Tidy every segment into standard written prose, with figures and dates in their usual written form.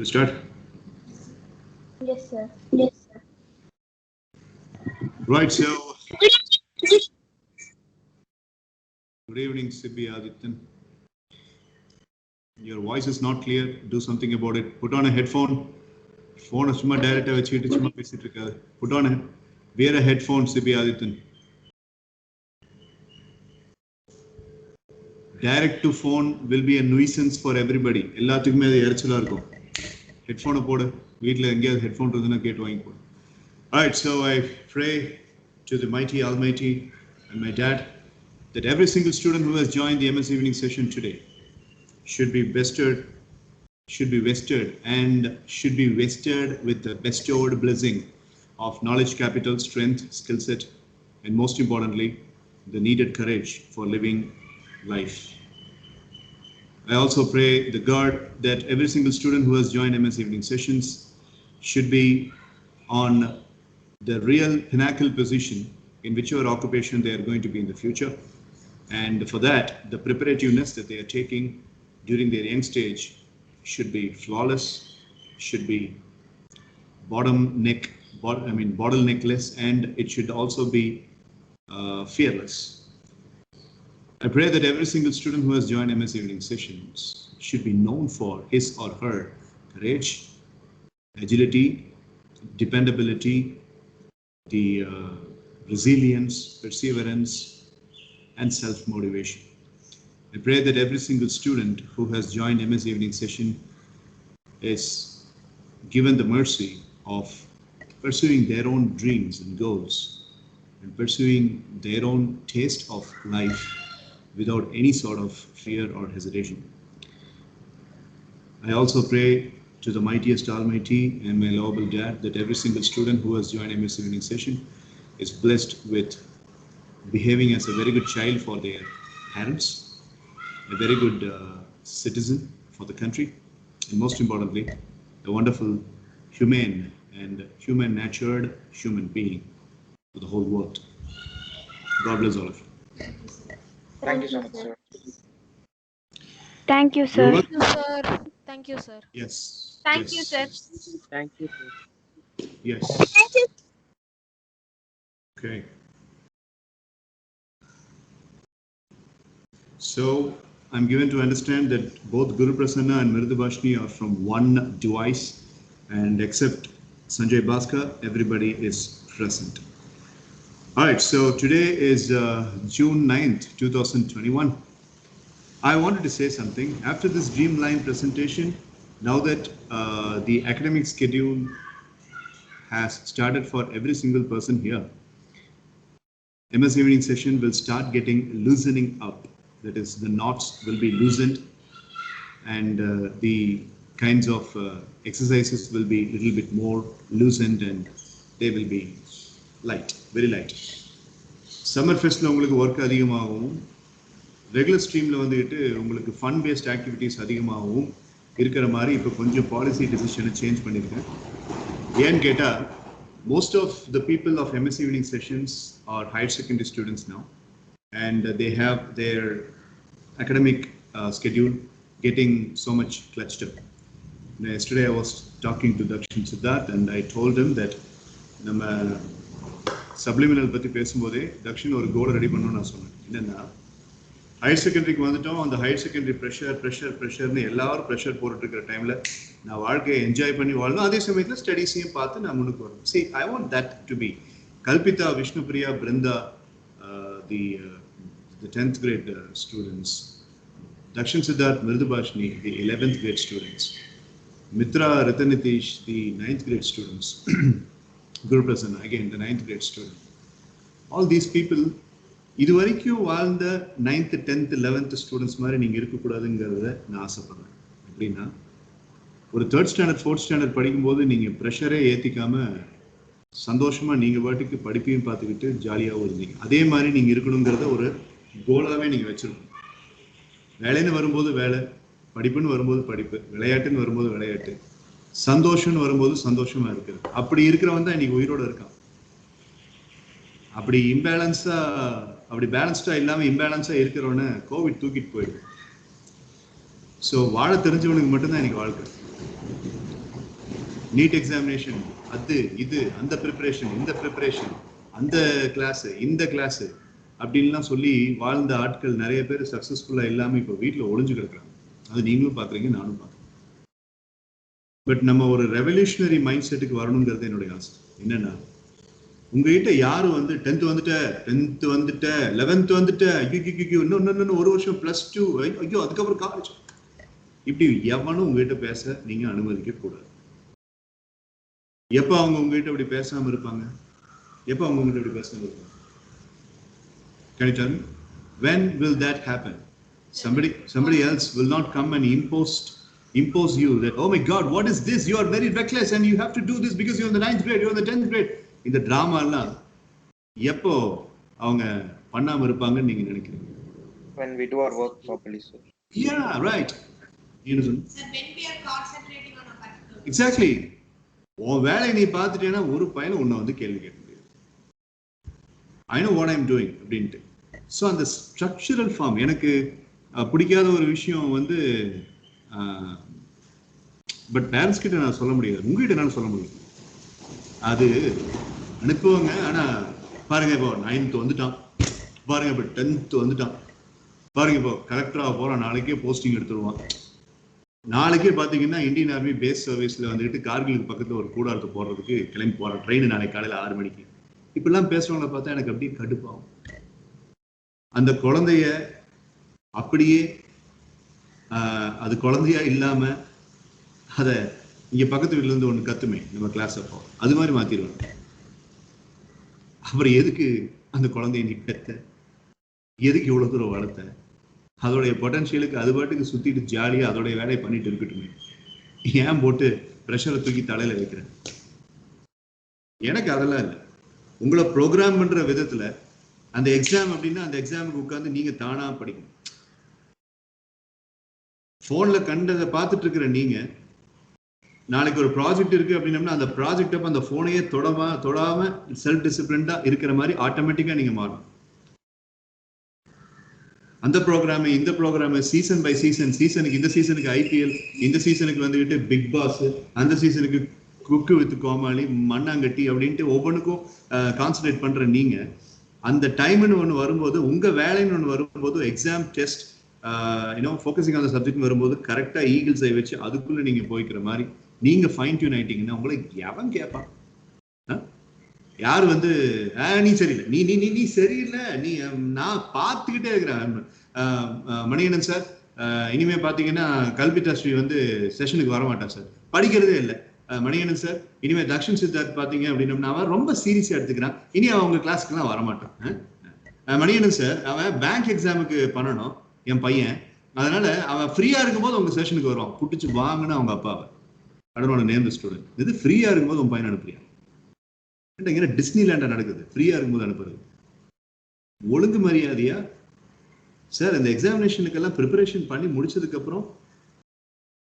Should we start? Yes, sir. Yes, sir. Right, so good evening, Sibbi Adityan. Your voice is not clear. Do something about it. Put on a headphone. Phone is direct. Put on a wear a headphone, Sibbi Adityan. Direct to phone will be a nuisance for everybody. எல்லாத்துக்குமே அது எரிச்சலா இருக்கும். Headphone போடு. வீட்ல எங்கயாவது headphone இருந்தனா கேட்டு வாங்கி போடு. All right, so I pray to the mighty Almighty and my dad that every single student who has joined the MS evening session today should be vested with the bestowed blessing of knowledge capital, strength, skill set, and most importantly, the needed courage for living life. I also pray the God that every single student who has joined MS evening sessions should be on the real pinnacle position in whichever occupation they are going to be in the future. And for that, the preparativeness that they are taking during their young stage should be flawless, should be bottleneckless, and it should also be fearless. I pray that every single student who has joined MS evening sessions should be known for his or her courage, agility, dependability, the resilience, perseverance, and self-motivation. I pray that every single student who has joined MS evening session is given the mercy of pursuing their own dreams and goals and pursuing their own taste of life without any sort of fear or hesitation. I also pray to the mightiest Almighty and my lovable dad that every single student who has joined MS evening session is blessed with behaving as a very good child for their parents, a very good citizen for the country, and most importantly, a wonderful humane and human-natured human being for the whole world. God bless all of you. Thank you so much, sir. Thank you, sir. Thank you, sir. Thank you, sir. Yes. Thank yes, you, sir. Yes. Thank you, sir. Yes. Okay. So I'm given to understand that both Guru Prasanna and Mridubhashini are from one device, and except Sanjay Bhaskar, everybody is present. All right, so today is June 9th, 2021. I wanted to say something. After this Dreamline presentation, now that the academic schedule has started for every single person here, MS evening session will start getting loosening up. That is, the knots will be loosened, and the kinds of exercises will be a little bit more loosened, and they will be light, very light. Summer fest la ungalku work adhigamaagum, regular stream la vandu ungalku fun based activities adhigamaagum irukra mari ipo konjam policy decision change பண்ணிருக்கேன். ஏன்னு கேட்டா, most of the people of MS evening sessions are higher secondary students now, and they have their academic schedule getting so much clutched up. Now, yesterday I was talking to Dakshin Siddharth, and I told him that நம்ம subliminal பத்தி பேசும்போதே தக்ஷின் ஒரு கோலை ready பண்ணணும்னு நான் சொன்னேன். என்னன்னா, higher செகண்டரிக்கு வந்துட்டோம், அந்த ஹையர் செகண்டரி ப்ரெஷர்னு எல்லாரும் ப்ரெஷர் போட்டுட்டு இருக்கிற டைம்ல நான் வாழ்க்கையை என்ஜாய் பண்ணி வாழணும், அதே சமயத்தில் ஸ்டடீஸையும் பார்த்து நான் முன்னுக்கு வரணும். See, I want that to be. Kalpita, Vishnupriya, Brinda, the 10th grade students, Dakshin Siddharth, Mridubhashini, the 11th grade students, Mitra, Ratanitish, the 9th grade students, Guru Prasanna, again the 9th grade student. All these people, இது வரைக்கும் வாழ்ந்த 9th, 10th, 11th students மாதிரி நீங்க இருக்கக்கூடாதுங்கிறத நான் ஆசைப்படுறேன். அப்படின்னா, ஒரு 3rd standard 4th standard படிக்கும்போது நீங்க ப்ரெஷரே ஏற்றிக்காம சந்தோஷமா நீங்க பாட்டுக்கு படிப்பையும் பார்த்துக்கிட்டு ஜாலியாகவும் இருந்தீங்க. அதே மாதிரி நீங்க இருக்கணுங்கிறத ஒரு கோலாவே நீங்க வச்சிருக்கணும். வேலைன்னு வரும்போது வேலை, படிப்புன்னு வரும்போது படிப்பு, விளையாட்டுன்னு வரும்போது விளையாட்டு, சந்தோஷம்னு வரும்போது சந்தோஷமா இருக்கிறது. அப்படி இருக்கிறவன் தான் இன்னைக்கு உயிரோட இருக்கான். அப்படி பேலன்ஸ்டா இல்லாம இம்பேலன்ஸா இருக்கிறவன கோவிட் தூக்கிட்டு போயிடுது. ஸோ வாழ தெரிஞ்சவனுக்கு மட்டும்தான் இன்னைக்கு வாழ்க்கை. நீட் எக்ஸாமினேஷன், அது இது, அந்த ப்ரிப்பரேஷன், இந்த ப்ரிப்பரேஷன், அந்த கிளாஸ், இந்த கிளாஸ் அப்படின்லாம் சொல்லி வாழ்ந்த ஆட்கள் நிறைய பேர் சக்சஸ்ஃபுல்லா இல்லாம இப்போ வீட்டில் ஒளிஞ்சு கிடக்குறாங்க. அது நீங்களும் பாக்குறீங்க, நானும் பார்க்குறேன். பட் நம்ம ஒரு ரெவல்யூஷனரி மைண்ட் செட்டுக்கு வரணுங்கிறது என்னுடைய ஆசை. என்னன்னா, உங்ககிட்ட யாரும் வந்து 10th வந்துட்ட 11th வந்துட்ட, ஐயோ இன்னும் ஒரு வருஷம் +2, ஐயோ அதுக்கப்புறம் காலேஜ், இப்படி எவனும் உங்ககிட்ட பேச நீங்க அனுமதிக்க கூடாது. எப்ப அவங்க உங்ககிட்ட இப்படி பேசாம இருப்பாங்க? எப்ப அவங்க உங்ககிட்ட இப்படி பேசாம இருப்பாங்க? Can you tell me? When will that happen? Somebody else will not come and impose you that, oh my God, what is this? You are very reckless and you have to do this because you're in the 9th grade, you're in the 10th grade. இந்த drama எல்லாம் எப்போ அவங்க பண்ணாம இருப்பாங்கன்னு நீங்க நினைக்கிறீங்க? When we do our work properly, sir. Yeah, right. You know, sir, when we are concentrating on a particular. Exactly. உன் வேலையை நீ பார்த்துட்டேன்னா ஒரு பையனை உன்னை வந்து கேள்வி கேட்க முடியாது. I know what I'm doing அப்படின்ட்டு. ஸோ அந்த ஸ்ட்ரக்சரல் ஃபார்ம் எனக்கு பிடிக்காத ஒரு விஷயம் வந்து, பட் பேரண்ட்ஸ் கிட்ட நான் சொல்ல முடியாது, உங்ககிட்ட என்னால் சொல்ல முடியும். அது அனுப்புவாங்க, ஆனால் பாருங்க இப்போ 9th வந்துட்டான், பாருங்க இப்போ 10th வந்துட்டான், பாருங்க இப்போ கலெக்டராக போகிறான், நாளைக்கே போஸ்டிங் எடுத்துருவான். நாளைக்கே பார்த்தீங்கன்னா இந்தியன் ஆர்மி பேஸ் சர்வீஸில் வந்துட்டு கார்கிலுக்கு பக்கத்தில் ஒரு கூடாரத்தை போடுறதுக்கு கிளம்பி போகிறேன், ட்ரெயின் நாளைக்கு காலையில் 6 மணிக்கு. இப்படிலாம் பேசுறவங்களை பார்த்தா எனக்கு அப்படியே கடுப்பாகும். அந்த குழந்தைய அப்படியே அது குழந்தையா இல்லாம அதை இங்க பக்கத்து வீட்டுல இருந்து ஒண்ணு கத்துமே நம்ம கிளாஸ் அப்போ, அது மாதிரி மாத்திடுவாங்க. அப்புறம் எதுக்கு அந்த குழந்தைய நீ பெத்த, எதுக்கு இவ்வளவு தூரம் வளர்த்த? அதோடைய பொட்டன்ஷியலுக்கு அது பாட்டுக்கு சுத்திட்டு ஜாலியா அதோடைய வேலையை பண்ணிட்டு இருக்கட்டுமே, ஏன் போட்டு ப்ரெஷரை தூக்கி தலையில வைக்கிறேன்? எனக்கு அதெல்லாம் இல்லை. உங்களை ப்ரோக்ராம் பண்ற விதத்துல அந்த எக்ஸாம் அப்படின்னா அந்த எக்ஸாமுக்கு உட்காந்து நீங்க தானா படிக்கணும். போன்ல கண்டதை பார்த்துட்டு இருக்கிற நீங்க நாளைக்கு ஒரு ப்ராஜெக்ட் இருக்கு அப்படின்னா அந்த ப்ராஜெக்ட் அப்ப அந்த போனையே தொடாம செல்ஃப் டிசிப்ளின்டா இருக்கிற மாதிரி ஆட்டோமேட்டிக்கா நீங்க மாறணும். அந்த ப்ரோக்ராம் இந்த ப்ரோக்ராம் சீசன் பை சீசன், சீசனுக்கு இந்த சீசனுக்கு ஐபிஎல், இந்த சீசனுக்கு வந்துகிட்டு பிக் பாஸ், அந்த சீசனுக்கு குக்கு வித் கோமாளி, மண்ணாங்கட்டி அப்படின்ட்டு ஒவ்வொன்றுக்கும் கான்சன்ட்ரேட் பண்ற நீங்க அந்த டைம்னு ஒன்று வரும்போது, உங்க வேலைன்னு ஒன்று வரும்போது, exam test focusing on the subject வரும்போது கரெக்டா ஈகிள்ஸை வச்சு அதுக்குள்ள நீங்க போய்க்கிற மாதிரி நீங்க ஃபைன் டியூன் ஆயிட்டீங்கன்னா உங்களை எவன் கேட்பான்? யாரு வந்து நீ சரியில்லை, நீ நீ நீ சரியில்லை, நீ நான் பார்த்துக்கிட்டே இருக்கிறேன். மணிகண்டன் சார் இனிமே பாத்தீங்கன்னா கல்பிதா ஸ்ரீ வந்து செஷனுக்கு வர மாட்டான் சார், படிக்கிறதே இல்லை. மணிகண்டன் சார் இனிமே தக்ஷன் சித்தார்த் பாத்தீங்க அப்படின்னா அவன் ரொம்ப சீரியஸா எடுத்துக்கிறான், இனி அவங்க கிளாஸ்க்கு எல்லாம் வரமாட்டான். மணிகண்டன் சார் அவன் பேங்க் எக்ஸாமுக்கு பண்ணணும் என் பையன், அதனால அவன் ஃப்ரீயா இருக்கும்போது உங்க செஷனுக்கு வருவான், புட்டிச்சு வாங்கினா அவங்க அப்பாவை கடனோட நேம் ஸ்டூடெண்ட். இது ஃப்ரீயா இருக்கும்போது உன் பையன் அனுப்புறியா? இங்க டிஸ்னிலேண்டா நடக்குது, ஃப்ரீயா இருக்கும்போது அனுப்புறது. ஒழுங்கு மரியாதையா சார் இந்த எக்ஸாமினேஷனுக்கெல்லாம் ப்ரிப்பரேஷன் பண்ணி முடிச்சதுக்கு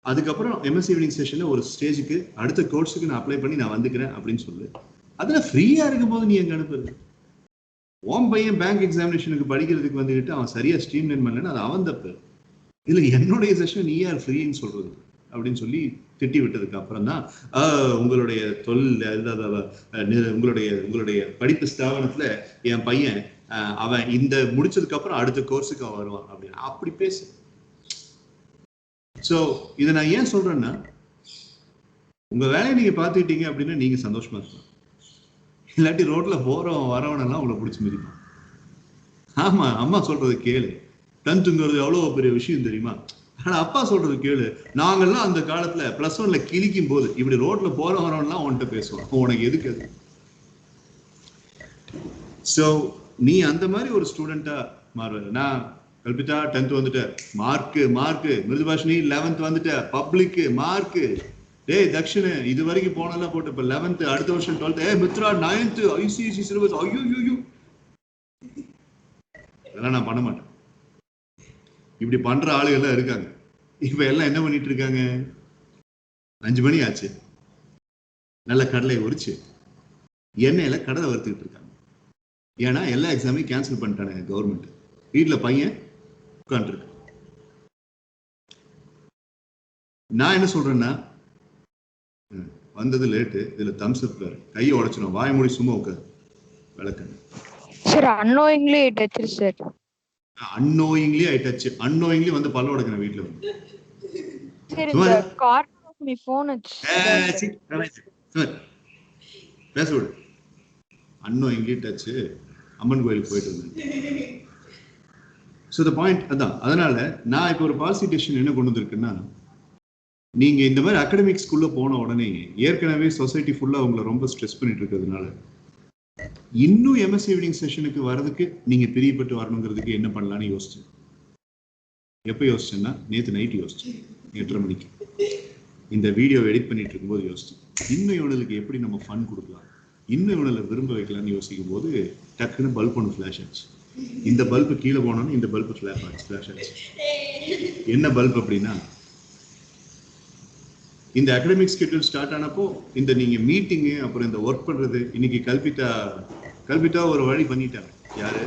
அதுக்கப்புறம் எம்எஸ்சி ஈவினிங் செஷன்ல ஒரு ஸ்டேஜுக்கு அடுத்த கோர்ஸுக்கு நான் அப்ளை பண்ணி நான் வந்துக்கிறேன் அப்படின்னு சொல்லு. அதுல ஃப்ரீயா இருக்கும்போது நீ எங்க அனுப்புறது? உன் பையன் பேங்க் எக்ஸாமினேஷனுக்கு படிக்கிறதுக்கு வந்துக்கிட்டு அவன் சரியா ஸ்ட்ரீம் லைன் பண்ணலன்னு அது அவன் தப்பு. இதுல என்னுடைய செஷன் நீ யார் ஃப்ரீன்னு சொல்றது அப்படின்னு சொல்லி திட்டி விட்டதுக்கு அப்புறம் தான் உங்களுடைய உங்களுடைய படிப்பு ஸ்தாபனத்துல என் பையன் அவன் இந்த முடிச்சதுக்கு அப்புறம் அடுத்த கோர்ஸுக்கு அவன் வருவான் அப்படின்னு அப்படி பேசு. சோ இதை நான் ஏன் சொல்றேன்னா, உங்க வேலையை நீங்க பாத்துக்கிட்டீங்க அப்படின்னா நீங்க சந்தோஷமா இருக்கலாம். இல்லாட்டி ரோட்ல போறவன் வரவனெல்லாம் உங்களை பிடிச்சி மிதிப்பான். ஆமா, அம்மா சொல்றது கேளு, 10ங்கிறது எவ்வளவு பெரிய விஷயம் தெரியுமா? ஆனா அப்பா சொல்றது கேளு, நாங்கெல்லாம் அந்த காலத்துல +1ல கிழிக்கும் போது இப்படி ரோட்ல போறவன்லாம் உன்கிட்ட பேசுவான், உனக்கு எதுக்கு அது? சோ நீ அந்த மாதிரி ஒரு ஸ்டூடெண்டா மாறுவ. நான் கல்பிதா 10th வந்துட்ட, மார்க்கு மிருதுபாஷினி 11th வந்துட்ட, பப்ளிக் மார்க்கு, டேய் தக்ஷன் இது வரைக்கும் போனெல்லாம் போட்டு இப்ப 11th, அடுத்த வருஷம் 12th, Mitra 9th ICICI syllabus, ஐயோ இதெல்லாம் நான் பண்ண மாட்டேன். இப்படி பண்ற ஆளுகள் எல்லாம் இருக்காங்க. இப்ப எல்லாம் என்ன பண்ணிட்டு இருக்காங்க? 5 மணி ஆச்சு, நல்ல கடலை உரிச்சு எண்ணெயில கடலை வறுத்துக்கிட்டு இருக்காங்க. ஏன்னா எல்லா எக்ஸாமையும் கேன்சல் பண்ணிட்டானுங்க கவர்மெண்ட். வீட்டுல பையன் உட்காந்துருக்கு. நான் என்ன சொல்றேன்னா, வந்தது லேட்டு. இதுல தம்ஸ் அப் வேற. கையை உடைச்சிடும். வாய மூடி சும்மா உட்காரு. விளக்கண்ணு. Sir unknowingly I touched sir. unknowingly I touch. unknowingly வந்து பல்ல உடைக்கணும் வீட்டுல வந்து. சார் இந்த கார்னர் ஆஃப் மை ஃபோன் பேச விடு. unknowingly touch. அம்மன் கோயிலுக்கு போயிட்டு வந்தேன். ஸோ த பாயிண்ட் அதான். அதனால நான் இப்போ ஒரு பாலிசி டெசிஷன் என்ன கொண்டு வந்திருக்குன்னா, நீங்க இந்த மாதிரி அகாடமிக்ஸ்குள்ள போன உடனே ஏற்கனவே சொசைட்டி ஃபுல்லா உங்களை ரொம்ப ஸ்ட்ரெஸ் பண்ணிட்டு இருக்கிறதுனால இன்னும் எம்எஸ்சி ஈவினிங் செஷனுக்கு வர்றதுக்கு நீங்க பிரியப்பட்டு வரணுங்கிறதுக்கு என்ன பண்ணலாம்னு யோசிச்சேன். எப்போ யோசிச்சேன்னா நேற்று நைட்டு யோசிச்சேன் 8:30 மணிக்கு இந்த வீடியோ எடிட் பண்ணிட்டு இருக்கும்போது யோசிச்சேன். இன்னும் இவனுக்கு எப்படி நம்ம ஃபன் கொடுக்கலாம், இன்னும் இவனை விரும்ப வைக்கலாம்னு யோசிக்கும் போது டக்குன்னு பல்ப் ஒன்று ஃபிளாஷ் ஆச்சு. இந்த பல்பு கீழே போனோன்னு இந்த பல்பு ஃபிளாஷ் ஆச்சு. என்ன பல்ப் அப்படின்னா, இந்த அகாடமிக் ஸ்கெட்யூல் ஸ்டார்ட் ஆனப்போ இந்த நீங்க மீட்டிங்கு அப்புறம் இந்த ஒர்க் பண்றது இன்னைக்கு கல்பிட்டா ஒரு வழி பண்ணிட்டாங்க. யாரு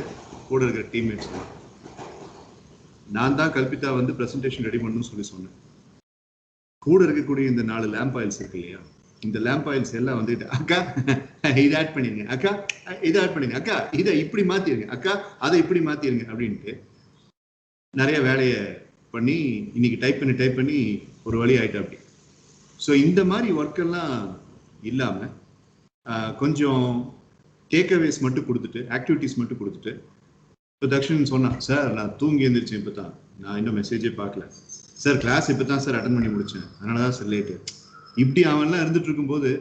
கூட இருக்கிற டீம்மேட்ஸ். நான் தான் கல்பிட்டா வந்து பிரசன்டேஷன் ரெடி பண்ணணும்னு சொன்னேன். கூட இருக்கக்கூடிய இந்த 4 லேம்ப் ஆயில்ஸ் இருக்கு இல்லையா, இந்த லேம்ப் ஆயில்ஸ் எல்லாம் வந்துட்டு அக்கா இதை ஆட் பண்ணிருங்க, அக்கா இதை ஆட் பண்ணிருங்க, அக்கா இதை இப்படி மாத்திருங்க, அக்கா அதை இப்படி மாத்திருங்க அப்படின்ட்டு நிறைய வேலையை பண்ணி இன்னைக்கு டைப் பண்ணி ஒரு வழி ஆயிட்டா அப்படி. ஸோ இந்த மாதிரி ஒர்க்கெல்லாம் இல்லாமல் கொஞ்சம் டேக்அவேஸ் மட்டும் கொடுத்துட்டு ஆக்டிவிட்டிஸ் மட்டும் கொடுத்துட்டு, இப்போ தக்ஷன் சொன்னான், சார் நான் தூங்கி எழுந்திரிச்சேன் இப்போ தான், நான் இன்னும் மெசேஜே பார்க்கல சார், கிளாஸ் இப்போ தான் சார் அட்டன் பண்ணி முடித்தேன், அதனால தான் சார் லேட்டு. இப்படி அவன்லாம் இருந்துட்டு இருக்கும்போது,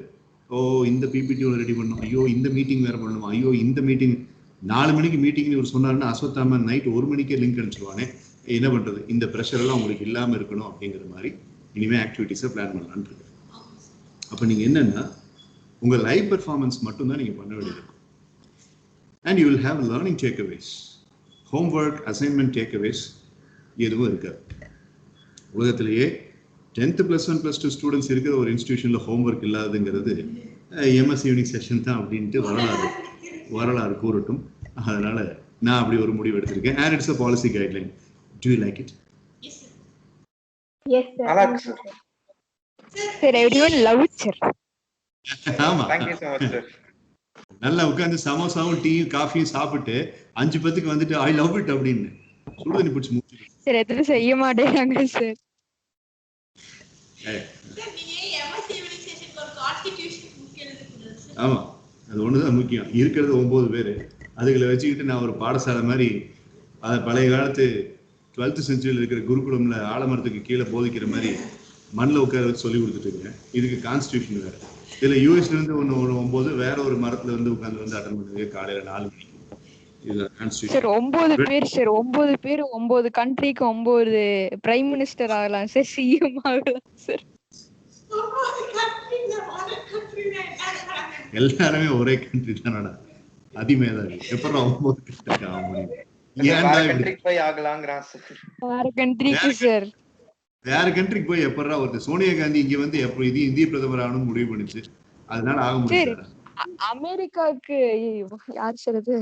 ஓ இந்த பிபிடி ஒன்று ரெடி பண்ணணும், ஐயோ இந்த மீட்டிங் வேறு பண்ணணும், ஐயோ இந்த மீட்டிங் 4 மணிக்கு மீட்டிங்னு இவர் சொன்னாருன்னா அஸ்வத்தாம நைட் 1 மணிக்கே லிங்க் அனுப்பிச்சிருவானே, என்ன பண்ணுறது, இந்த ப்ரெஷர் எல்லாம் உங்களுக்கு இல்லாமல் இருக்கணும் அப்படிங்கிற மாதிரி இனிமேல் ஆக்டிவிட்டீஸை பிளான் பண்ணலான்னு இருக்கு. அப்போ நீங்கள் என்னன்னா உங்கள் லைவ் பெர்ஃபார்மன்ஸ் மட்டும்தான் நீங்கள் பண்ண வேண்டியது இருக்கும். And you will have learning takeaways. Homework assignment takeaways எதுவும் இருக்காது. உலகத்திலேயே 10th +1 +2 ஸ்டூடெண்ட்ஸ் இருக்கிற ஒரு இன்ஸ்டிடியூஷனில் ஹோம்ஒர்க் இல்லாதுங்கிறது எம்எஸ் ஈவினிங் செஷன் தான் அப்படின்ட்டு வரலாறு கூறட்டும். அதனால நான் அப்படி ஒரு முடிவு எடுத்திருக்கேன். And it's a policy guideline. To you like it? Yes, sir. நல்லா இருக்கு sir. Sir, everyone love it, sir. ஆமா, Thank you so much, sir. நல்லா உட்காந்து சமோசாவும் டீயும் காஃபியும் சாப்பிட்டு 5:10 வந்துட்டு ஐ லவ் இட் அப்படின்னு சுடுதண்ணி பிடிச்சி மூச்சு. சார் எதுவும் செய்ய மாட்டேங்கிறாங்க சார். ஆமா, அது ஒண்ணுதான் முக்கியம். இருக்கிறது 9 பேர், அதுகளை வச்சுக்கிட்டு நான் ஒரு பாடசாலை மாதிரி அதை பழைய காலத்து 12th செஞ்சுரியில் இருக்கிற குருகுலம்ல ஆலமரத்துக்கு கீழே போதிக்கிற மாதிரி மண்ணில் உட்கார வச்சு சொல்லி கொடுத்துட்டு இருக்கேன். இதுக்கு கான்ஸ்டியூஷன் வேற. இதுல யூஎஸ்ல இருந்து ஒன்று 9 வேற ஒரு மரத்துல வந்து உட்காந்து வந்து அட்டன் பண்ணுது காலையில 4 மணிக்கு. இது கான்ஸ்டியூஷன். சார் 9 பேர் சார், 9 பேர் 9 கண்ட்ரிக்கு 9 பிரைம் மினிஸ்டர் ஆகலாம் சார், சிஎம் ஆகலாம் சார். எல்லாருமே ஒரே கண்ட்ரி தானடா, அதிமேதாவி. எப்பறம் 9 கண்ட்ரி ஆக முடியும்? வேற கண்ட்ரிக்கு போய் எப்படா ஒருத்தர் சோனியா காந்தி இங்க வந்து எப்ப இது இந்திய பிரதமர் ஆகணும்னு முடிவு பண்ணுச்சு, அதனால ஆக முடியாது. அமெரிக்காவுக்கு யார் சார் அது,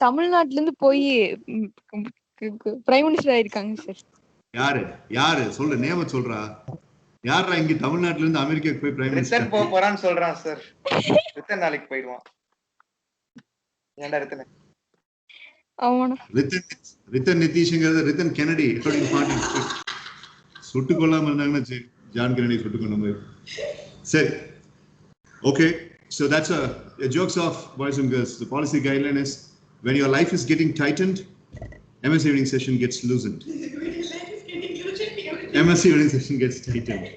தமிழ்நாட்டுல இருந்து போய் பிரைம் மினிஸ்டர் ஆயிருக்காங்க சார். யாரு சொல்லு, நேம சொல்றா. யாரா இங்க தமிழ்நாட்டுல இருந்து அமெரிக்காக்கு போய் பிரைம் மினிஸ்டர் போறான்னு சொல்றான் சார். ரித்தன் நாளைக்கு போயிடுவான். ஏன்டா ரித்தன்? அவனா ரித்தன் நிதிஷ்ங்கிறது ரித்தன் கெனடி அப்படின்னு மாட்டி சுட்டு கொள்ளாம இருந்தாங்கன்னா ஜான் கெனடி சுட்டு கொண்ட மாதிரி. சரி, okay, so that's a jokes off, boys and girls. The policy guideline is when your life is getting tightened, MS evening session gets loosened. MS evening session gets tightened.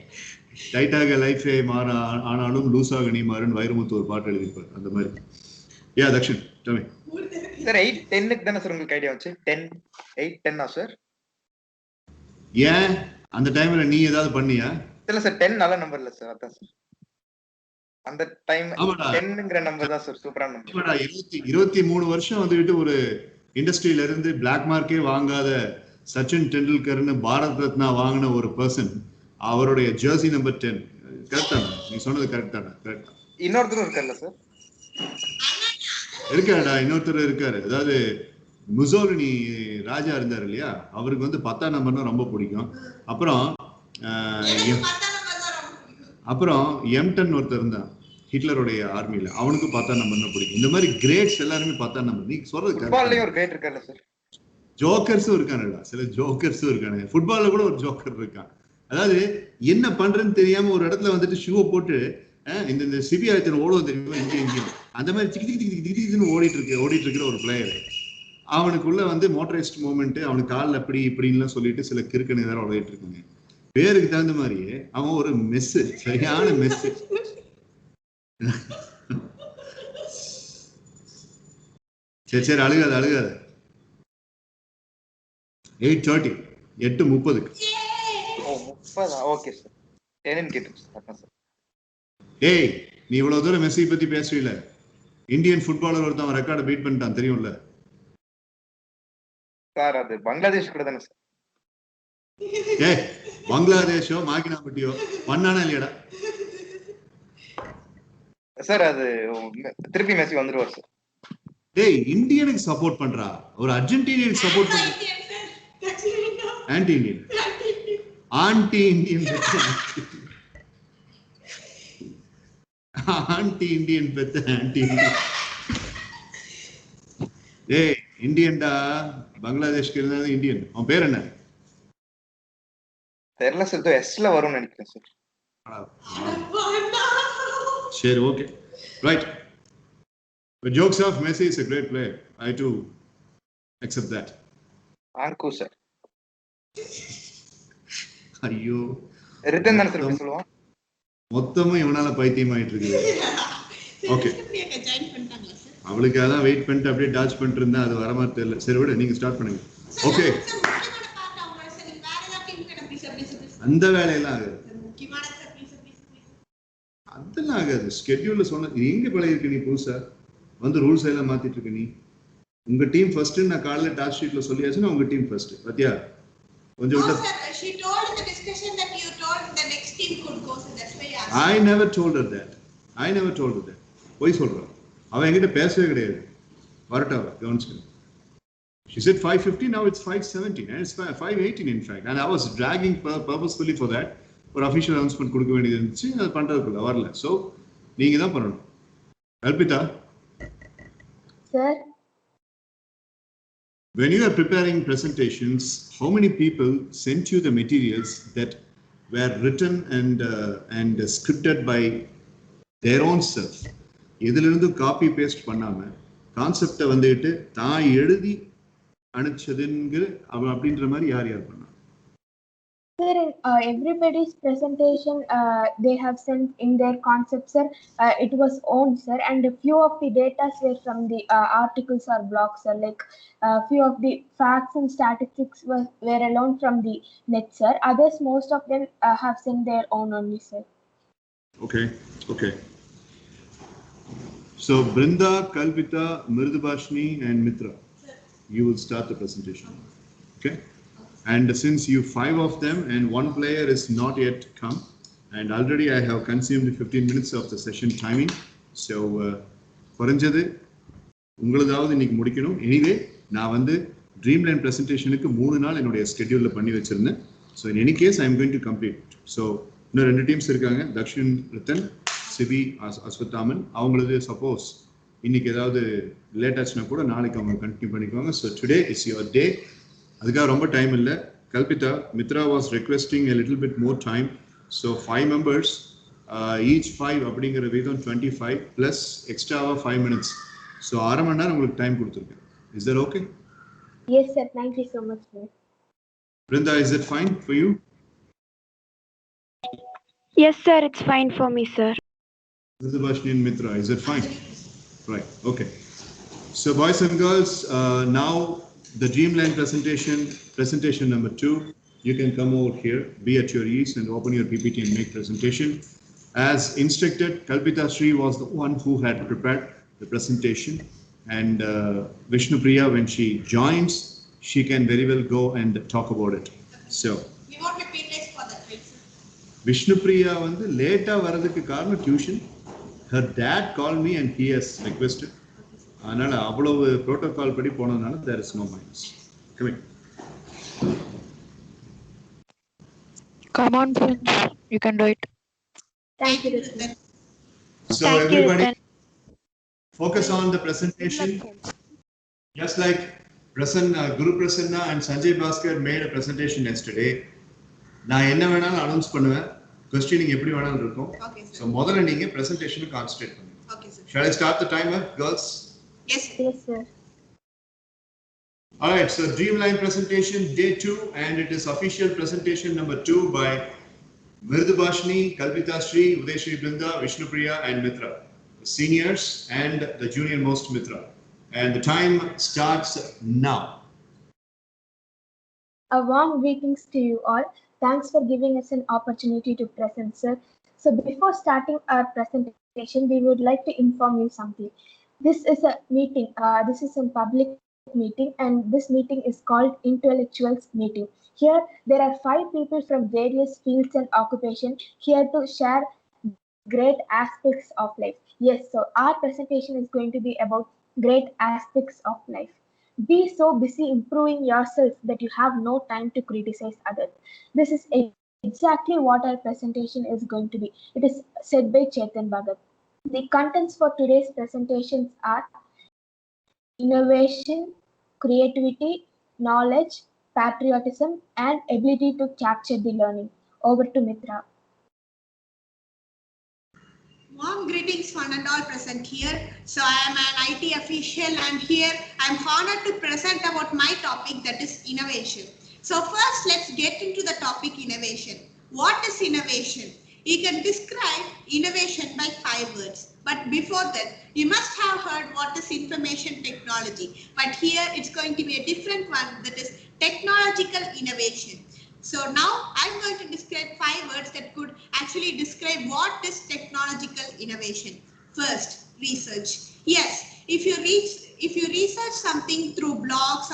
டைட்டாக லைஃபே மாற ஆனாலும் லூஸாக நீ மாறுன்னு வைரமுத்து ஒரு பாட்டு எழுதிப்பார், அந்த மாதிரி. யா தக்ஷன், tell me. சார் 8-10க்கு தானே சார் உங்களுக்கு ஐடியா வச்சு? 8-10 சார்? ஏன் அந்த டைம்ல நீ ஏதாவது பண்ணியா? இல்ல சார், 10 நல்ல நம்பர் இல்ல சார், அதான் சார். அந்த டைம் 10ங்கற நம்பர் தான் சார் சூப்பரான நம்பர். 23 வருஷம் வந்துட்டு ஒரு இண்டஸ்ட்ரியில இருந்து பிளாக் மார்க்கே வாங்காத சச்சின் டெண்டுல்கர்னு பாரத் ரத்னா வாங்கின ஒரு பர்சன், அவருடைய ஜெர்சி நம்பர் 10. கரெக்டா? நீ சொன்னது கரெக்டா? கரெக்டா. இன்னொருத்தரும் இருக்கார்ல சார்? இருக்காடா, இன்னொருத்தர் இருக்காரு. அதாவது முசோலினி ராஜா இருந்தார் இல்லையா, அவருக்கு வந்து 10ஆம் நம்பர்னா ரொம்ப பிடிக்கும். அப்புறம் அப்புறம் எம்டன் ஒருத்தர் இருந்தான் ஹிட்லருடைய ஆர்மியில, அவனுக்கு பார்த்தா நம்ம பிடிக்கும். இந்த மாதிரி கிரேட்ஸ் எல்லாருமே பார்த்தா நம்ம, நீ சொல்றது ஃபுட்பால்லயும் ஒரு கிரேட் இருக்கார்ல சார். ஜோக்கர்ஸும் இருக்கானுடா, சில ஜோக்கர்ஸும் இருக்கானுங்க. ஃபுட்பால்ல கூட ஒரு ஜோக்கர் இருக்கான். அதாவது என்ன பண்றேன்னு தெரியாம ஒரு இடத்துல வந்துட்டு ஷூவை போட்டு இந்த சிபி ஆயத்தின் ஓடுவது தெரியுமா, இங்கேயும் அந்த மாதிரி திக்கு ஓடிட்டு இருக்கிற ஒரு பிளேயர். அவனுக்குள்ள வந்து மோட்டரைஸ்ட் மூவ்மெண்ட், அவனுக்கு காலில் அப்படி இப்படின்லாம் சொல்லிட்டு சில கிறுக்கணு வேற ஓடிட்டு இருக்காங்க. பேருக்கு தகுந்த மாதிரியே அவன் ஒரு மெஸ், சரியான மெஸ். சரி சரி, அழுகாத. 8:30, 8:30. Okay sir. என்னன்னு கேட்டுருக்கேன் சார். ஏய், நீ இவ்வளவு தூரம் மெஸ்ஸி பத்தி பேசுவீல, இந்தியன் ஃபுட்பாலர் ஒருத்தன் ரெக்கார்டை பீட் பண்ணிட்டான் தெரியும்ல சார்? அது பங்களாதேஷ் கூட தானே சார்? ஏய், பங்களாதேஷோ மாக்கினாப்பட்டியோ பண்ணானா இல்லையடா சார்? அது திருப்பி மெஸ்ஸி வந்துருவார் சார். டேய், இந்தியனுக்கு சப்போர்ட் பண்றா, ஒரு அர்ஜென்டினியனுக்கு சப்போர்ட் பண்ற. ஆன்டி இந்தியன் ஆன்டி இந்தியன் பெத்த ஆன்டி இந்தியன். ஏய், இந்தியன்டா, பங்களாதேஷ்க்கு இருந்தாலும் இந்தியன். அவன் பேர் என்ன தெரியல சார், எஸ்ல வரும்னு நினைக்கிறேன் சார். சரி, okay, right. But jokes off, Messi is a great player. I too accept that. ஆர்கோ சார். ஐயோ, ரிட்டன் தானே சார் சொல்லுவான். மொத்தமும் இவனால பைத்தியம் ஆயிட்டு இருக்குது. ஓகே, அவளுக்காக தான் வெயிட் பண்ணிட்டு அப்படியே டாச் பண்ணிட்டு இருந்தேன், அது வர மாதிரி தெரியல. சரி விட, நீங்க ஸ்டார்ட் பண்ணுங்க. ஓகே, அந்த வேலையெல்லாம் ஆகாது, அதெல்லாம் ஆகாது. ஸ்கெட்யூல்ல சொன்ன எங்க பழகிருக்க நீ? புதுசா வந்து ரூல்ஸ் எல்லாம் மாத்திட்டு இருக்க நீ. உங்க டீம் ஃபர்ஸ்ட் நான் காலையில டாஸ்க் ஷீட்ல சொல்லியாச்சுன்னா உங்க டீம் ஃபர்ஸ்ட். பாத்தியா கொஞ்சம் விட்டு. She told in the discussion that you told the next team could go, so that's why I asked. I never told her that. போய் சொல்றா, அவ என்கிட்ட பேசவே கிடையாது. வரட்டா கவனிச்சு. She said 5:50, now it's 5:17 and it's 5:18 in fact, and I was dragging purposefully for that. ஒரு official announcement கொடுக்க வேண்டியது இருந்துச்சு, அது பண்றதுக்குள்ள வரல. So நீங்க தான் பண்ணணும். Kalpita, Sir, when you are preparing presentations, how many people sent you the materials that were written and scripted by their own self? இதிலிருந்து காப்பி பேஸ்ட் பண்ணாம கான்செப்டை வந்துட்டு தான் எழுதி அனுப்பிச்சதுங்கிற அப்படின்ற மாதிரி யார் பண்ணா? Sir, everybody's presentation they have sent in their concept, sir. It was owned, sir, and a few of the data were from the articles or blogs, sir. Like few of the facts and statistics were alone from the net, sir. Others, most of them have sent their own only, sir. Okay. So Brinda, Kalpita, Mridubashni, and Mitra, you will start the presentation. Okay. And since you 5 of them and 1 player is not yet come, and already I have consumed 15 minutes of the session timing, so குறைஞ்சது உங்களதாவது இன்னைக்கு முடிக்கணும். Anyway நான் வந்து ட்ரீம்லைன் ப்ரெசன்டேஷனுக்கு 3 நாள் என்னுடைய ஸ்கெட்யூலில் பண்ணி வச்சிருந்தேன். So in any case I am going to complete. So இன்னும் 2 டீம்ஸ் இருக்காங்க, தக்ஷின் ரித்தன், சிபி அஸ்வத்தாமன். அவங்களது சப்போஸ் இன்னைக்கு ஏதாவது லேட் ஆச்சுன்னா கூட நாளைக்கு அவங்க கண்டினியூ பண்ணிக்குவாங்க. So today is your day. அதுக்காக ரொம்ப டைம் இல்லை. Kalpitha, Mithra was requesting a little bit more time, so 5 members, each 5 அப்படிங்கிற விதம் 25 plus extra 5 minutes, so அரை மணி நேரம் உங்களுக்கு டைம் கொடுத்துருக்கேன். Is that okay? Yes, sir. Thank you so much, sir. Brinda, is it fine for you? Yes, sir. It's fine for me, sir. Mridubashni and Mitra, is it fine? Right. Okay. So boys and girls, now the Dreamline presentation number 2, you can come over here, be at your ease and open your PPT and make presentation. As instructed, Kalpita Sri was the one who had prepared the presentation, and Vishnu Priya, when she joins, she can very well go and talk about it. So We won't be penalized for that, right, sir? Vishnu Priya வந்து லேட்டா வரதுக்கு காரணம் tuition. Her dad called me and he has requested. அதனால அவ்வளவு protocol படி போனதுனால there is no minus. Come on, friends, you can do it. Thank you, Ratan. Ratan. So Thank you, everybody Ratan. focus on the presentation. Just like Guru Prasanna and Sanjay Bhaskar made a presentation yesterday. நான் என்ன வேணாலும் announce பண்ணுவேன். Questioning எப்படி வேணாலும் இருக்கும். Okay, sir. So முதல்ல நீங்க presentation concentrate பண்ணுங்க. Okay, sir. Shall I start the timer, girls? Yes, sir. Yes, sir. All right, so Dreamline presentation day 2, and it is official presentation number 2 by Mirdubashni, Kalpita Sri, Udeshri Brinda, Vishnupriya and Mitra, the seniors and the junior most Mitra. And the time starts now. A warm greetings to you all. Thanks for giving us an opportunity to present, sir. So before starting our presentation, we would like to inform you something. This is a meeting. This is a public meeting, and this meeting is called Intellectuals Meeting. Here, there are 5 people from various fields and occupation here to share great aspects of life. Yes, so our presentation is going to be about great aspects of life. Be so busy improving yourself that you have no time to criticize others. This is exactly what our presentation is going to be. It is said by Chetan Bhagat. The contents for today's presentations are innovation, creativity, knowledge, patriotism, and ability to capture the learning. Over to Mitra. Warm greetings, one and all present here. So I am an IT official, and here I am honored to present about my topic, that is innovation. So first, let's get into the topic innovation. What is innovation? You can describe innovation by 5 words. But before that, you must have heard what is information technology. But here it's going to be a different one, that is technological innovation. So now I'm going to describe 5 words that could actually describe what is technological innovation. First, research. Yes, if you research something through blogs,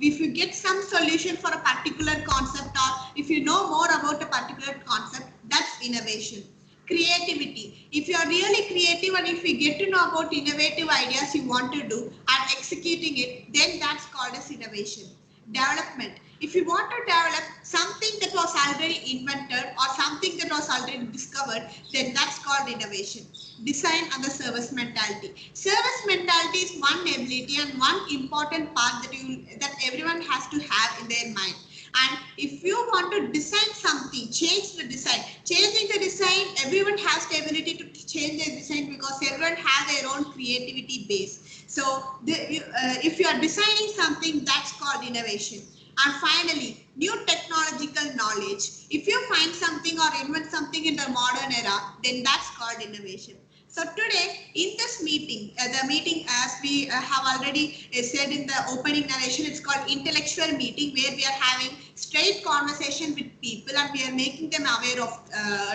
if you get some solution for a particular concept, or if you know more about a particular concept, that's innovation. Creativity. If you are really creative and if you get to know about innovative ideas you want to do and executing it, then that's called as innovation. Development. If you want to develop something that was already invented or something that was already discovered, then that's called innovation. Design and the service mentality. Service mentality is one ability and one important part that everyone has to have in their mind. And if you want to design something, change the design. Changing the design, everyone has the ability to change their design because everyone has their own creativity base. So if you are designing something, that's called innovation. And finally, new technological knowledge. If you find something or invent something in the modern era, then that's called innovation. So today in this meeting, the meeting as we have already said in the opening narration, it's called intellectual meeting, where we are having straight conversation with people and we are making them aware of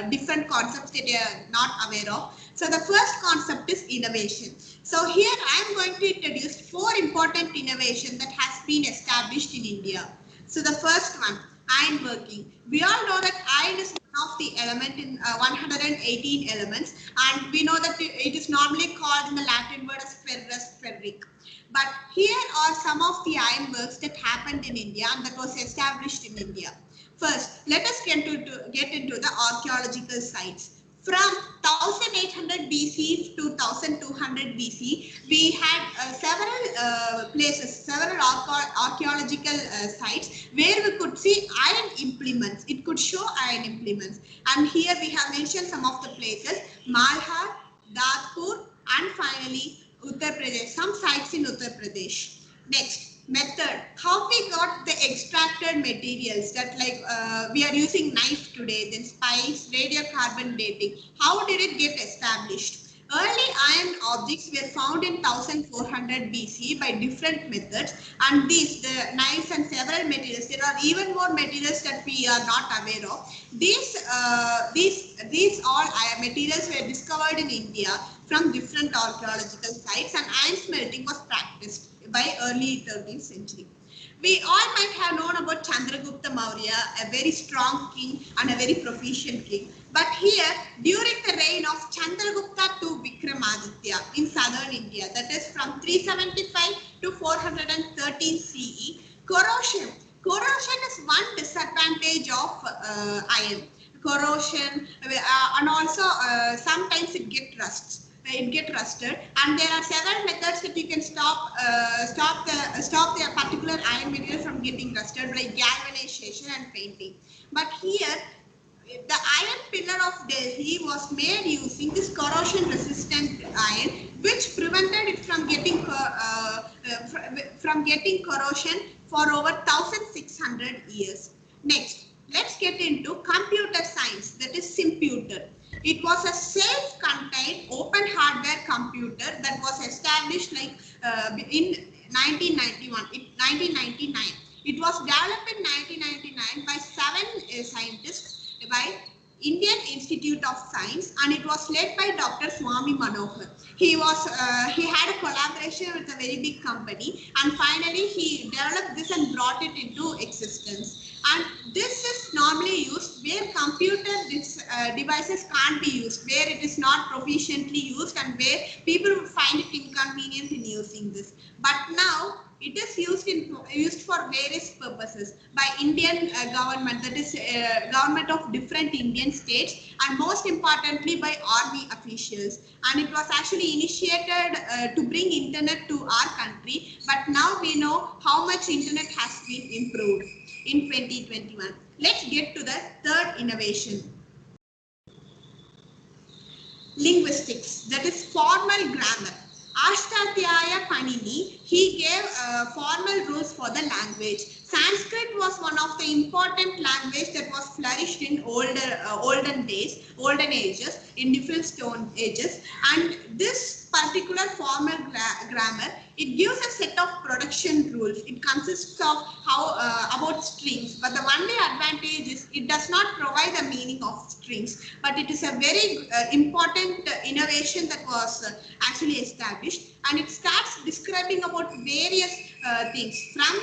different concepts that they are not aware of. So the first concept is innovation. So here I am going to introduce 4 important innovations that has been established in India. So the first one, iron working. We all know that iron is one of the element in 118 elements, and we know that it is normally called in the Latin word as ferrous, ferric. But here are some of the iron works that happened in India and that was established in India. First, let us get into the archaeological sites. From 1800 BC to 1200 BC, we had several places, several archaeological sites where we could see iron implements. It could show iron implements. And here we have mentioned some of the places, Malhar, Dadpur, and finally Uttar Pradesh, some sites in Uttar Pradesh. Next, method, how we got the extracted materials that we are using knife today, then spice, radiocarbon dating. How did it get established? Early iron objects were found in 1400 BC by different methods, and the knives and several materials, there are even more materials that we are not aware of. These all materials were discovered in India from different archaeological sites, and iron smelting was practiced by early 13th century. We all might have known about Chandragupta Maurya, a very strong king and a very proficient king. But here, during the reign of Chandragupta to Vikramaditya in southern India, that is from 375 to 413 CE, corrosion is one disadvantage of iron. corrosion, and also sometimes it get rusted, and there are several methods that you can stop the particular iron material from getting rusted, like galvanization and painting. But here the iron pillar of Delhi was made using this corrosion resistant iron, which prevented it from getting corrosion for over 1600 years. Next, let's get into computer science, that is Simputer. It was a self-contained open hardware computer that was established in 1999. It was developed in 1999 by 7 scientists by Indian Institute of Science, and it was led by Dr. Swami Manohar. He had a collaboration with a very big company, and finally he developed this and brought it into existence. And this is normally used where computer devices can't be used, where it is not proficiently used, and where people would find it inconvenient in using this. But now it is used for various purposes by Indian government, that is government of different Indian states, and most importantly by army officials. And it was actually initiated to bring internet to our country, but now we know how much internet has been improved in 2021. Let's get to the third innovation. Linguistics, that is formal grammar. Ashtatyaya Panini, he gave formal rules for the language. Sanskrit was one of the important language that was flourished in olden ages, in different stone ages. And this particular formal grammar, it gives a set of production rules. It consists of about strings, but the only advantage is it does not provide the meaning of strings, but it is a very important innovation that was actually established, and it starts describing about various things from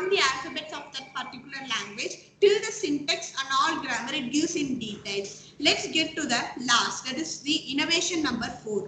the alphabets of that particular language till the syntax and all grammar. It gives in details. Let's get to the last, that is the innovation number 4.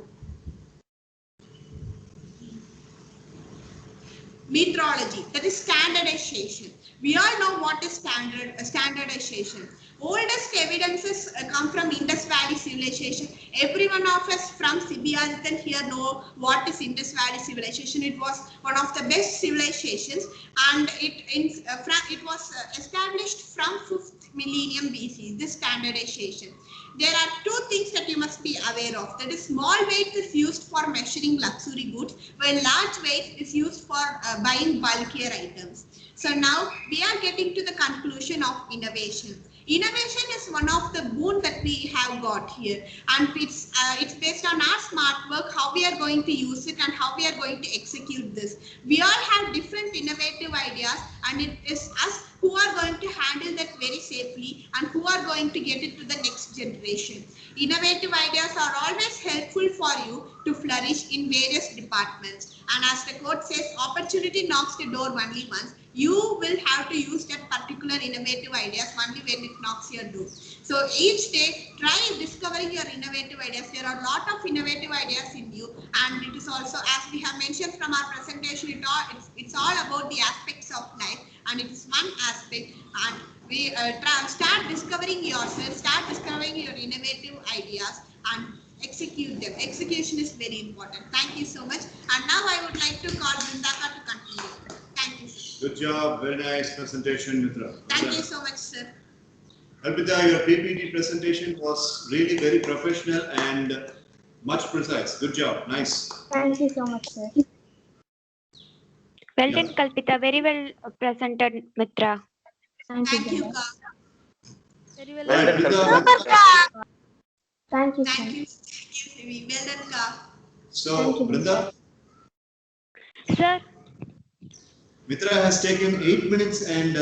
Metrology, that is standardization. We all know what is standardization. Oldest evidences come from Indus Valley civilization. Every one of us from Sibiyantan here know what is Indus Valley civilization. It was one of the best civilizations, and it was established from 5th millennium BC, this standardization. There are 2 things that you must be aware of. That is, small weight is used for measuring luxury goods, while large weight is used for buying bulkier items. So now we are getting to the conclusion of innovation. Innovation is one of the boon that we have got here, and it's based on our smart work, how we are going to use it and how we are going to execute this. We all have different innovative ideas, and it is us who are going to handle that very safely and who are going to get it to the next generation. Innovative ideas are always helpful for you to flourish in various departments. And as the quote says, opportunity knocks the door only once. You will have to use that particular innovative ideas only when it knocks your door. So each day, try discovering your innovative ideas. There are a lot of innovative ideas in you, and it is also, as we have mentioned from our presentation, it's all about the aspects of life, and it is one aspect. And we start discovering yourself, start discovering your innovative ideas, and execute them. Execution is very important. Thank you so much. And now I would like to call Vrindaka to continue. Thank you, sir. Good job. Very nice presentation, Mitra. Thank you so much, sir. Kalpita, your PPT presentation was really very professional and much precise. Good job. Nice. Thank you so much, sir. Well done, Kalpita. Very well presented, Mitra. Thank you, Thank you, Brenda. Ka. Very well. Right, done. Mitra, Thank you, sir. Thank you, Sivi. Well done, Ka. so, Thank you, Brinda, Sir, Mitra has taken 8 minutes and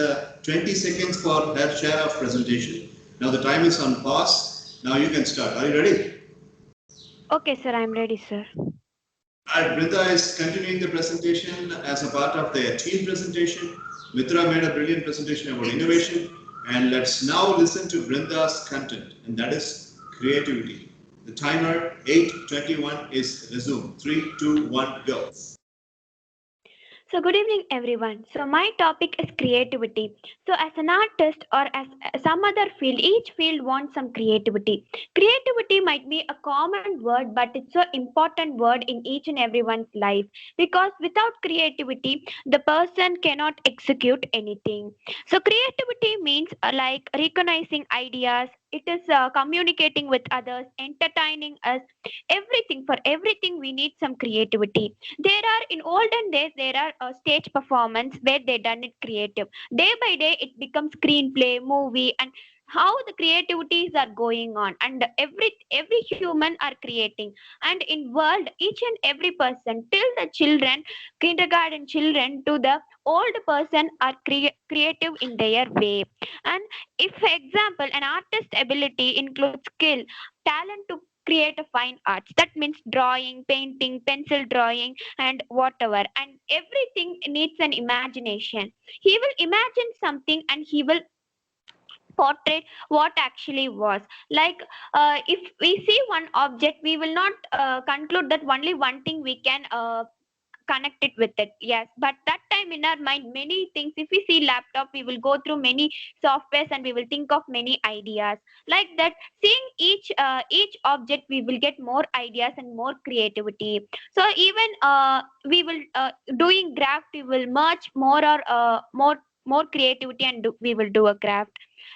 20 seconds for her share of presentation. Now the time is on pause. Now you can start. Are you ready? okay, sir. I'm ready, sir. Brinda is continuing the presentation as a part of their team presentation. Mitra made a brilliant presentation about innovation, and let's now listen to Brinda's content, and that is creativity. The timer 8:21 is resumed. 3, 2, 1, go. So good evening everyone. So my topic is creativity. So as an artist or as some other field, each field wants some creativity. Creativity might be a common word, but it's an important word in each and everyone's life, because without creativity, the person cannot execute anything. So creativity means like recognizing ideas. It is communicating with others, entertaining us, everything. For everything we need some creativity. There are in olden days there are stage performance where they done it creative. Day by day it becomes screenplay, movie, and how the creativities are going on, and every human are creating. And in world, each and every person, till the children, kindergarten children to the old person are creative in their way. And if for example an artist ability includes skill, talent to create a fine arts, that means drawing, painting, pencil drawing, and whatever, and everything needs an imagination. He will imagine something and he will portray what actually was. Like if we see one object, we will not conclude that only one thing we can connect it with it. Yes, but that time in our mind many things, if we see laptop we will go through many softwares and we will think of many ideas. Like that, seeing each object we will get more ideas and more creativity. So even we will doing craft, we will merge more or more creativity, and we will do a craft.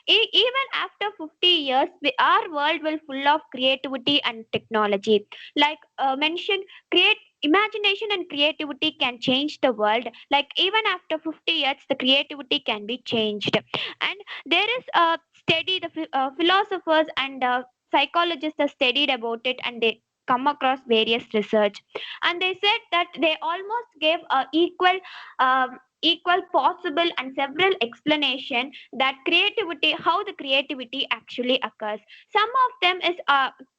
Even after 50 years, our world will full of creativity and technology. Like mentioned, create imagination and creativity can change the world. Like even after 50 years, the creativity can be changed. And there is a study, the philosophers and psychologists have studied about it, and they come across various research, and they said that they almost gave equal possible and several explanation that creativity, how the creativity actually occurs. Some of them is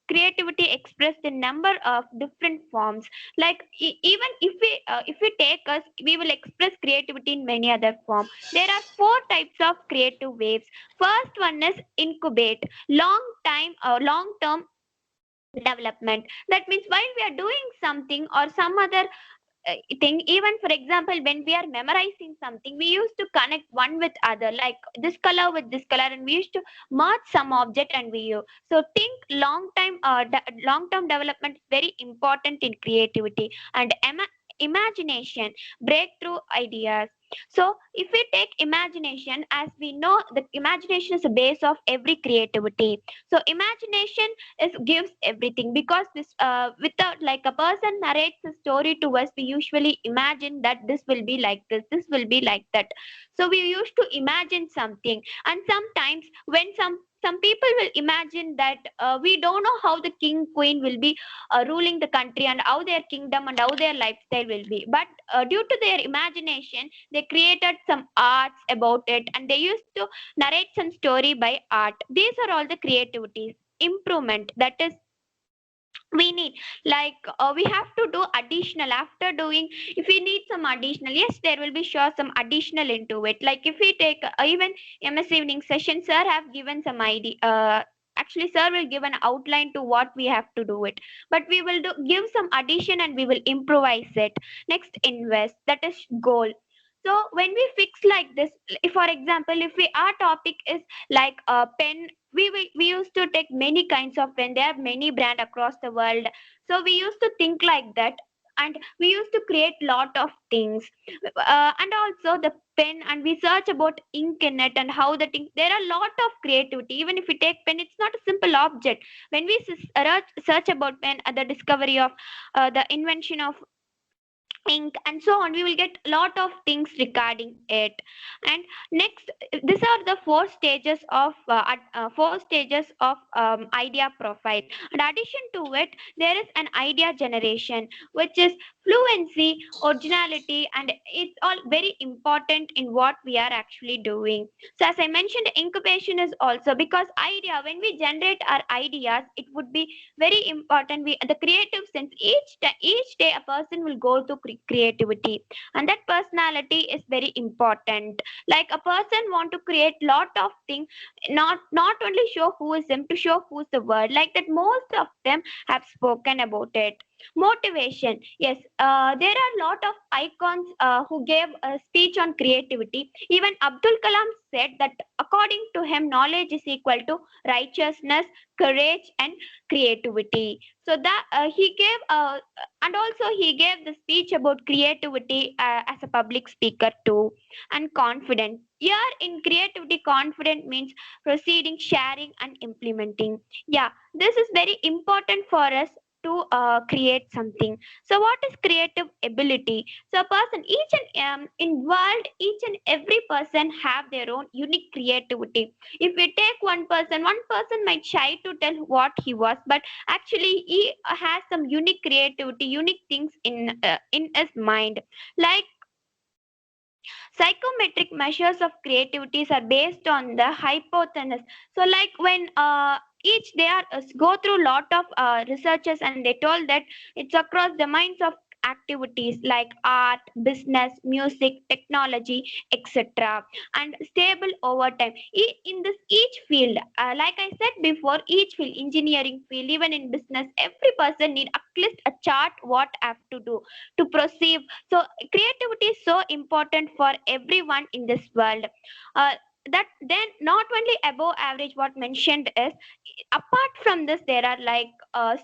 creativity expressed in number of different forms. Like even if we take us, we will express creativity in many other forms. There are four types of creative waves. First one is incubate, long term development. That means while we are doing something or some other thing, even for example when we are memorizing something, we used to connect one with other, like this color with this color, and we used to merge some object and we use. So think long term development is very important in creativity. And imagination, breakthrough ideas. So if we take imagination, as we know the imagination is the base of every creativity. So imagination is gives everything, because this without, like a person narrates a story to us, we usually imagine that this will be like this will be like that. So we used to imagine something. And sometimes when some people will imagine that we don't know how the king queen will be ruling the country, and how their kingdom and how their lifestyle will be, but due to their imagination they created some arts about it, and they used to narrate some story by art. These are all the creativities. Improvement, that is we need, like we have to do additional after doing. If we need some additional, yes, there will be sure some additional into it. Like if we take even ms evening session, sir have given some idea. Actually sir will give an outline to what we have to do it, but we will give some addition and we will improvise it. Next, invest, that is goal. So when we fix like this, if for example if we our topic is like a pen, we used to take many kinds of pen. There are many brand across the world, so we used to think like that, and we used to create lot of things. And also the pen, and we search about ink in it and how the thing, there are lot of creativity. Even if we take pen, it's not a simple object. When we search about pen, the discovery of the invention of ink and so on, we will get a lot of things regarding it. And next, these are the four stages of idea profile. In addition to it, there is an idea generation, which is fluency, originality, and it's all very important in what we are actually doing. So as I mentioned, incubation is also because idea, when we generate our ideas, it would be very important. We the creative sense, each day a person will go to creativity, and that personality is very important. Like a person want to create lot of things, not only show who is them, to show who's the word. Like that, most of them have spoken about it. Motivation. Yes, there are a lot of icons who gave a speech on creativity. Even Abdul Kalam said that according to him, knowledge is equal to righteousness, courage, and creativity. So that he gave, and also he gave the speech about creativity as a public speaker too. And confident. Here in creativity, confident means proceeding, sharing, and implementing. Yeah, this is very important for us to create something. So what is creative ability? So a person, each and in world, each and every person have their own unique creativity. If we take one person might shy to tell what he was, but actually he has some unique creativity, unique things in his mind. Like psychometric measures of creativities are based on the hypothesis. So like when each they are go through lot of researchers, and they told that it's across the minds of activities like art, business, music, technology, etc., and stable over time. In this each field, like I said before, each field, engineering field, even in business, every person need at least a chart what have to do to proceed. So creativity is so important for everyone in this world. That then not only above average what mentioned is, apart from this there are like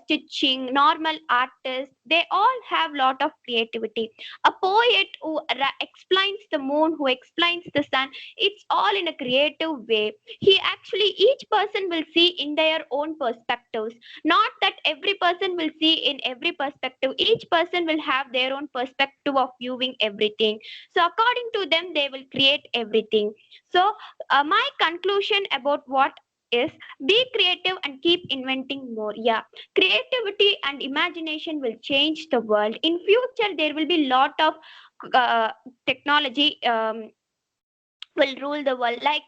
stitching, normal artists, they all have lot of creativity. A poet who explains the moon, who explains the sun, it's all in a creative way. He actually, each person will see in their own perspectives, not that every person will see in every perspective. Each person will have their own perspective of viewing everything. So according to them they will create everything. So my conclusion about what is, be creative and keep inventing more. Yeah, creativity and imagination will change the world. In future there will be lot of technology will rule the world. Like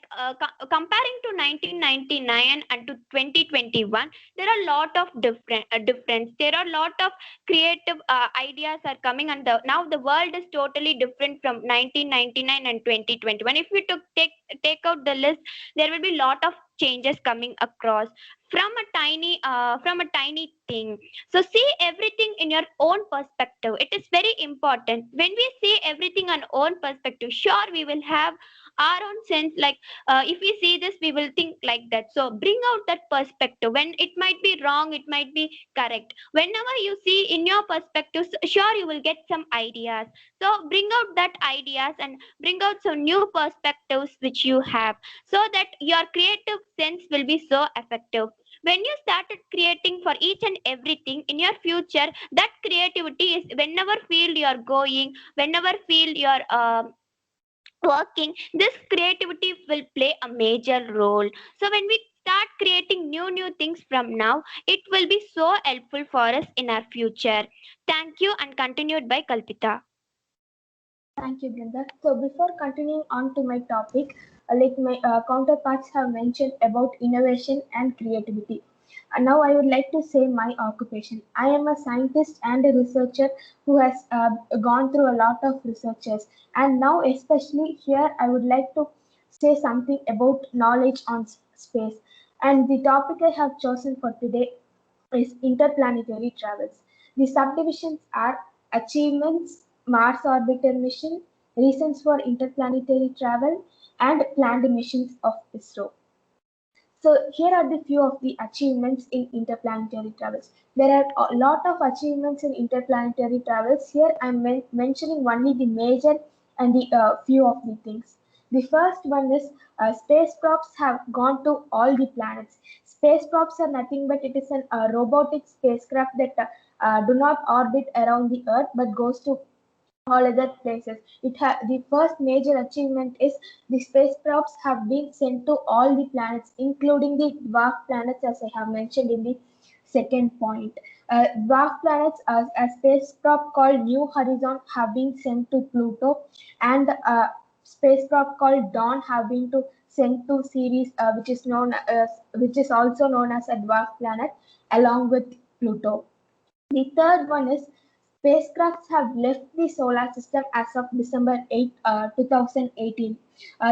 comparing to 1999 and to 2021, there are a lot of difference. There are a lot of creative ideas are coming, and now the world is totally different from 1999 and 2021. If we take out the list, there will be a lot of changes coming across from a tiny thing. So see everything in your own perspective. It is very important. When we see everything on own perspective, sure we will have our own sense. Like if we see this we will think like that. So bring out that perspective. When it might be wrong, it might be correct, whenever you see in your perspective, sure you will get some ideas. So bring out that ideas and bring out some new perspectives which you have, so that your creative sense will be so effective. When you started creating for each and everything in your future, that creativity is, whenever field you are going, whenever field you are working, this creativity will play a major role. So when we start creating new things from now, it will be so helpful for us in our future. Thank you, and continued by Kalpita. Thank you, Brenda. So before continuing on to my topic, like my counterparts have mentioned about innovation and creativity. And now I would like to say my occupation. I am a scientist and a researcher who has gone through a lot of researches. And now especially here, I would like to say something about knowledge on space. And the topic I have chosen for today is interplanetary travels. The subdivisions are achievements, Mars orbiter mission, reasons for interplanetary travel, and planned missions of ISRO. So here are the few of the achievements in interplanetary travels. There are a lot of achievements in interplanetary travels. Here I'm mentioning only the major and the few of the things. The first one is spacecrafts have gone to all the planets. Spacecrafts are nothing but it is a robotic spacecraft that do not orbit around the Earth but goes to all other places. The first major achievement is the spacecrafts have been sent to all the planets, including the dwarf planets, as I have mentioned in the second point. Dwarf planets, a spacecraft called New Horizon have been sent to Pluto, and a spacecraft called Dawn have been sent to Ceres, which is also known as a dwarf planet, along with Pluto. The third one is spacecrafts have left the solar system as of December 8, 2018.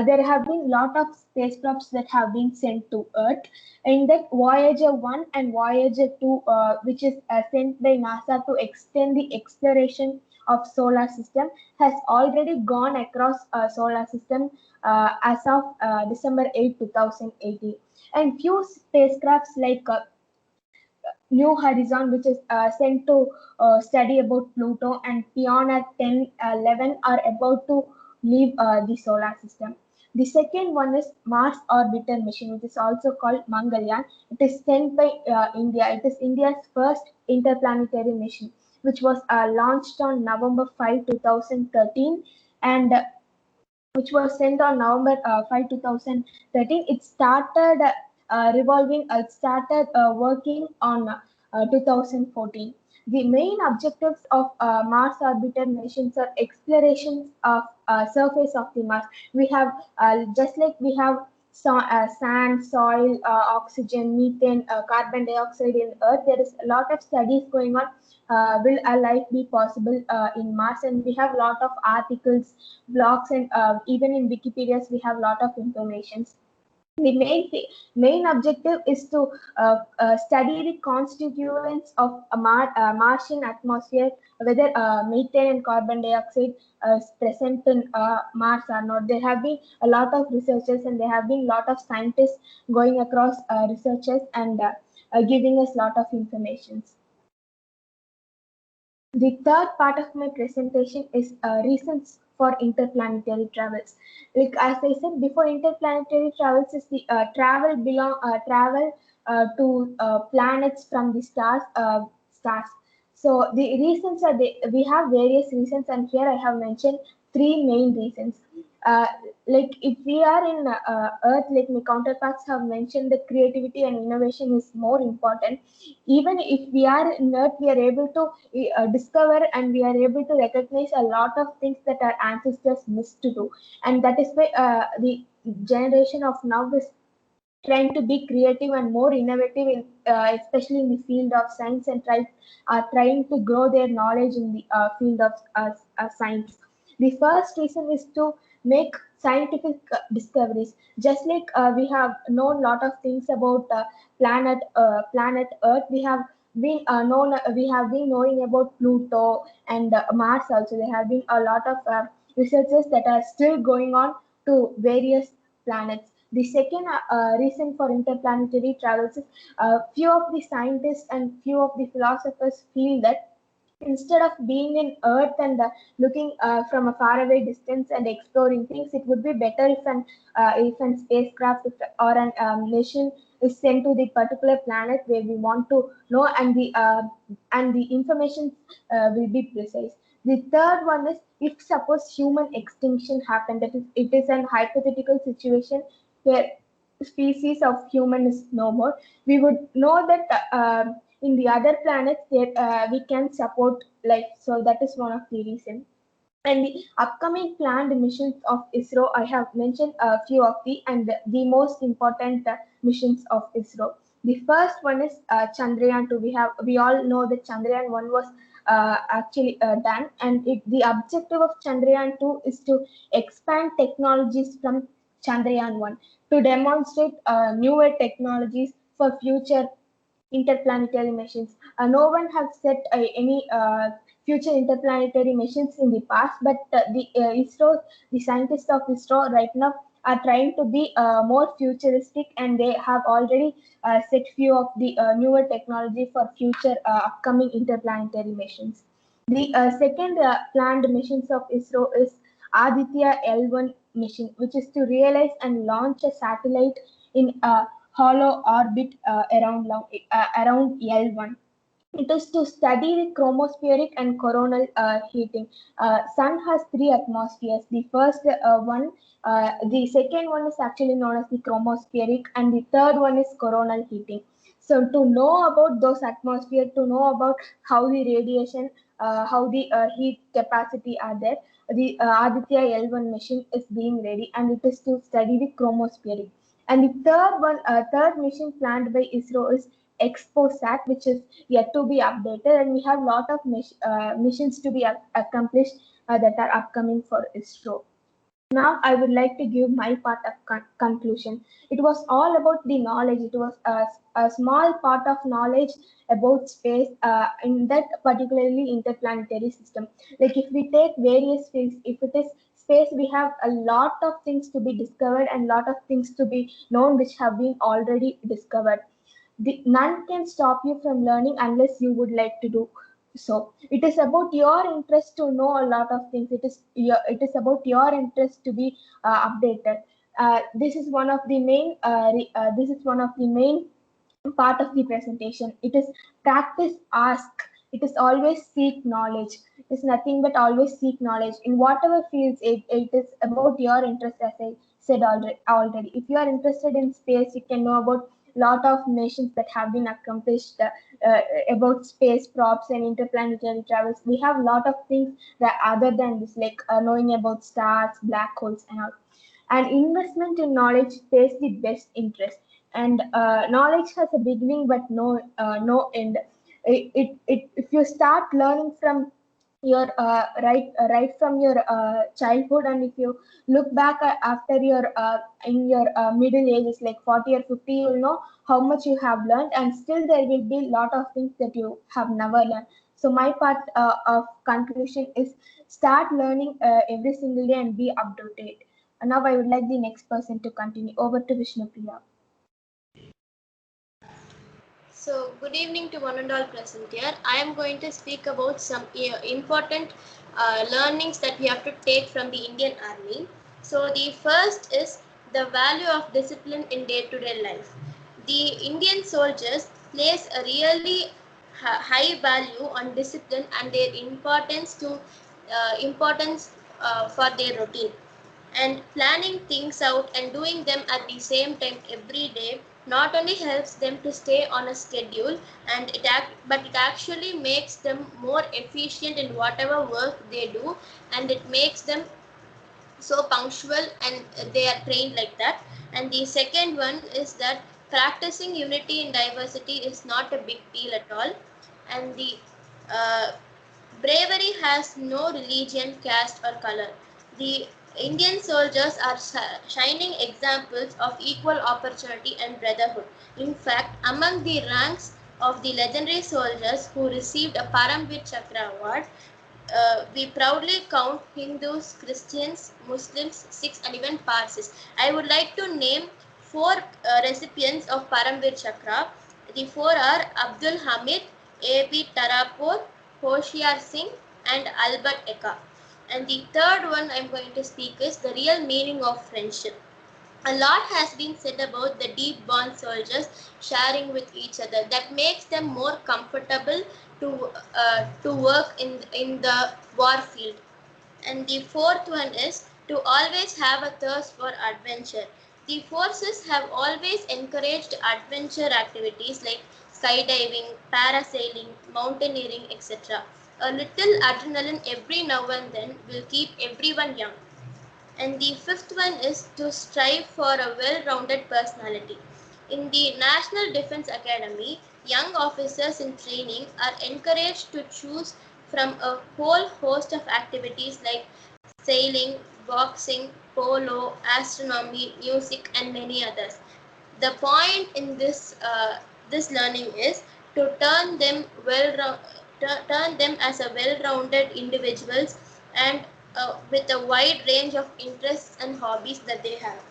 There have been a lot of spacecrafts that have been sent to Earth. In that, Voyager 1 and Voyager 2, which is sent by NASA to extend the exploration of solar system, has already gone across solar system as of December 8, 2018. And few spacecrafts like New Horizon, which is sent to study about Pluto, and Pioneer 10, 11 are about to leave the solar system. The second one is Mars Orbiter mission, which is also called Mangalyaan. It is sent by India. It is India's first interplanetary mission, which was launched on November 5, 2013, and which was sent on November 5, 2013. It started working on 2014. The main objectives of Mars orbiter missions are explorations of surface of the Mars. We have just like we have sand, soil, oxygen, methane, carbon dioxide in Earth. There is a lot of studies going on. Will a life be possible in Mars? And we have a lot of articles, blogs, and even in Wikipedia, we have a lot of information. The main objective is to study the constituents of a Martian atmosphere, whether methane and carbon dioxide is present in Mars or not. There have been a lot of researchers and there have been a lot of scientists going across researches and giving us a lot of information. The third part of my presentation is reasons for interplanetary travels. Like as I said before, interplanetary travels is the travel to planets from the stars. So the reasons are we have various reasons, and here I have mentioned three main reasons. Like if we are in Earth, like my counterparts have mentioned, the creativity and innovation is more important. Even if we are in Earth, we are able to discover and we are able to recognize a lot of things that our ancestors missed to do, and that is why the generation of now is trying to be creative and more innovative, in, especially in the field of science, and trying to grow their knowledge in the field of science. The first reason is to make scientific discoveries. Just like we have known a lot of things about planet Earth, we have been knowing about Pluto and Mars also. There have been a lot of researches that are still going on to various planets. The second reason for interplanetary travels is few of the scientists and few of the philosophers feel that instead of being in Earth and looking from a faraway distance and exploring things, it would be better if an spacecraft or an mission is sent to the particular planet where we want to know, and the information will be precise. The third one is, if suppose human extinction happened, that is, it is an hypothetical situation where species of human is no more, we would know that in the other planets that we can support life. So that is one of the reasons. And the upcoming planned missions of ISRO, I have mentioned a few of the most important missions of ISRO. The first one is Chandrayaan 2. We all know that Chandrayaan 1 was actually done, and the objective of Chandrayaan 2 is to expand technologies from Chandrayaan 1 to demonstrate newer technologies for future interplanetary missions. No one has set any future interplanetary missions in the past, but the scientists of ISRO right now are trying to be more futuristic, and they have already set few of the newer technology for future upcoming interplanetary missions. The second planned missions of ISRO is Aditya L1 mission, which is to realize and launch a satellite in a hollow orbit around L1. It is to study the chromospheric and coronal heating. Sun has three atmospheres. The second one is actually known as the chromospheric, and the third one is coronal heating. So to know about those atmosphere, to know about how the radiation, how the heat capacity are there, the Aditya L1 mission is being ready, and it is to study the chromospheric. And the third mission planned by ISRO is ExpoSat, which is yet to be updated, and we have a lot of missions to be accomplished that are upcoming for ISRO. Now I would like to give my part of conclusion. It was all about the knowledge. It was a small part of knowledge about space in that particularly interplanetary system. Like if we take various fields, if it is space, we have a lot of things to be discovered and lot of things to be known which have been already discovered. None can stop you from learning unless you would like to do so. It is about your interest to know a lot of things. It is about your interest to be updated. This is one of the main part of the presentation. It is practice, ask. It is always seek knowledge. It is nothing but always seek knowledge in whatever fields. It is about your interest, as I said already. If you are interested in space, you can know about lot of nations that have been accomplished about space props and interplanetary travels. We have a lot of things that other than this, like knowing about stars, black holes, and all. And investment in knowledge pays the best interest. And knowledge has a beginning but no end. If you start learning from your right from your childhood, and if you look back after your in your middle ages like 40 or 50, you'll know how much you have learned, and still there will be a lot of things that you have never learned. So my part of conclusion is start learning every single day and be up to date. And now I would like the next person to continue. Over to Vishnu Priya. So, good evening to one and all present here. I am going to speak about some important learnings that we have to take from the Indian Army. So, the first is the value of discipline in day-to-day life. The Indian soldiers place a really high value on discipline and their importance for their routine. And planning things out and doing them at the same time every day not only helps them to stay on a schedule, but it actually makes them more efficient in whatever work they do, and it makes them so punctual, and they are trained like that. And the second one is that practicing unity in diversity is not a big deal at all. And the uh, bravery has no religion, caste, or color. The Indian soldiers are shining examples of equal opportunity and brotherhood. In fact, among the ranks of the legendary soldiers who received a Paramveer Chakra award, we proudly count Hindus, Christians, Muslims, Sikhs, and even Parsis. I would like to name four recipients of Paramveer Chakra. The four are Abdul Hamid, A.B. Tarapur, Hoshiar Singh, and Albert Eka. And the third one I'm going to speak is the real meaning of friendship. A lot has been said about the deep bond soldiers sharing with each other that makes them more comfortable to work in the war field. And the fourth one is to always have a thirst for adventure. The forces have always encouraged adventure activities like skydiving, parasailing, mountaineering, etc. A little adrenaline every now and then will keep everyone young. And the fifth one is to strive for a well-rounded personality. In the National Defense Academy, young officers in training are encouraged to choose from a whole host of activities like sailing, boxing, polo, astronomy, music, and many others. The point in this learning is to turn them as a well-rounded individuals, and with a wide range of interests and hobbies that they have.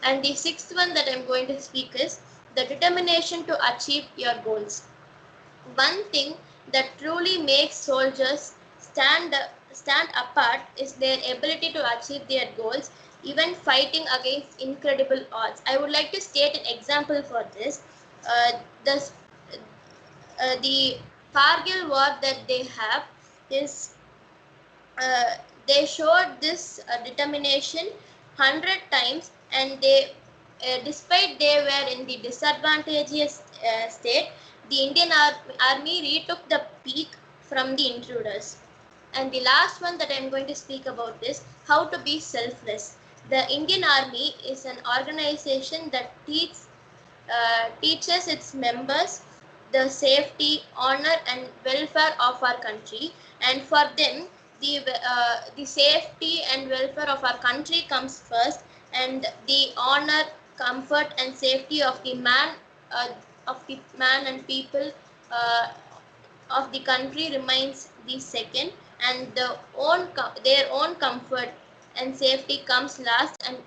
And the sixth one that I'm going to speak is the determination to achieve your goals. One thing that truly makes soldiers stand apart is their ability to achieve their goals, even fighting against incredible odds. I would like to state an example for this. Uh, this the Kargil war that they have is they showed this determination 100 times, and they despite they were in the disadvantageous state, the Indian army retook the peak from the intruders. And the last one that I'm going to speak about is how to be selfless. The Indian Army is an organization that teaches its members the safety, honor, and welfare of our country. And for them, the safety and welfare of our country comes first, and the honor, comfort, and safety uh, of the man and people uh, of the country remains the second, and their own comfort and safety comes last. And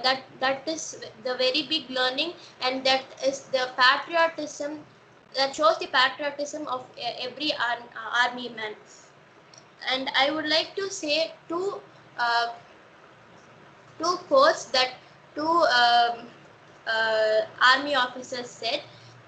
that is the very big learning, and that is the patriotism, that shows the patriotism of every army man. And I would like to say uh, two quotes that two army officers said.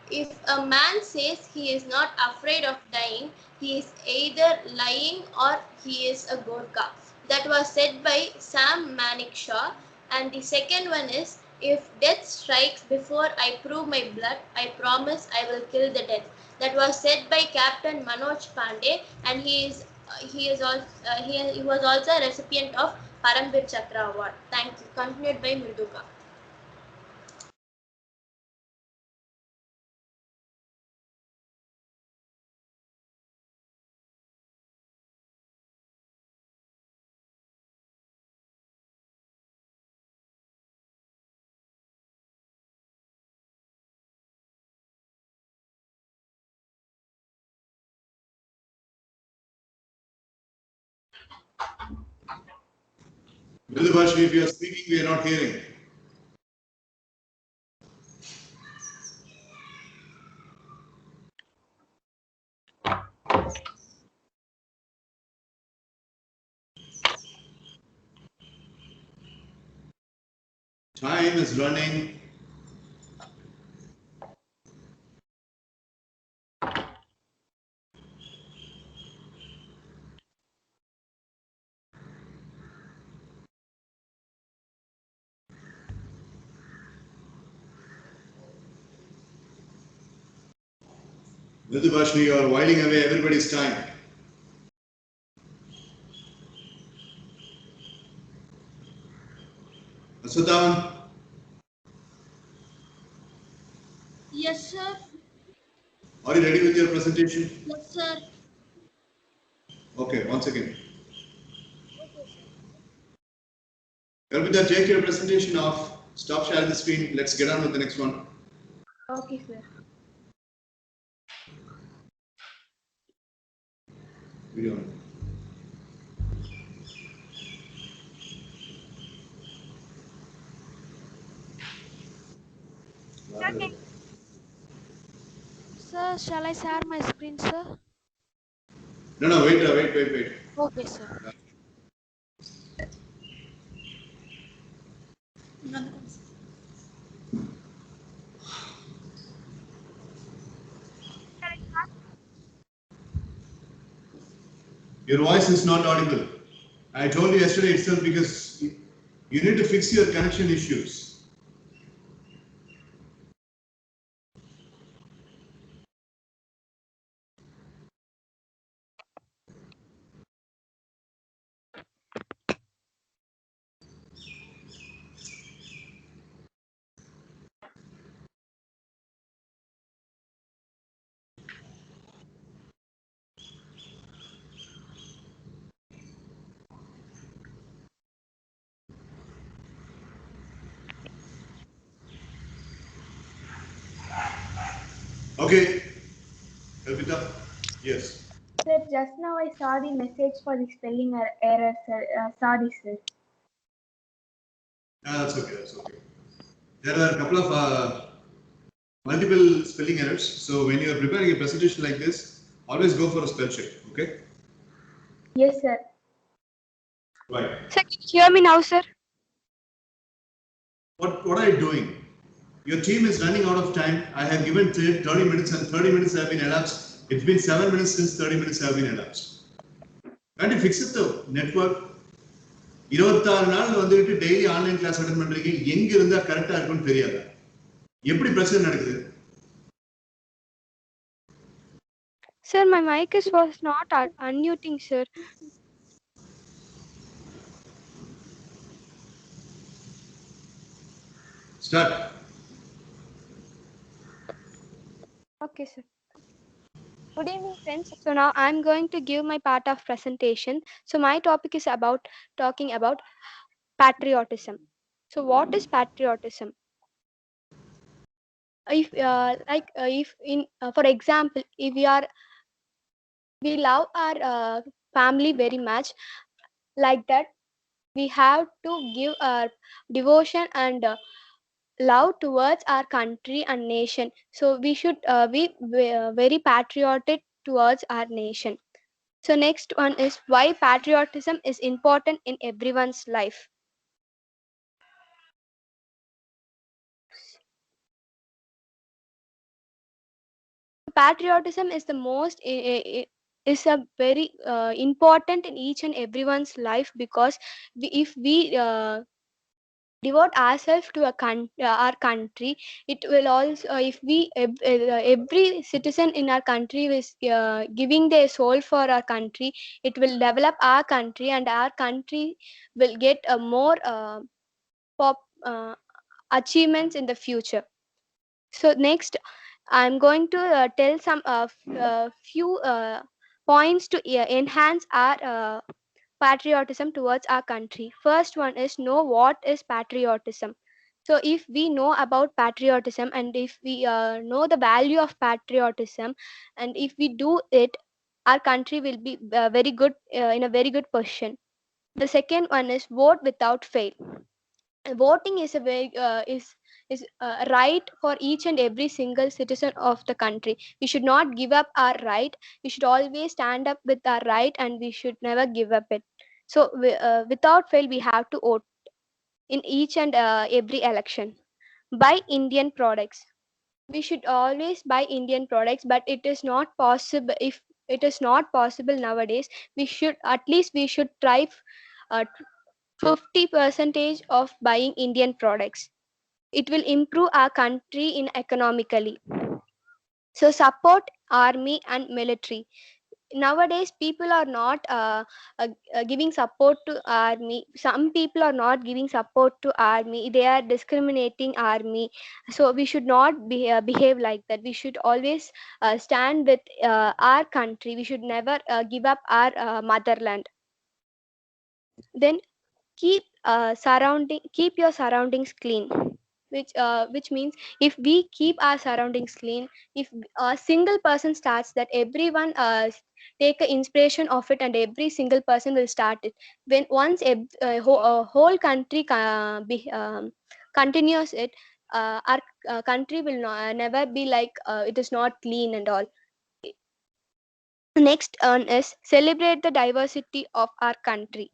If a man says he is not afraid of dying, he is either lying or he is a Gorkha. That was said by Sam Manekshaw. And the second one is, if death strikes before I prove my blood, I promise I will kill the death. That was said by Captain Manoj Pandey, and he was also a recipient of Parambir Chakra Award. Thank you. Continued by Mriduka. Mridubhashini, if you are speaking, we are not hearing. Time is running. Mridubhashini, you are whiling away everybody's time. Aswathavan? Yes, sir. Are you ready with your presentation? Yes, sir. Okay, one second. Kalpita, take your presentation off. Stop sharing the screen. Let's get on with the next one. Okay, sir. Video on. Sir, shall I share my screen, sir? No, wait. Okay, sir. Your voice is not audible. I told you yesterday itself because you need to fix your connection issues. Okay, Kalpita? Yes. Sir, just now I saw the message for the spelling error, sir. Sorry, sir. That's okay. There are a couple of multiple spelling errors. So when you are preparing a presentation like this, always go for a spell check, okay? Yes, sir. Right. Sir, can you hear me now, sir? What are you doing? Your team is running out of time. I have given 30 minutes and 30 minutes have been elapsed. It's been 7 minutes since 30 minutes have been elapsed. Can't you fix it the network? 26 நாள் வந்துட்டு daily online class attend பண்றீங்க, எங்க இருந்தா கரெக்டா இருக்கும்னு தெரியாது. எப்படி பிரச்சனை நடக்குது? Sir, my mic was not unmuting, sir. Start. Okay, sir. Good evening, friends. So now I'm going to give my part of presentation. So my topic is about talking about patriotism. So what is patriotism? If if in for example, if we love our family very much, like that we have to give our devotion and love towards our country and nation. So we should be very patriotic towards our nation. So next one is why patriotism is important in everyone's life. Patriotism is the most is a very important in each and everyone's life, because if we devote ourselves to our country, it will also if every citizen in our country is giving their soul for our country, it will develop our country, and our country will get a more pop achievements in the future. So next I'm going to tell some few points to enhance our patriotism towards our country. First one is know what is patriotism. So if we know about patriotism, and if we know the value of patriotism, and if we do it, our country will be very good in a very good position. The second one is vote without fail. Voting is a very is right for each and every single citizen of the country. We should not give up our right. We should always stand up with our right, and we should never give up it. So without fail we have to vote in each and every election. Buy Indian products. We should always buy Indian products, but it is not possible. If it is not possible nowadays, we should at least we should try uh, 50 percentage of buying Indian products. It will improve our country in economically. So support army and military. Nowadays people are not giving support to army. Some people are not giving support to army. They are discriminating army. So we should not behave like that. We should always stand with our country. We should never give up our motherland. Then keep your surroundings clean, which means if we keep our surroundings clean, if a single person starts that, everyone take a inspiration of it, and every single person will start it. When once a whole country continues it, our country will never be like it is not clean and all. Next one is celebrate the diversity of our country.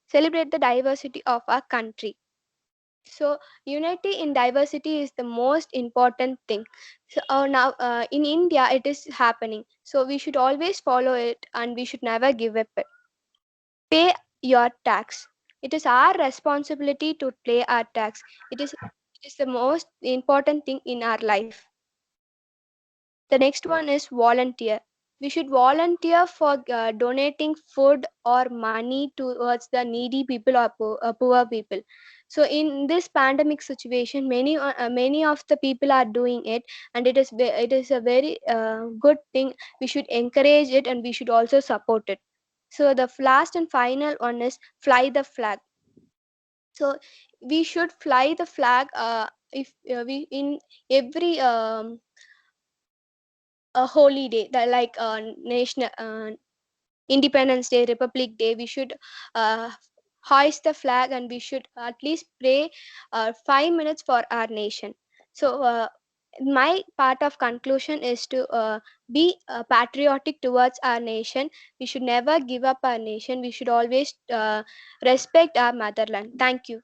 Celebrate the diversity of our country. So unity in diversity is the most important thing. So now in India it is happening. So we should always follow it, and we should never give up it. Pay your tax. It is our responsibility to pay our tax. It is the most important thing in our life. The next one is volunteer. We should volunteer for donating food or money towards the needy people or poor people. So in this pandemic situation, many of the people are doing it, and it is a very good thing. We should encourage it, and we should also support it. So the last and final one is fly the flag. So we should fly the flag if we in every a holy day, like national Independence Day, Republic Day. We should uh, hoist the flag, and we should at least pray 5 minutes for our nation. So my part of conclusion is to be patriotic towards our nation. We should never give up our nation. We should always respect our motherland. Thank you.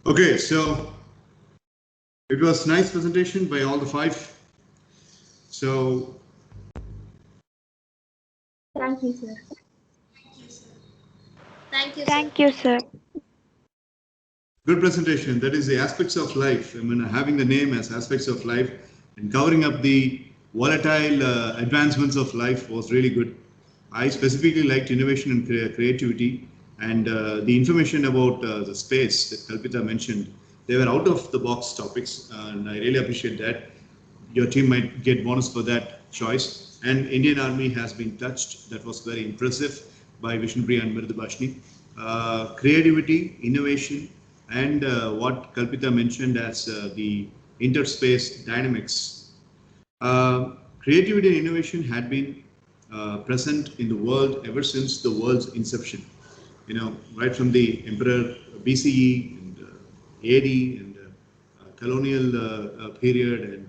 Okay, so it was nice presentation by all the five. So Thank you, sir. Thank you, sir. Thank you, sir. good presentation. That is the aspects of life. I mean, having the name as aspects of life and covering up the volatile advancements of life was really good. I specifically liked innovation and creativity, And the information about the space that Kalpita mentioned, they were out of the box topics, and I really appreciate that. Your team might get bonus for that choice. And Indian Army has been touched. That was very impressive by Vishnupriya and Mridubhashini. Creativity, innovation, and what Kalpita mentioned as the interspace dynamics. Creativity and innovation had been present in the world ever since the world's inception. You know, right from the Emperor BCE and AD and colonial period and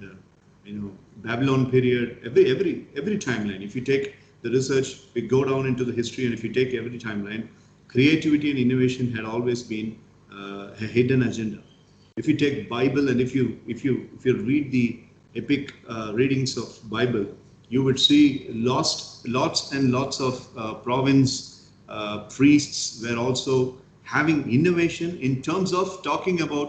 Babylon period. Every timeline. If you take the research, we go down into the history, and if you take every timeline, creativity and innovation had always been a hidden agenda. If you take Bible, and if you read the epic readings of Bible, you would see lots and lots of province priests were also having innovation in terms of talking about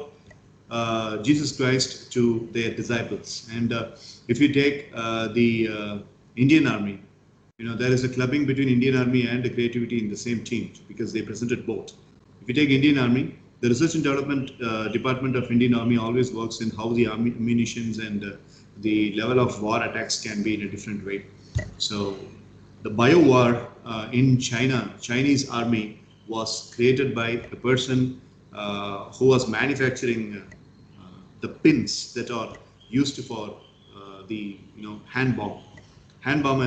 Jesus Christ to their disciples. And if you take the Indian Army, there is a clubbing between Indian Army and the creativity in the same team because they presented both. If you take Indian Army, the Research and Development Department of Indian Army always works in how the ammunitions and the level of war attacks can be in a different way. So the bio war in Chinese army was created by a person who was manufacturing the pins that are used for the hand bomb. Hand bomb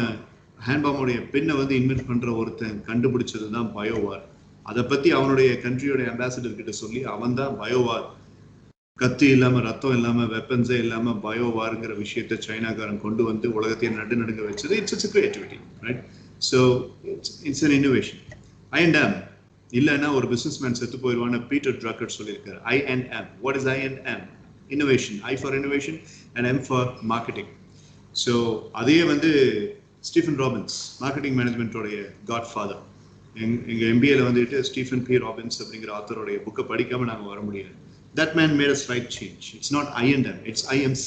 உடைய பின்னை வந்து invent பண்ற ஒருத்தன் கண்டுபிடிச்சது தான் பயோவார். அதை பத்தி அவனுடைய கண்ட்ரியோட அம்பாசிடர் கிட்ட சொல்லி அவன் தான் பயோவார், கத்தி இல்லாம ரத்தம் இல்லாம வெப்பன்ஸே இல்லாம பயோவார்ங்கிற விஷயத்தை சைனாக்காரன் கொண்டு வந்து உலகத்தையே நடுநடுங்க வச்சது. It's creativity, right? So it's an innovation. I&M இல்லைன்னா ஒரு பிசினஸ் மேன் செத்து போயிடுவான்னு பீட்டர் ட்ரக்கர் சொல்லியிருக்காரு. I&M. What is I&M? Innovation. I for innovation and M for marketing. So அதையே வந்து ஸ்டீஃபன் ராபின்ஸ் மார்க்கெட்டிங் மேனேஜ்மெண்ட்டோடைய காட்ஃபாதர், எங்கள் எம்பிஏல வந்துட்டு ஸ்டீஃபன் பி ராபின்ஸ் அப்படிங்கிற ஆத்தருடைய புக்கை படிக்காமல் நாங்கள் வர முடியாது. That man made a slight change. It's not I&M, it's IMC,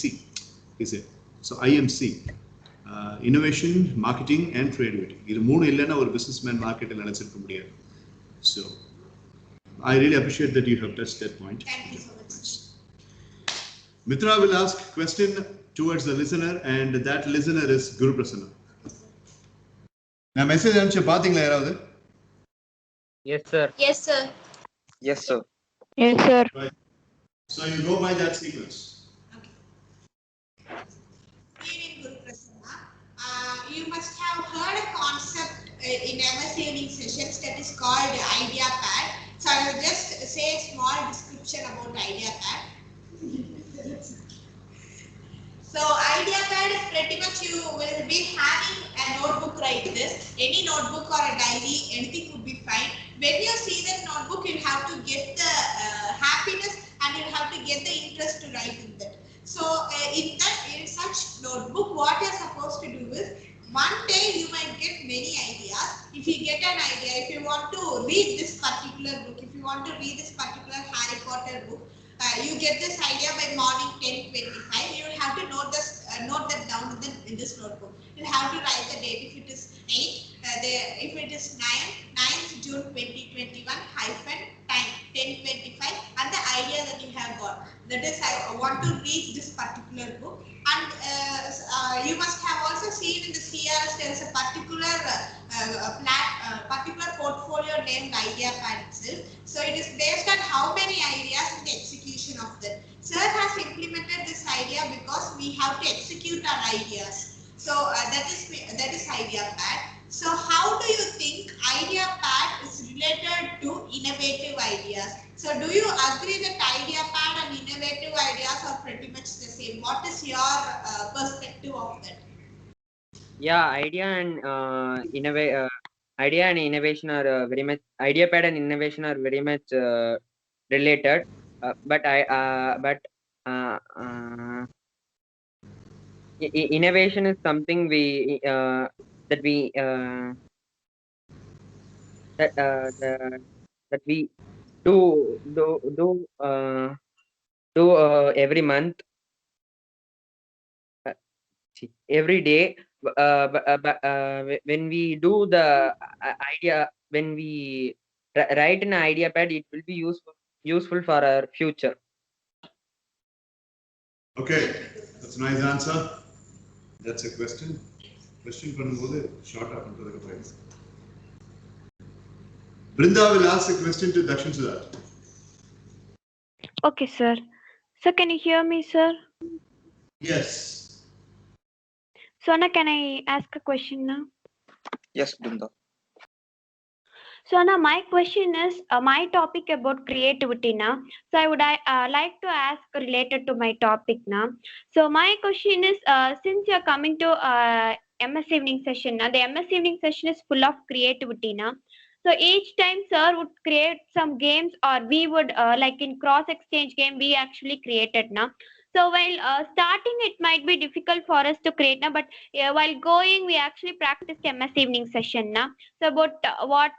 is it? So IMC, innovation, marketing and creativity. இது மூணு இல்லைன்னா ஒரு பிசினஸ் மேன் மார்க்கெட்டில் நினைச்சிருக்க முடியாது. So I really appreciate that you have touched that point. Thank you so much. Mitra will ask question towards the listener, and that listener is Guru Prasanna. நான் message அனுப்பிச்சு பாத்தீங்களா யாராவது? Yes sir. Yes sir. Yes sir. Yes sir. Right. So you go by that sequence. Okay. Evening, Guru Prasanna. You must have heard a concept in MS evening sessions that is called idea pad. So I will just say a small description about idea pad. So idea pad is pretty much you will be having a notebook like this. Any notebook or a diary, anything would be fine. When you see that notebook, you have to get the happiness and you have to get the interest to write in that. So in such notebook, what you're supposed to do is, one day you might get many ideas. If you get an idea, if you want to read this particular book, if you want to read this particular Harry Potter book, you get this idea by morning 10:25. You will have to note that down in this notebook. You have to write the date. If it is 8, if it is 9th June 2021 time 10:25, and the idea that you have got. That is, I want to read this particular book. And you must have also seen in the CRS there is a particular portfolio named idea pad itself. So it is based on how many ideas and the execution of that. Sir has implemented this idea because we have to execute our ideas. So that is idea pad. So how do you think idea pad is related to innovative ideas? So do you agree that idea pad and innovative ideas are pretty much the same? What is your perspective of that? Yeah, idea and innovation are very much, idea pad and innovation are very much related, but innovation is something that we do every month, every day. When we do the idea, when we write in an idea pad, it will be useful for our future. Okay, that's a nice answer. That's a question. Question பண்ணும்போது ஷார்ட்டா பண்றதுக்கு try. Brinda will ask a question to Dakshin Siddharth. Okay, sir. So can you hear me, sir? Yes. So now can I ask a question now? Yes, Brinda. So now my question is my topic about creativity now. So I would like to ask related to my topic now. So my question is since you're coming to MS evening session now, the MS evening session is full of creativity now. So each time sir would create some games, or we would like in cross exchange game we actually created now. So while starting it might be difficult for us to create now, but while going we actually practiced MS evening session now. So about what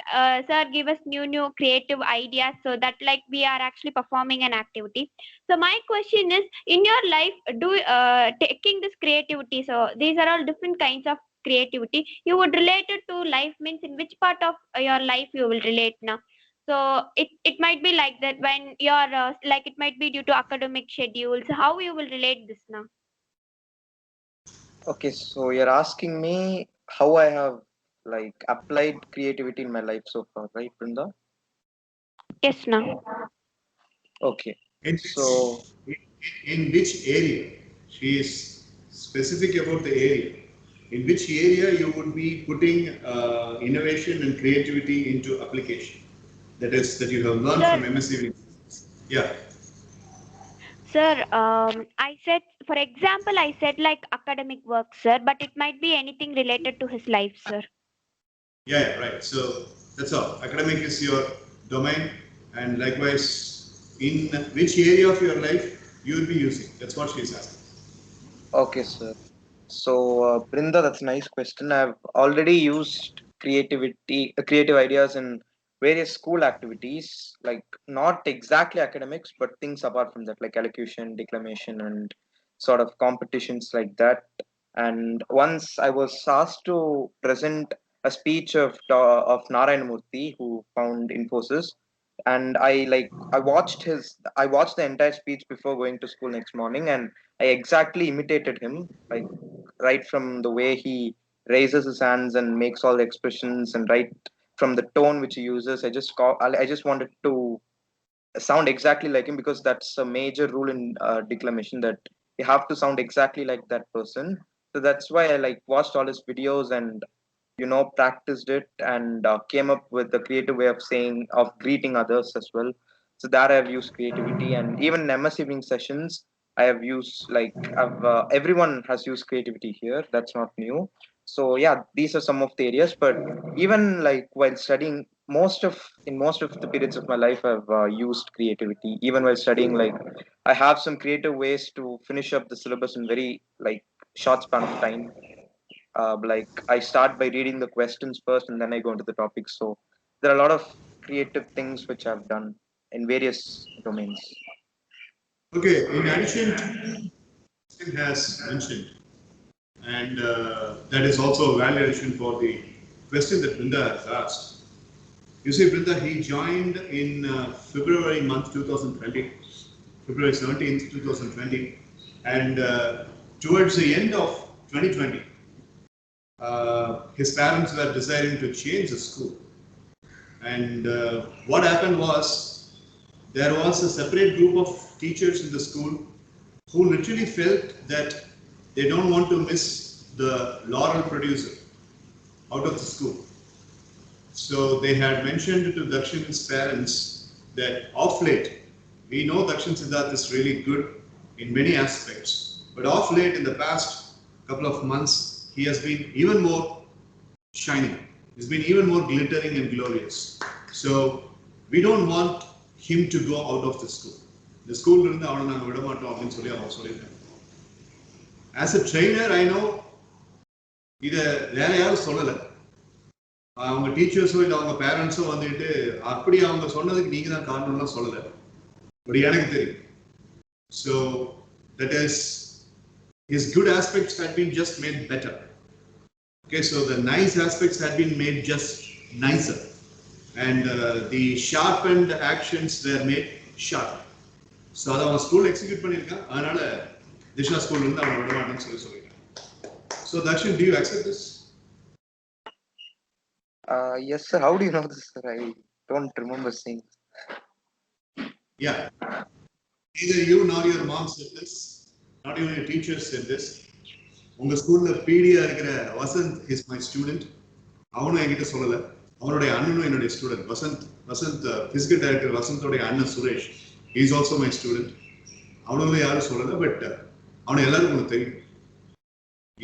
sir give us new creative ideas, so that like we are actually performing an activity. So my question is, in your life, do taking this creativity, so these are all different kinds of creativity, you would relate it to life, means in which part of your life you will relate now. So it might be like that when you're like it might be due to academic schedules, how you will relate this now. Okay, so you're asking me how I have like applied creativity in my life so far, right, Brinda? Yes, now. Okay. So in which area? She is specific about the area. In which area you would be putting innovation and creativity into application? That is, that you have learned Sir, from MSc. Yeah. Sir, I said, for example, I said like academic work, sir, but it might be anything related to his life, sir. Yeah, right. So that's all. Academic is your domain, and likewise, in which area of your life you will be using. That's what she's asking. Okay, sir. So, Brinda, that's a nice question. I've already used creative ideas in various school activities, like not exactly academics, but things apart from that, like elocution, declamation, and sort of competitions like that. And once I was asked to present a speech of Narayan Murthy, who found Infosys, and I watched the entire speech before going to school next morning, and I exactly imitated him, like right from the way he raises his hands and makes all the expressions, and right from the tone which he uses. I just wanted to sound exactly like him, because that's a major rule in declamation, that you have to sound exactly like that person. So that's why I like watched all his videos and practiced it, and came up with the creative way of saying, of greeting others as well. So that I've used creativity, and even in MS evening sessions I have used, like, everyone has used creativity here, that's not new. So yeah, these are some of the areas. But even like while studying, in most of the periods of my life I've used creativity. Even while studying, like, I have some creative ways to finish up the syllabus in very like short span of time. Like, I start by reading the questions first, and then I go into the topics. So there are a lot of creative things which I've done in various domains. Okay, in addition, Tim has mentioned, and that is also a valid addition for the question that Brinda has asked. You see, Brinda, he joined in February month 2020, February 17th, 2020, and towards the end of 2020, his parents were deciding to change the school. And what happened was, there was a separate group of teachers in the school who literally felt that they don't want to miss the laurel producer out of the school. So they had mentioned to Dakshin's parents that of late, we know Dakshin Siddharth is really good in many aspects, but of late, in the past couple of months, he has been even more shining. He's been even more glittering and glorious. So we don't want him to go out of the school. The school didn't know. As a trainer, I know இதை வேற யாரும் சொல்லலை. அவங்க டீச்சர்ஸோ இல்லை அவங்க பேரண்ட்ஸோ வந்துட்டு அப்படி அவங்க சொன்னதுக்கு நீங்க தான் காரணம்லாம் சொல்லலை. பட் எனக்கு தெரியும். So that is, his good aspects had been just made better. Okay, so the nice aspects had been made just nicer. and the sharpened actions were made sharp. So அதை அவன் ஸ்கூல் எக்ஸிக்யூட் பண்ணியிருக்கான், அதனால திஷா ஸ்கூல்ல இருந்து அவன் விட மாட்டேன்னு சொல்லிட்டான். So Darshan, do you accept this? Yes, sir. How do you know this, sir? I don't remember seeing. Yeah. Neither you nor your mom said this, not even your teachers said this. உங்க ஸ்கூல்ல பிடியா இருக்கிற Vasanth is my student. அவனும் என்கிட்ட சொல்லல. அவனுடைய அண்ணனும் என்னுடைய student. Vasanth physical director வசந்தோடைய அண்ணன் Suresh, he is also my student. அவனும் யாரும் சொல்லல, பட் அவனை எல்லாருக்கும் தெரியும்.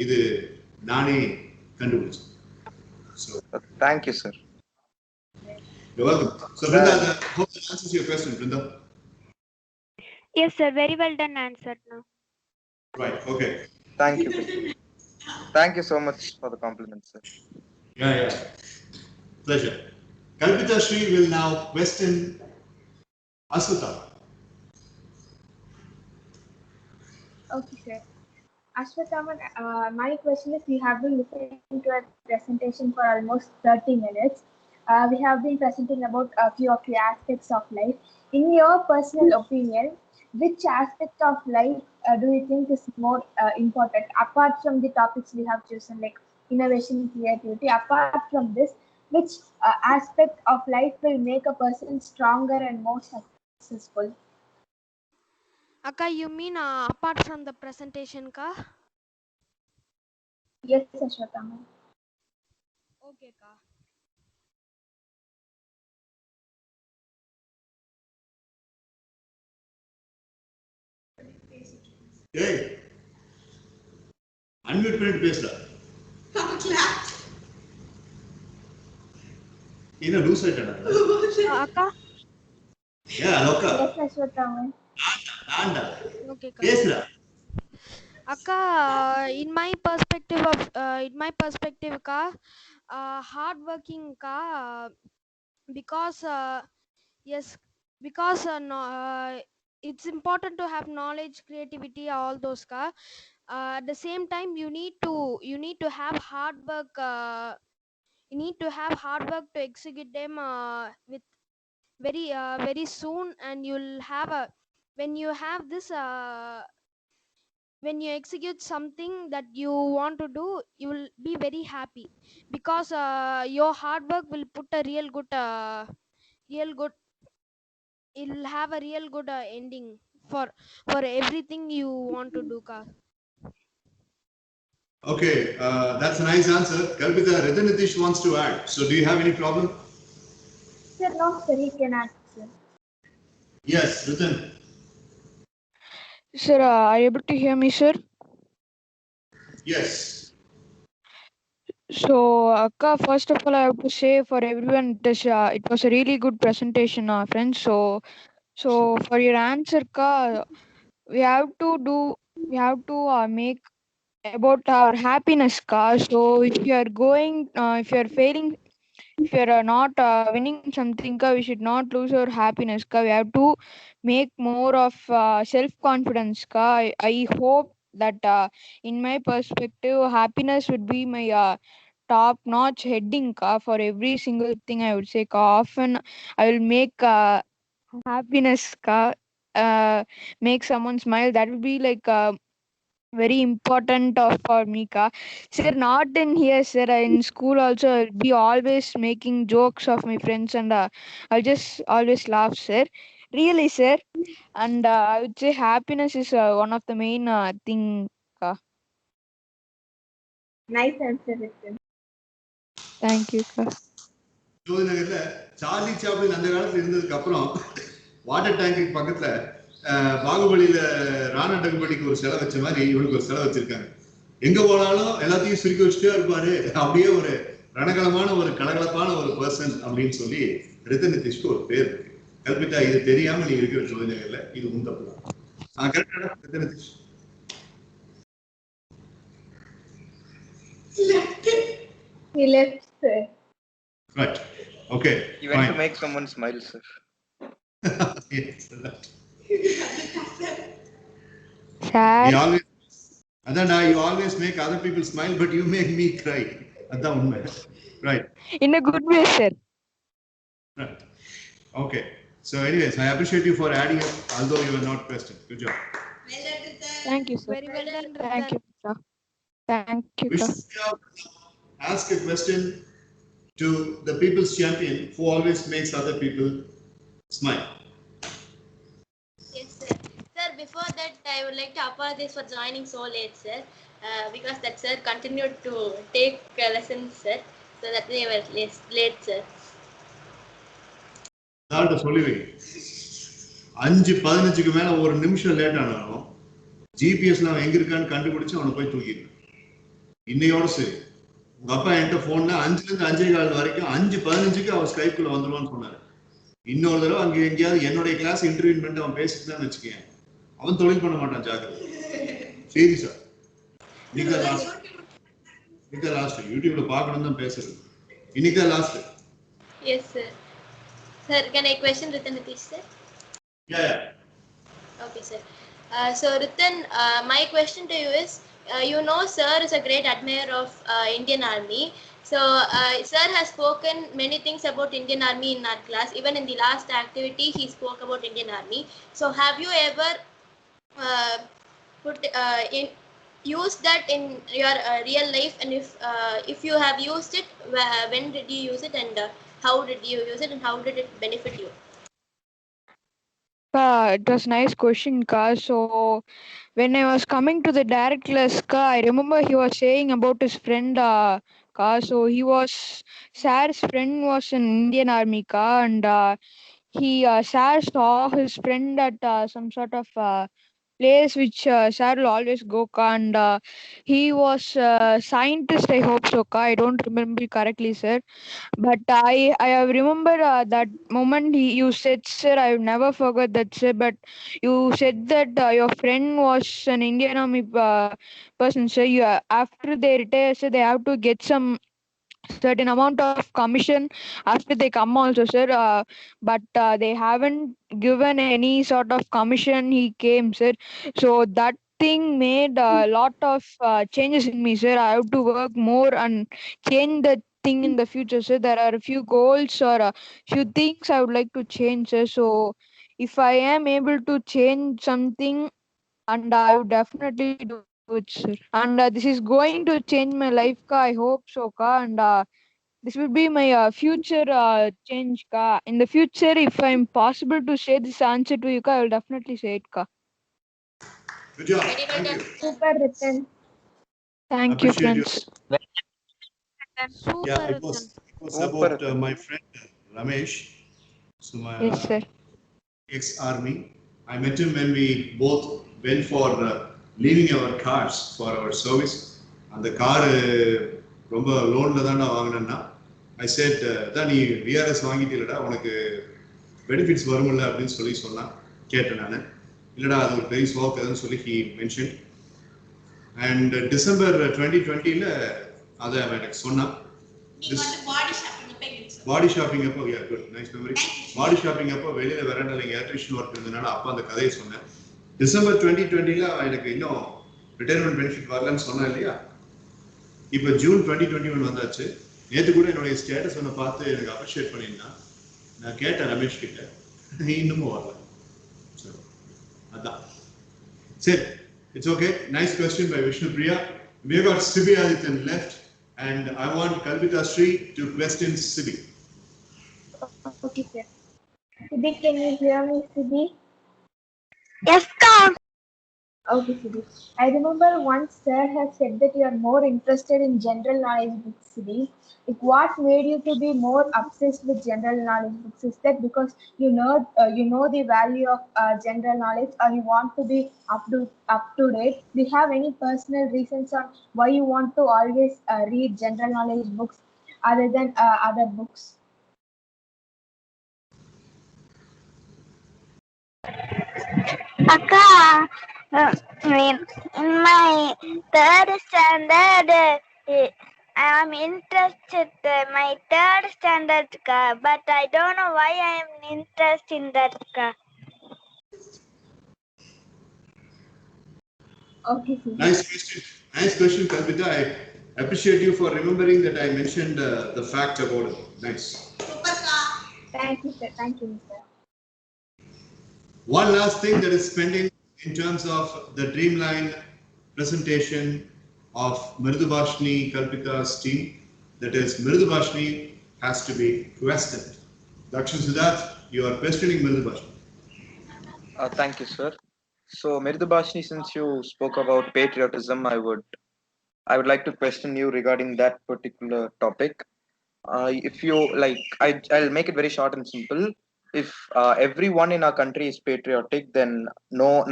இது நானே கண்டுபிடிச்சேன். So thank you, sir. You're welcome. So Brinda, hope that answers your question, Brinda. Yes, sir. Very well done answered now. Right. Okay. Thank you. Thank you so much for the compliment, sir. Yeah. Pleasure. Kalpita Shri will now question Aswata. Okay, sir. Ashwathaman, my question is, we have been listening to a presentation for almost 30 minutes. We have been presenting about a few of the aspects of life. In your personal opinion, which aspect of life do you think is more important, apart from the topics we have chosen, like innovation, creativity? Apart from this, which aspect of life will make a person stronger and more successful? Akka, you mean apart from the presentation, ka? Yes, Ashwathaman. Okay, ka. Hey, unmute பண்ணிட்டு பேசுடா. என்ன loose ஆயிட்டடா? Akka? Yeah, Aloka. Yes, Ashwathaman. Anda. Okay, ka. பேசுடா. Akka, in my perspective, ka, hard working, ka, because yes, because it's important to have knowledge, creativity, all those, ka. At the same time, you need to have hard work. You need to have hard work to execute them with very soon, and you'll have a when you have this when you execute something that you want to do, you will be very happy, because your hard work will put a real good it'll have a real good ending for everything you want to do, ka. Okay, that's a nice answer. Kalpita, Ritan Nitish wants to add. So do you have any problem? Sir, no, sir, he can answer. Yes, Ritan. Sir, are you able to hear me, sir? Yes. So, Akka, first of all, I have to say for everyone, it was a really good presentation, friends. So for your answer, Ka, we have to make about our happiness, Ka. So if you are if you are failing, if you are not winning something, Ka, we should not lose our happiness, Ka. We have to make more of self-confidence, Ka. I hope that in my perspective, happiness would be my top-notch heading, Ka, for every single thing I would say, Ka. Often I will make happiness, Ka, make someone smile. That would be like very important for me, Ka. Sir, not in here, sir. In school also, I'll be always making jokes of my friends, and I'll just always laugh, sir. Really, sir. And I would say happiness is one of the main thing, Ka. Nice answer, Ritin. Thank you, Ka. ஜோதி நகர்ல Charlie Chaplin அந்த காலத்துல இருந்ததுக்கு அப்புறம் water டேங்குக்கு பக்கத்துல பாகுபலியில ராணா டகுபடிக்கு ஒரு சிலை வச்ச மாதிரி இவனுக்கு ஒரு சிலை வச்சிருக்காங்க. எங்க போனாலும் எல்லாத்தையும் சுருக்கி வச்சுட்டே இருப்பாரு. அப்படியே ஒரு ரணகலமான ஒரு கலகலப்பான ஒரு பர்சன் அப்படின்னு சொல்லி ரித்தன் நிதிஷ்க்கு ஒரு பேர் இருக்கு. கல்பிட்டா, இது தெரியாம நீ இருக்கிற ஜோதி நகர்ல இது உன் தப்பு தான். கரெக்டா ரித்தன் Nitish? He left, sir. Right. Okay. You went to make someone smile, sir. Yes, right. Sir. You always make other people smile, but you make me cry. Right. In a good way, sir. Right. Okay. So anyways, I appreciate you for adding up, although you were not questioned. Good job. Well done, Ritan. Thank you, sir. Very well done, Thank Ritan. you, sir. Thank you, We sir. should ask a question to the people's champion who always makes other people smile. Yes, sir. Sir, before that, I would like to apologize for joining so late, sir, because that sir continued to take lessons, sir, so that they were late, sir. அதான் சொல்லுவேன் 5:15க்கு மேல ஒரு நிமிஷம் late ஆனாலும் ஜிபிஎஸ்ல அவன் எங்க இருக்கான்னு கண்டுபிடிச்சு அவனை போய் தூக்கிடுவேன். இன்னையோட சரி. உங்க அப்பா என்கிட்ட போன்ல 5ல இருந்து 5:15 வரைக்கும் 5:15க்கு அவன் ஸ்கைப்குள்ள வந்துருவான்னு சொன்னாரு. இன்னொரு தடவை அங்க எங்கேயாவது என்னுடைய கிளாஸ் இன்டர்வியூ பண்ணிட்டு அவன் பேசிட்டு வச்சுக்கேன், அவன் தொழில் பண்ண மாட்டான். ஜாக்கிரதை. சரி சார். இன்னைக்கு லாஸ்ட் யூடியூப்ல பார்க்கணும் தான் பேசுறது. இன்னைக்கு last. Yes, sir. Sir, can I question Ritan Nitish, sir? Yeah. Okay, sir. So, Ritan, my question to you is, you know, sir is a great admirer of Indian Army. So, sir has spoken many things about Indian Army in our class. Even in the last activity, he spoke about Indian Army. So, have you ever used that in your real life? And if you have used it, when did you use it, and how did you use it, and how did it benefit you? It was nice question, ka. So when I was coming to the direct class, ka, I remember he was saying about his friend, ka. So he was Sar's friend was in Indian Army, ka, and he Sar saw his friend at some sort of place which Sar will always go, ka, and he was scientist. I hope so, ka. I don't remember correctly, sir. But I have remembered that moment you said, sir, I will never forget that, sir. But you said that your friend was an Indian Army person, sir. After they retire, sir, they have to get some certain amount of commission after they come also, sir. But they haven't given any sort of commission. He came, sir. So that thing made a lot of changes in me, sir. I have to work more and change the thing in the future, sir. There are a few goals or a few things I would like to change, sir. So if I am able to change something, and I would definitely do it, sir. And this is going to change my life, ka. I hope so, ka. And this will be my future change, ka. In the future, if I'm possible to say this answer to you, ka, I will definitely say it, ka. Good job. Very well Thank done. you. Super, Ritan. Thank you, Appreciate you. friends. Super, Yeah, it Ritan. was Super, about Ritan. my friend Ramesh. So my Yes, sir. ex-army. I met him when we both went for leaving our cars for our service. And the car ரொம்ப லோன்ல தான் நான் வாங்கினேன்னா ஐ set தான் நீ VRS வாங்கிட்டீங்களடா, உனக்கு benefits வரும்ல அப்படின்னு சொன்னான். கேட்டேன் நான். இல்லடா அது ஒரு பெரிய ஸ்வாக் அதுன்னு சொல்லி ஹி மென்ஷன். அண்ட் டிசம்பர் 2020ல அதை அவன் எனக்கு சொன்னான். பாடி ஷாப்பிங் அப்போ, யா குட், நைஸ் மெமரி. பாடி ஷாப்பிங் அப்போ வெளியில வெராண்டால எலக்ட்ரிஷியன் ஒர்க் இருந்ததுனால அப்போ அந்த கதையை சொன்னேன். டிசம்பர் 2020ல எனக்கு இன்னும் ரிட்டையர்மெண்ட் பெனிஃபிட் வரலன்னு சொன்னேன் இல்லையா. இப்போ ஜூன் 2021 வந்தாச்சு. நேற்று கூட என்னுடைய ஸ்டேட்டஸ் ஒன்று பார்த்து எனக்கு அப்ரிஷியேட் பண்ணியிருந்தான். நான் கேட்டேன் ரமேஷ் கிட்ட, இன்னமும் வரல. அதான் சரி, it's okay. Nice question by Vishnu Priya. We have got Sibi Adityan left, and I want Kalpita Sri to question Sibi. Okay, sir. Siddhi, can you hear me, Siddhi? Yes, ma'am. Okay, Siddhi. I remember once sir has said that you are more interested in general knowledge books, Siddhi. Like, what made you to be more obsessed with general knowledge books? Is that because you know the value of general knowledge, or you want to be up to date? Do you have any personal reasons on why you want to always read general knowledge books other than other books? Akka, in my third standard, I am interested my third standard, but I don't know why I am interested in that. Okay, Siddhi. Nice question, Kalpita. I appreciate you for remembering that I mentioned the fact about it. Nice. Super, sir. Thank you, sir. Thank you, sir. One last thing that is pending in terms of the Dreamline presentation of Mridubhashini Kalpika's team, that is Mridubhashini has to be questioned. Dr. Siddharth, you are questioning Mridubhashini. Thank you, sir. So, Mridubhashini, since you spoke about patriotism, I would like to question you regarding that particular topic. If you like, I'll make it very short and simple. If everyone in our country is patriotic, then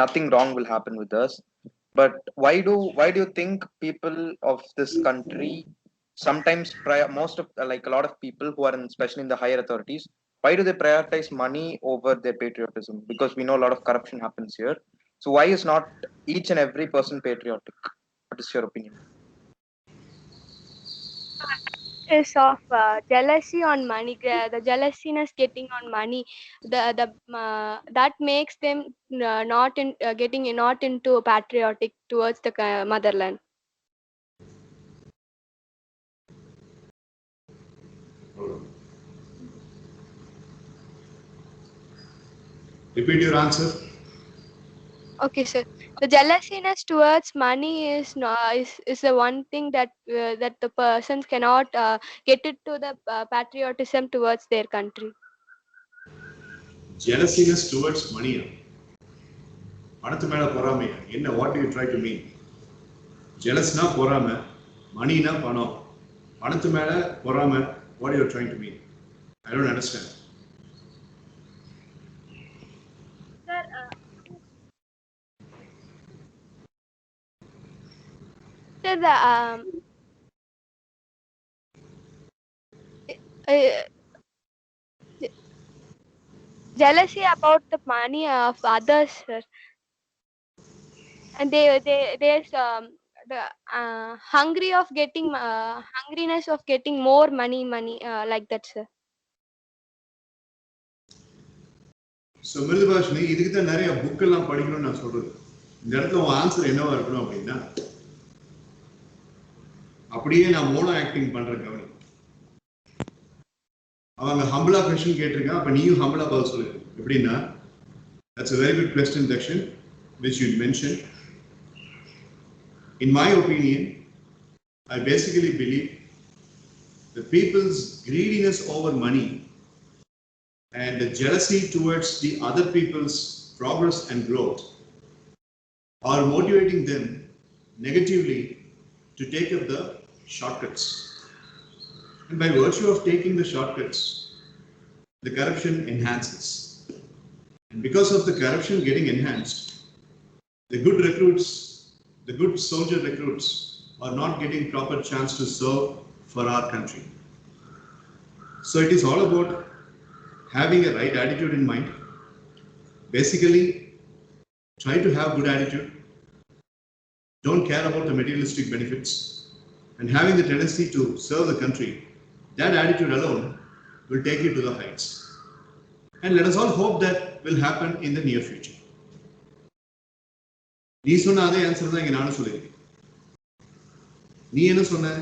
nothing wrong will happen with us. But why do you think people of this country sometimes most of like a lot of people who are especially in the higher authorities, why do they prioritize money over their patriotism? Because we know a lot of corruption happens here. So why is not each and every person patriotic? What is your opinion? Is of jealousy on money, the jealousiness getting on money, that makes them not in getting not into patriotic towards the motherland. Repeat your answer. Okay, sir. The jealousiness towards money is the one thing that that the person cannot get it to the patriotism towards their country. Jealousiness towards money. பணத்து மேல பொறாமை. என்ன, what do you try to mean? Jealousனா பொறாமை, moneyனா பணம். பணத்து மேல பொறாமை, what are you trying to mean? I don't understand. Sir, jealousy about the money of others, sir. And there's the hungriness of getting more money like that, sir. So Mridubhashini, இதுக்கு தான் நிறைய book எல்லாம் படிக்கணும்னு நான் சொல்றது. இந்த இடத்துல உன் ஆன்சர் என்னவா இருக்கணும் அப்படின்னா, அப்படியே நான் மோனோ ஆக்டிங் பண்றேன் கவனி. அவங்க ஹம்பிளா கொஸ்டின் கேட்டிருக்கான், அப்ப நீயும் ஹம்பிளா பதில் சொல்லு. எப்படின்னா, that's a very good question, Dakshin, which you mentioned. In my opinion, I basically believe the people's greediness over money and the jealousy towards the other people's progress and growth are motivating them negatively to take up the shortcuts. And by virtue of taking the shortcuts, the corruption enhances. And because of the corruption getting enhanced, the good recruits, the good soldier recruits are not getting proper chance to serve for our country. So it is all about having a right attitude in mind. Basically, try to have good attitude. Don't care about the materialistic benefits, and having the tendency to serve the country. That attitude alone will take you to the heights. And let us all hope that will happen in the near future. நீ சொன்ன அதே answer தான் இங்க நானும் சொல்லியிருக்கேன். நீ என்ன சொன்ன?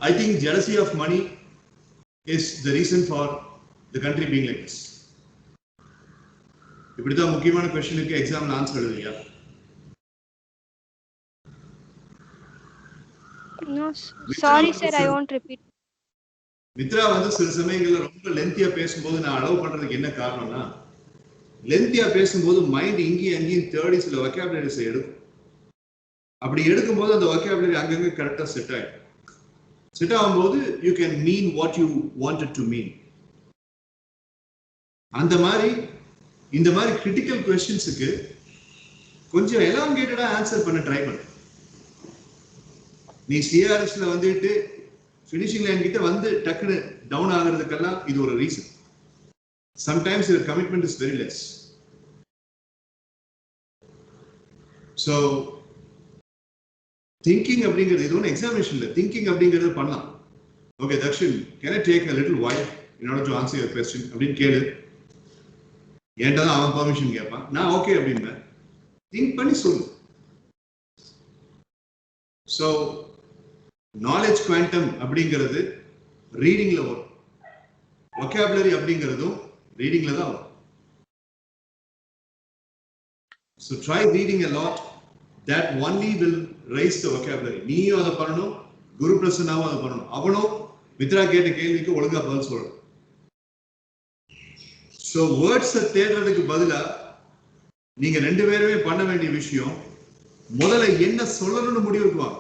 I think jealousy of money is the reason for the country being like this. இப்படிதான் முக்கியமான கொஸ்டினுக்கு எக்ஸாம்ல ஆன்சர் எழுதுறியா? No, sorry sir, I won't repeat. Mithra வந்து சில சமயங்கள்ல ரொம்ப லென்த்தியா பேசும்போது நான் அலோவ் பண்றதுக்கு என்ன காரணம்னா, லென்த்தியா பேசும்போது மைண்ட் இங்கேயும் அங்கேயும் தேடி சில வொக்காபுலரிஸை எடுக்கும். அப்படி எடுக்கும்போது அந்த வொக்காபுலரி அங்கங்க கரெக்டா செட் ஆயிடும். செட் ஆகும்போது you can mean what you wanted to mean. அந்த மாதிரி இந்த மாதிரி கிரிட்டிக்கல் கொஸ்டின்ஸுக்கு கொஞ்சம் எலாங்கேட்டடா ஆன்சர் பண்ண ட்ரை பண்ணு. நீ சிஆர்எஸ்ல வந்துட்டு ஃபினிஷிங் லைன் கிட்ட வந்து டக்குன்னு டவுன் ஆகிறதுக்கெல்லாம் இது ஒரு reason. Sometimes your commitment is very less. So thinking அப்படிங்கிறது இது ஒன்றும் எக்ஸாமினேஷன் இல்லை, திங்கிங் அப்படிங்கிறது பண்ணலாம். Okay Dakshin, can I take a little while in order to answer your question அப்படின்னு கேளு. என்கிட்ட தான் அவன் பர்மிஷன் கேட்பான், நான் ஓகே அப்படின்பேன். திங்க் பண்ணி சொல்லு. ஸோ நாலேஜ் குவாண்டம் அப்படிங்கிறது ரீடிங்ல வரும். vocabulary அப்படிங்கிறதும் ரீடிங்ல தான் வரும். So try reading a lot. That only will raise the vocabulary. நீயும் அதை பண்ணணும், குரு பிரசன்னாவும் அதை பண்ணணும். அவனும் மித்ரா கேட்ட கேள்விக்கு ஒழுங்கா பதில் சொல்லணும். So words தேடுறதுக்கு பதிலா நீங்க ரெண்டு பேருமே பண்ண வேண்டிய விஷயம், முதல்ல என்ன சொல்லணும்னு முடிவுக்கு வாங்க.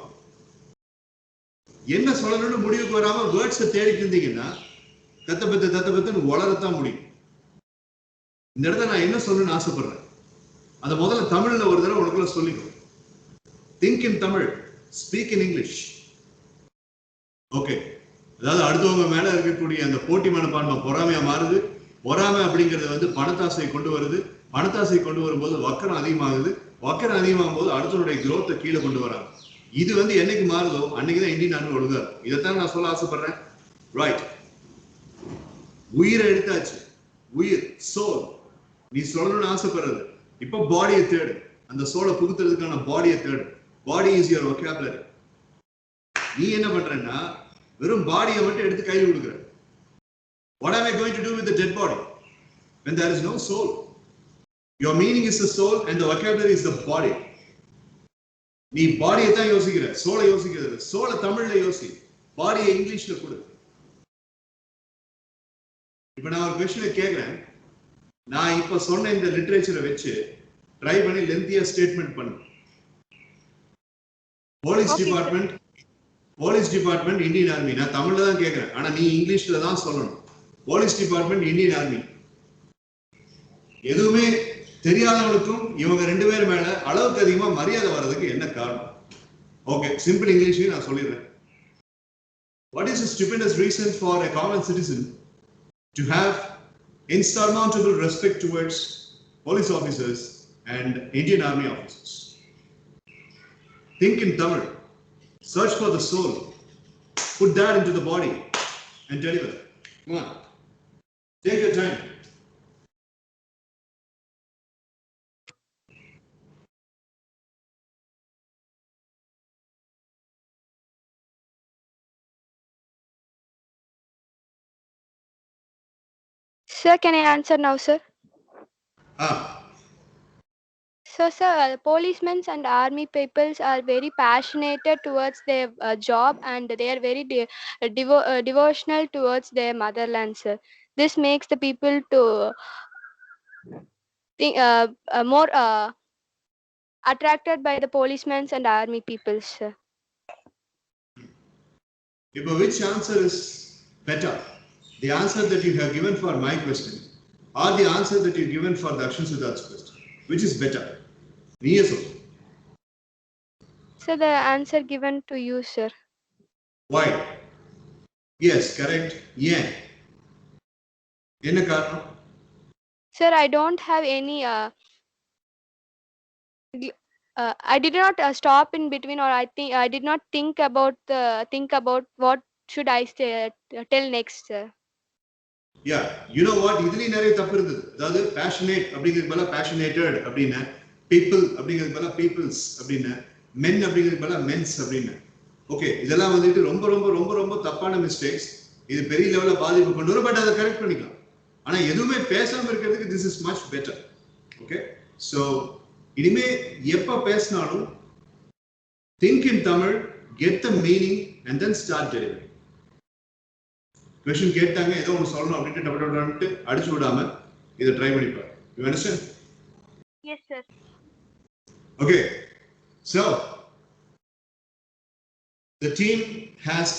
என்ன சொல்லணும்னு முடிவுக்கு வராம வேர்ட்ஸை தேடிட்டு இருந்தீங்கன்னா தத்தபத்துன்னு வளரத்தான் முடியும். இந்த இடத்துல நான் என்ன சொல்லணும்னு ஆசைப்படுறேன், அதை முதல்ல தமிழ்ல ஒரு தடவை உனக்குள்ள சொல்லிக்கணும். Think in Tamil, speak in English. Okay, அதாவது அடுத்தவங்க மேல இருக்கக்கூடிய அந்த போட்டி மனப்பான்மை பொறாமையா மாறுது. பொறாமை அப்படிங்கிறது பணத்தாசை கொண்டு வருது. பணத்தாசை கொண்டு வரும்போது வக்கரம் அதிகமாகுது. வக்கரம் அதிகமாகும் போது அடுத்தவனுடைய growth கீழே கொண்டு வராங்க. இது என்னைக்கு மாறுதோ அன்னைக்குதான் இந்தியன் ஆர்மி ஒழுங்கா. இதைத்தான் நான் சொல்ல ஆசைப்படுறேன். ரைட், உயிரை எடுத்தாச்சு. உயிர், சோல். நீ சொல்லணும்னு ஆசைப்படுறது இப்ப பாடியை தேடு. அந்த சோலை புகுத்துறதுக்கான பாடியை தேடு. Body is your vocabulary. நீ என்ன பண்றன்னா வெறும் பாடியை மட்டும் எடுத்து கையில் கொடுக்குற. What am I going to do with the dead body when there is no soul? Your meaning is the soul and the vocabulary is the body. நீ பாடியை தான் யோசிக்கிற, சோலை யோசிக்கிறது. சோலை தமிழ்ல யோசி, பாடியை இங்கிலீஷ்ல கொடு. இப்ப நான் ஒரு கொஸ்டினை கேட்கிறேன். நான் இப்ப சொன்ன இந்த லிட்டரேச்சரை வச்சு ட்ரை பண்ணி லென்த்தியா ஸ்டேட்மெண்ட் பண்ணு. Police department Indian army. நான் தமிழ்ல தான் கேட்கிறேன், ஆனா நீ இங்கிலீஷ்ல தான் சொல்லணும். Police department Indian army. எதுவுமே தெரியாதவனுக்கும் இவங்க ரெண்டு பேர் மேல அளவுக்கு அதிகமா மரியாதை வர்றதுக்கு என்ன காரணம்? ஓகே, சிம்பிள் இங்கிலீஷ்லயே நான் சொல்லிடுறேன். What is a stupendous reason for a common citizen to have insurmountable respect towards police officers and Indian Army officers? Think in Tamil. Search for the soul. Put that into the body and deliver. Come on. Take your time. Sir, can I answer now, sir? So, sir, policemen and army peoples are very passionate towards their job, and they are very devotional towards their motherland, sir. This makes the people to think more attracted by the policemen and army peoples, sir. Which answer is better? The answer that you have given for my question or the answer that you have given for the Akshan Siddharth's question? Which is better? Yes. So the answer given to you, sir. Why? Yes, correct. Yeah. Enna kaaranam? Sir, I don't have any I did not stop in between, or I did not think about what should I tell next, sir. Yeah, you know what, idhiley nare thappu irundhudu. Adhaadu passionate அப்படிங்கிறதுக்கு பதிலா passionated அப்படினா, people அப்படிங்கிறதுக்கு பதிலா peoples அப்படினா, men அப்படிங்கிறதுக்கு பதிலா men's அப்படினா. Okay, இதெல்லாம் ரொம்ப ரொம்ப ரொம்ப ரொம்ப தப்பான மிஸ்டேக்ஸ். இது பெரிய லெவல்ல பாதிப்பு கொண்டு வரும். பட் அதை கரெக்ட் பண்ணிக்கலாம். ஆனா எதுவுமே பேசாம இருக்கிறதுக்கு this is much better. Okay, so இனிமே எப்ப பேசினாலும் think in Tamil, get the meaning and then start delivering. Question கேட்டாங்க ஏதோ ஒன்று சொல்லணும் அப்படின்ட்டு டபுள்ட்டு அடிச்சு விடாம இதை ட்ரை பண்ணி பாரு. You understand? Yes, sir. Okay, so the team has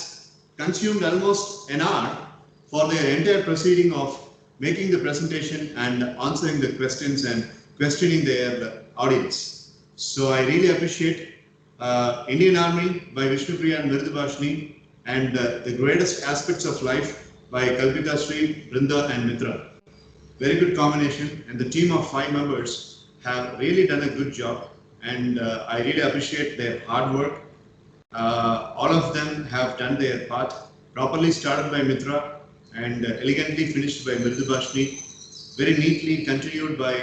consumed almost an hour for their entire proceeding of making the presentation and answering the questions and questioning their audience. So I really appreciate Indian Army by Vishnupriya and Mirdubashni, and the greatest aspects of life by Kalpita Sri, Brinda and Mitra. Very good combination, and the team of 5 members have really done a good job, and I really appreciate their hard work. All of them have done their part, properly started by Mitra and elegantly finished by Mirdubashni, very neatly continued by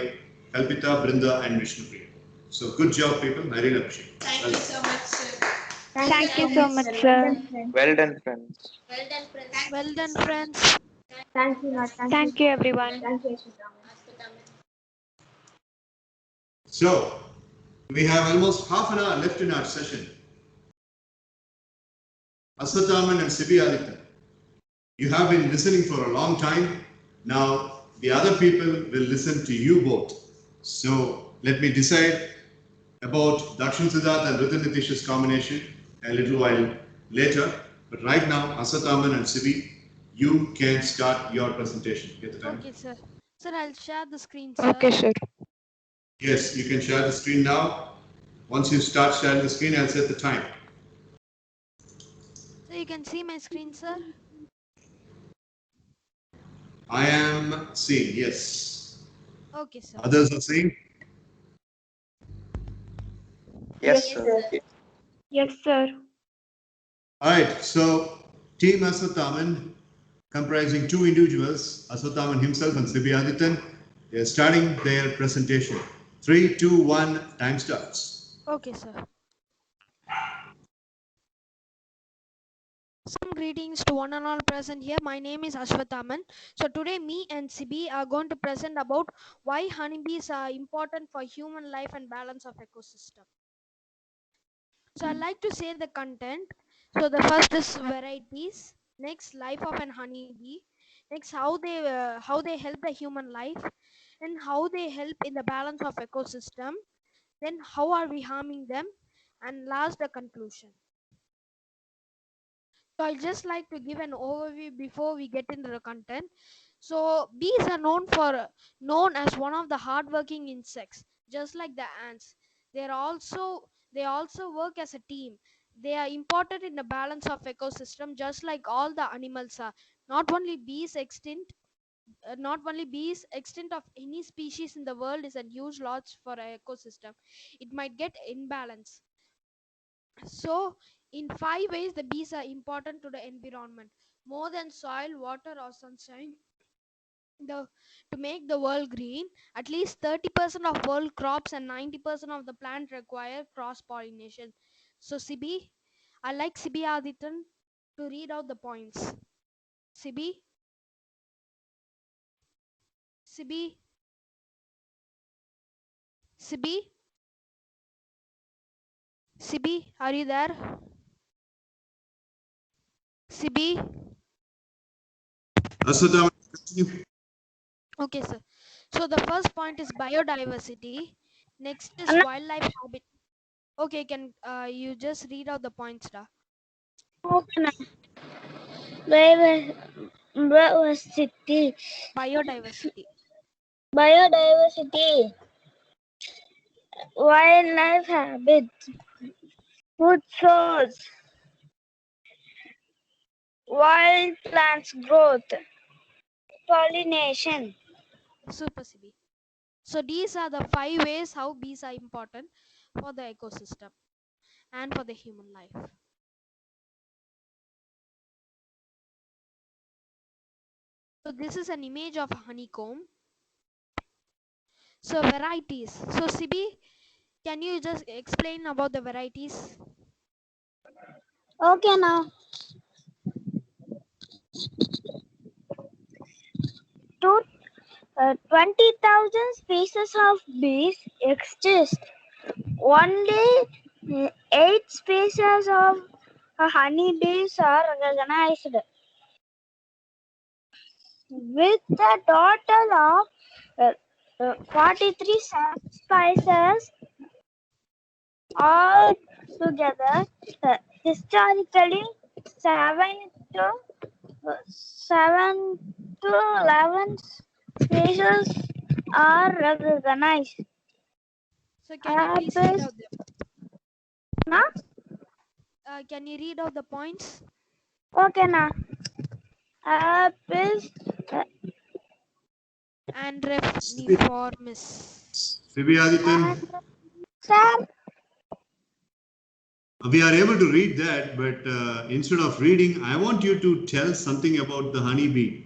Kalpita, Brinda and Vishnupriya. So good job people, I really appreciate it. Thank you so much, sir. Thank you so much, sir. Well done, friends. Well done, friends. Well done, friends. Thank you, Nat. Thank you, everyone. Thank you, Ashwita. So, we have almost half an hour left in our session. Aswathaman and Sibi Aditya, you have been listening for a long time. Now, the other people will listen to you both. So, let me decide about Dakshin Siddharth and Ritin Nitish's combination a little while later. But right now, Aswathaman and Sibi, you can start your presentation. Get the time? Okay, sir. Sir, I'll share the screen, sir. Okay, sir. Yes, you can share the screen now. Once you start sharing the screen, I'll set the time. So you can see my screen, sir. I am seeing, yes. Okay, sir. Others are seeing? Yes, sir. Yes, sir. Alright, so Team Aswathaman, comprising two individuals, Aswathaman himself and Sibi Adityan, they are starting their presentation. 3, 2, 1, time starts. Okay, sir. Some greetings to one and all present here. My name is Ashwathaman. So today me and Sibi are going to present about why honeybees are important for human life and balance of ecosystem. So I like to say the content. So the first is varieties, next life of an honeybee, next how they help the human life, and how they help in the balance of ecosystem, then how are we harming them, and last the conclusion. So I just like to give an overview before we get into the content. So bees are known as one of the hardworking insects, just like the ants. They also work as a team. They are important in the balance of ecosystem, just like all the animals are. Not only bees extinct, not only bees, extent of any species in the world is a huge loss for an ecosystem. It might get imbalance. So, in 5 ways, the bees are important to the environment. More than soil, water, or sunshine, to make the world green, at least 30% of world crops and 90% of the plant require cross pollination. So, Sibi, I like Sibi Adityan to read out the points. Sibi, Sibi, Sibi, Sibi, are you there? Sibi? Aswathaman, continue. Okay, sir. So the first point is biodiversity. Next is wildlife habit. Okay, can you just read out the points, da? Biodiversity, Biodiversity. biodiversity, wildlife habits, food source, wild plants growth, pollination. Super CB. So these are the 5 ways how bees are important for the ecosystem and for the human life. So this is an image of a honeycomb. So varieties. So Sibi, can you just explain about the varieties? Okay, now 20,000 species of bees exist. Only 8 species of honeybees are recognized. With a total of 43 species all together, historically 7 to 11 species are recognized. So can you please read out them? Na? Can you read out the points? Okay, na. Apples and Reniformis. Sibi Adityan, sir. we are able to read that, but instead of reading, I want you to tell something about the honeybee,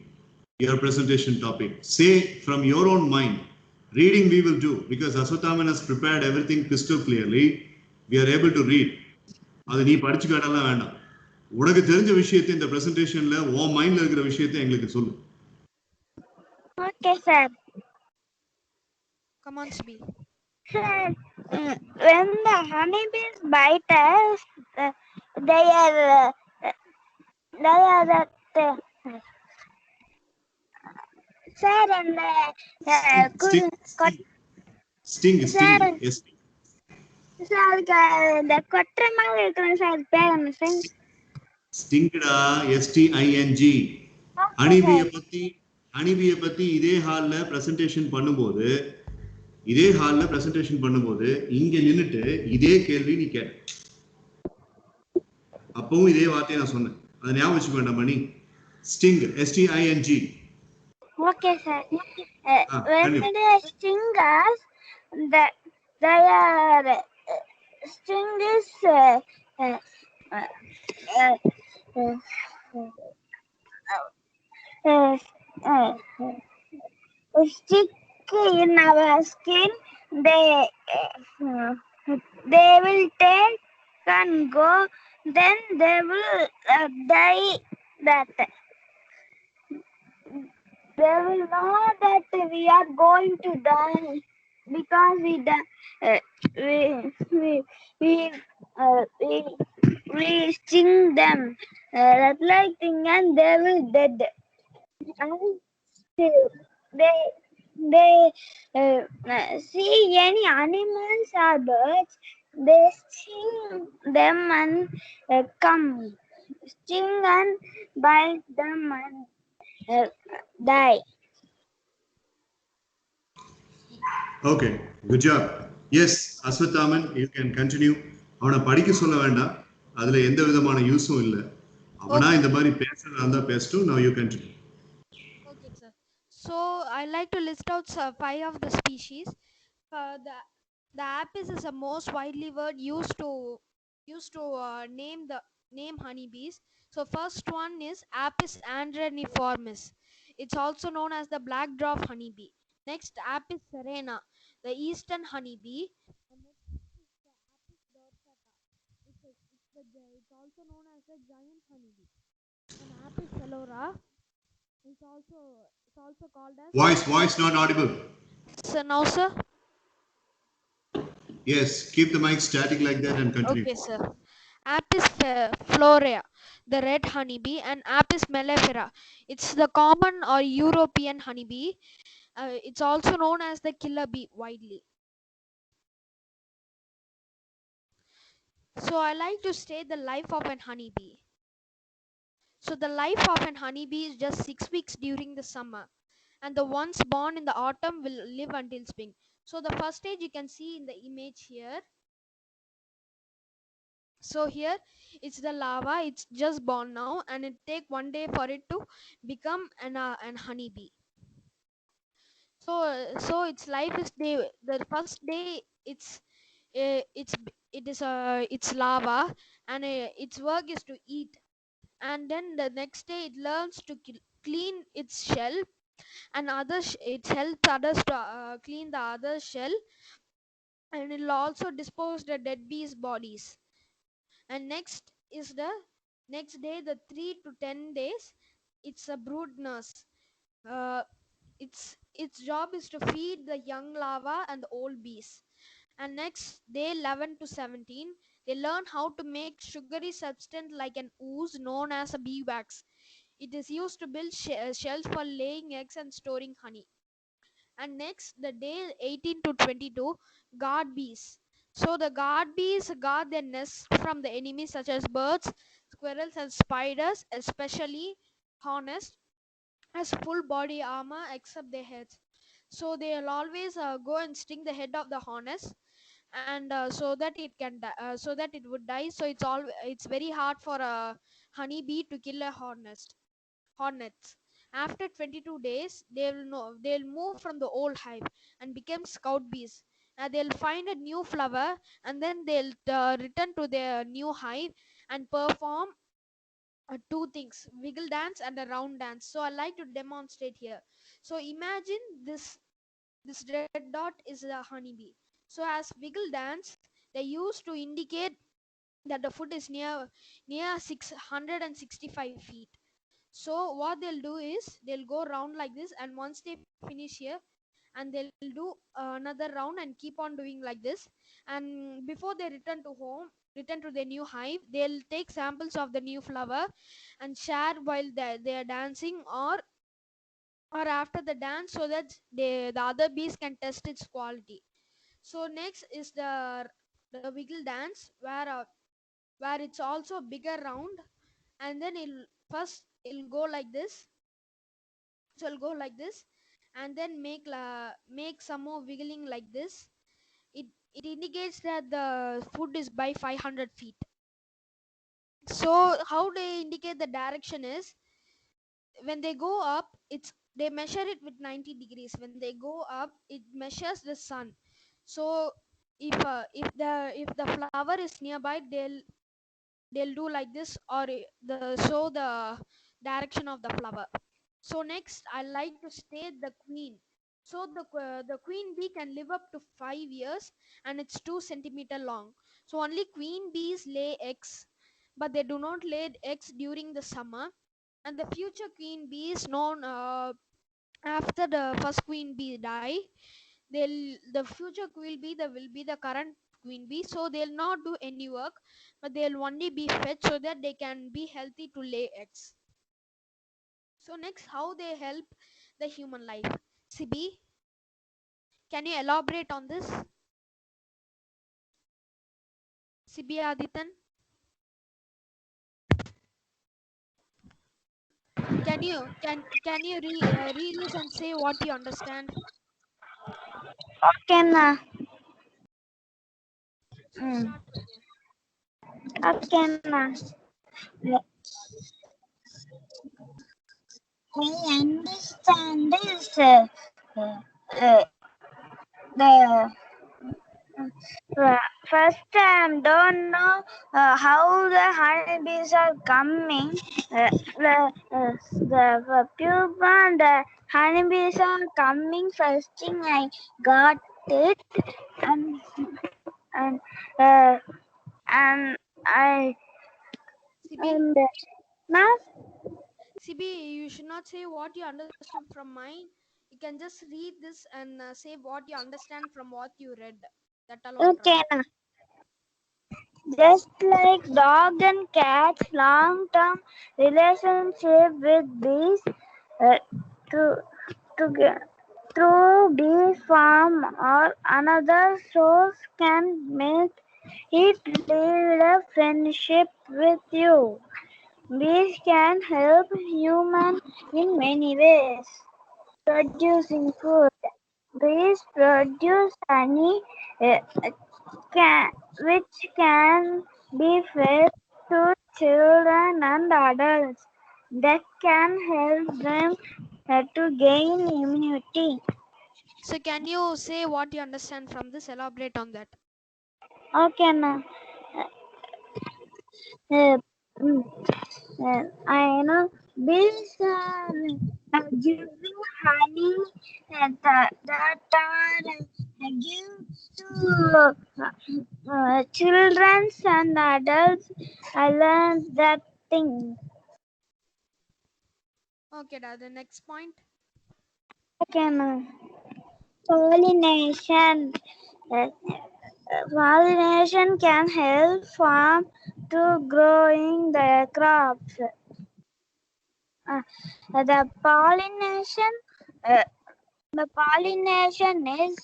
your presentation topic. Say from your own mind. Reading we will do because Aswathaman has prepared everything crystal clearly. We are able to read. அது நீ படிச்சு காட்டலாம் வேண்டாம். உனக்கு தெரிஞ்ச விஷயத்தை இந்த பிரசன்டேஷன்ல உன் மைண்ட்ல இருக்கிற விஷயத்தை எங்களுக்கு சொல்லு. Okay, sir. Come on, Sbi. Sir, when the honeybees bite us, they are sir, and Sting. sir, Yes. sir, the கொட்டுற மாதிரி இருக்கிற சார் பேர் என்ன சார்? Stingடா, STING. Okay, sir. ஹனிபியை பத்தி இதே ஹால்ல பிரசன்டேஷன் பண்ணும்போது இங்க நின்னுட்டு இதே கேள்வி நீ கேட்ட. அப்பவும் இதே வார்த்தையை நான் சொன்னேன். அதை ஞாபகம் வச்சுக்க வேண்டாம் Mani. Sting, STING. Okay, sir. When they sting us, their sting is stick in our skin. They will take and go. Then they will die. That they will know that we are going to die because we sting them that like thing, and they will dead. And they see any animals or birds, they sting them and come sting and bite them and die. Okay, good job. Yes, Aswathaman, you can continue. அவனை படிக்க சொல்ல வேண்டாம், அதுல எந்த விதமான யூஸும் இல்லை. அவனா இந்த மாதிரி பேசுறதா இருந்தா பேசட்டும். Now you continue. Okay, sir. So I like to list out 5 of the species. The apis is the most widely word used to name honeybees. So first one is Apis andreniformis. It's also known as the black dwarf honeybee. Next, Apis serena, the eastern honeybee. And next is the Apis dorsata. It's also known as the giant honeybee. And Apis celora is also called as. Voice not audible. So now, sir. Yes, keep the mic static like that and continue. Okay, sir. Apis florea, the red honeybee, and Apis mellifera. It's the common or European honeybee. It's also known as the killer bee widely. So I like to state the life of an honeybee. So the life of an honeybee is just 6 weeks during the summer, and the ones born in the autumn will live until spring. So the first stage you can see in the image here. So here it's the larva, it's just born now, and it take 1 day for it to become an honeybee. So its life is the first day it's larva, and its work is to eat, and then the next day it learns to clean its shell, and it helps others to clean the other shell, and it will also dispose the dead bees bodies. And next is the next day, the 3 to 10 days, it's a brood nurse. uh, its job is to feed the young larva and the old bees. And next day 11 to 17, they learn how to make sugary substance like an ooze known as a bee wax. It is used to build shells for laying eggs and storing honey. And next, the day 18 to 22, guard bees. So the guard bees guard their nests from the enemies such as birds, squirrels, and spiders, especially hornets, has full body armor except their heads. So they'll always go and sting the head of the hornets, and so that it would die. So it's very hard for a honeybee to kill a hornets. After 22 days, they'll move from the old hive and become scout bees. They'll find a new flower, and then they'll return to their new hive and perform two things: wiggle dance and a round dance. So I like to demonstrate here. So imagine this red dot is a honeybee. So as wiggle dance, they use to indicate that the foot is near 665 feet. So what they'll do is they'll go round like this, and once they finish here, and they'll do another round and keep on doing like this. And before they return to their new hive, they'll take samples of the new flower and share while they are dancing, or after the dance, so that the other bees can test its quality. So next is the wiggle dance, where it's also a bigger round, and then it'll go like this. So it'll go like this, and then make some more wiggling like this. It indicates that the food is by 500 feet. So how they indicate the direction is, when they go up, they measure it with 90 degrees. When they go up, it measures the sun. So if the flower is nearby, they'll do like this, or the show the direction of the flower. So next, I like to state the queen. So the queen bee can live up to 5 years, and it's 2 centimeter long. So only queen bees lay eggs, but they do not lay eggs during the summer. And the future queen bees, known after the first queen bee die, the future queen bee, there will be the current queen bee. So they'll not do any work, but they'll only be fed so that they can be healthy to lay eggs. So next, how they help the human life. Sibi, can you elaborate on this? Sibi Aditan, can you read this and say what you understand? Okay, na. So start. Okay, na. I understand this. The first time don't know how the honeybees are coming. The pupa and the honeybees are coming. First thing I got it, and and uh, and I Sibi, and now Sibi, you should not say what you understood from mine. You can just read this and say what you understand from what you read. That alone, Ra. okay. Na. Just like dog and cat's long-term relationship with bees, uh, to, through bee farm or another source can make it build a friendship with you. Bees can help humans in many ways. Producing food. Bees produce honey, uh, which can be fed to children and adults. That can help them to gain immunity. So can you say what you understand from this? Elaborate on that. Okay, now. Uh, mm, I know bees are giving honey that are give to children and adults. I learned that thing. Okay, Da, the next point. Okay, now. Pollination. Uh, Pollination can help farm to growing their crops. The pollination, uh, the pollination is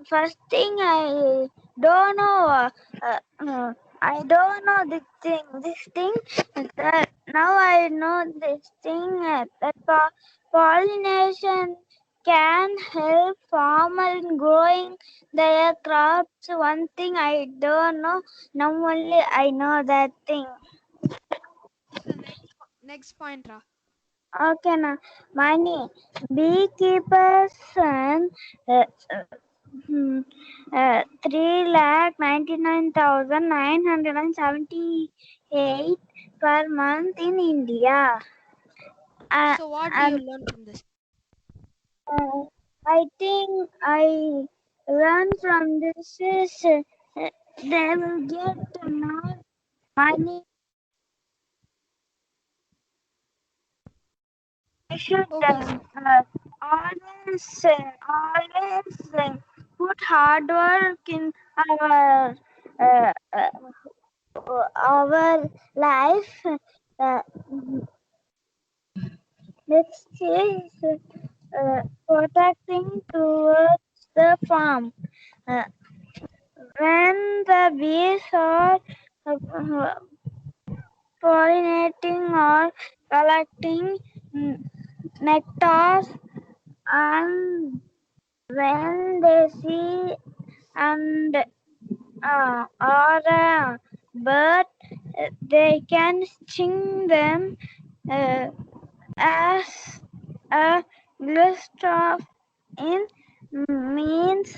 first thing I don't know. I don't know this thing. That now I know this thing. That pollination can help farmer in growing their crops. One thing I don't know. Now only I know that thing. So the next point, Ra. Okay, now money. Beekeepers and 3,99,978 per month in India. Uh, So what do you and learn from this? I think I learned from this is they will get more money. We should Okay, always put hard work in uh, our life. Uh, Next is protecting towards the farm. Uh, when the bees are pollinating or collecting nectar, and when they see and or a bird, they can sting them uh, as a list of in means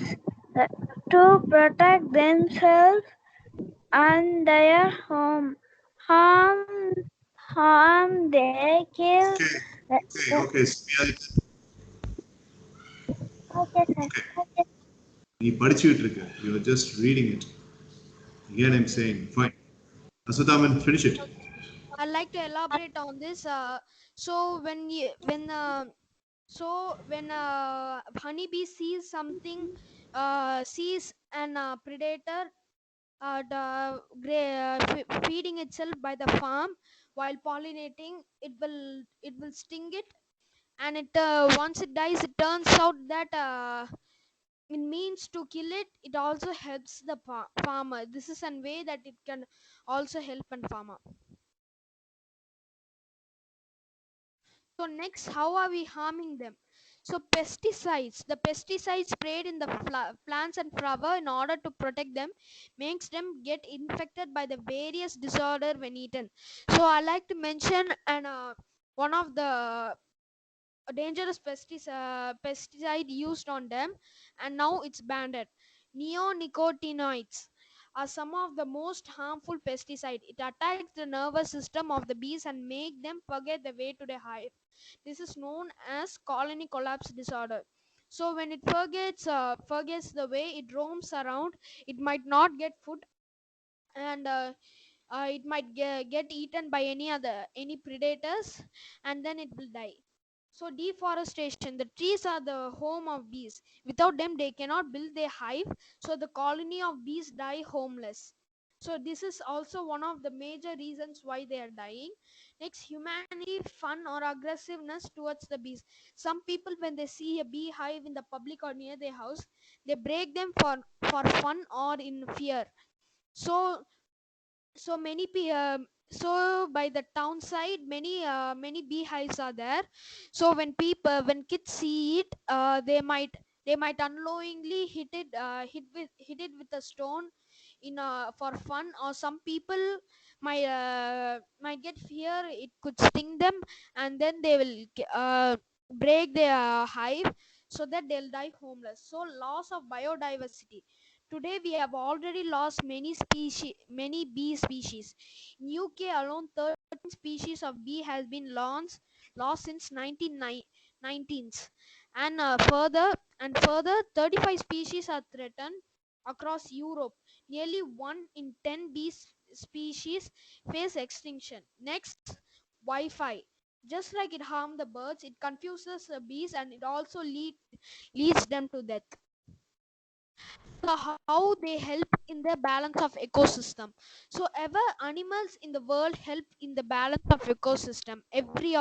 to protect themselves and their home. Harm, harm they kill. Okay, okay, Uh, okay. Smita, okay, sir. okay. நீ படிச்சுட்டு இருக்க. You are just reading it. Again, I'm saying, fine. Asutaman, finish it. I'd like to elaborate on this. So when honeybee sees something, sees an predator feeding itself by the farm while pollinating, it will sting it, and it once it dies, it turns out that it means to kill it. It also helps the farmer. This is a way that it can also help an farmer. So next, how are we harming them? So pesticides, the pesticides sprayed in the plants and flower in order to protect them, makes them get infected by the various disorder when eaten. So I like to mention and one of the dangerous pesticide used on them, and now it's banned. Neonicotinoids are some of the most harmful pesticide. It attacks the nervous system of the bees and make them forget the way to the hive. This is known as colony collapse disorder. So when it forgets the way, it roams around. It might not get food, and it might get eaten by any predators, and then it will die. So deforestation, the trees are the home of bees. Without them, they cannot build their hive, so the colony of bees die homeless. So this is also one of the major reasons why they are dying. Next, humanity, fun or aggressiveness towards the bees. Some people, when they see a beehive in the public or near their house, they break them for fun or in fear. So so so by the town side, many beehives are there. So when kids see it, they might unknowingly hit it with a stone in for fun, or some people might get fear it could sting them, and then they will break their hive, so that they'll die homeless. So loss of biodiversity. Today we have already lost many bee species. In UK alone, 13 species of bee has been lost since 1919s, and further 35 species are threatened across Europe. Nearly 1 in 10 species face extinction. Next, Wi-Fi. Just like it harmed the birds, it confuses the bees, and it also leads them to death. So how they help in the balance of ecosystem. So ever animals in the world help in the balance of ecosystem. Every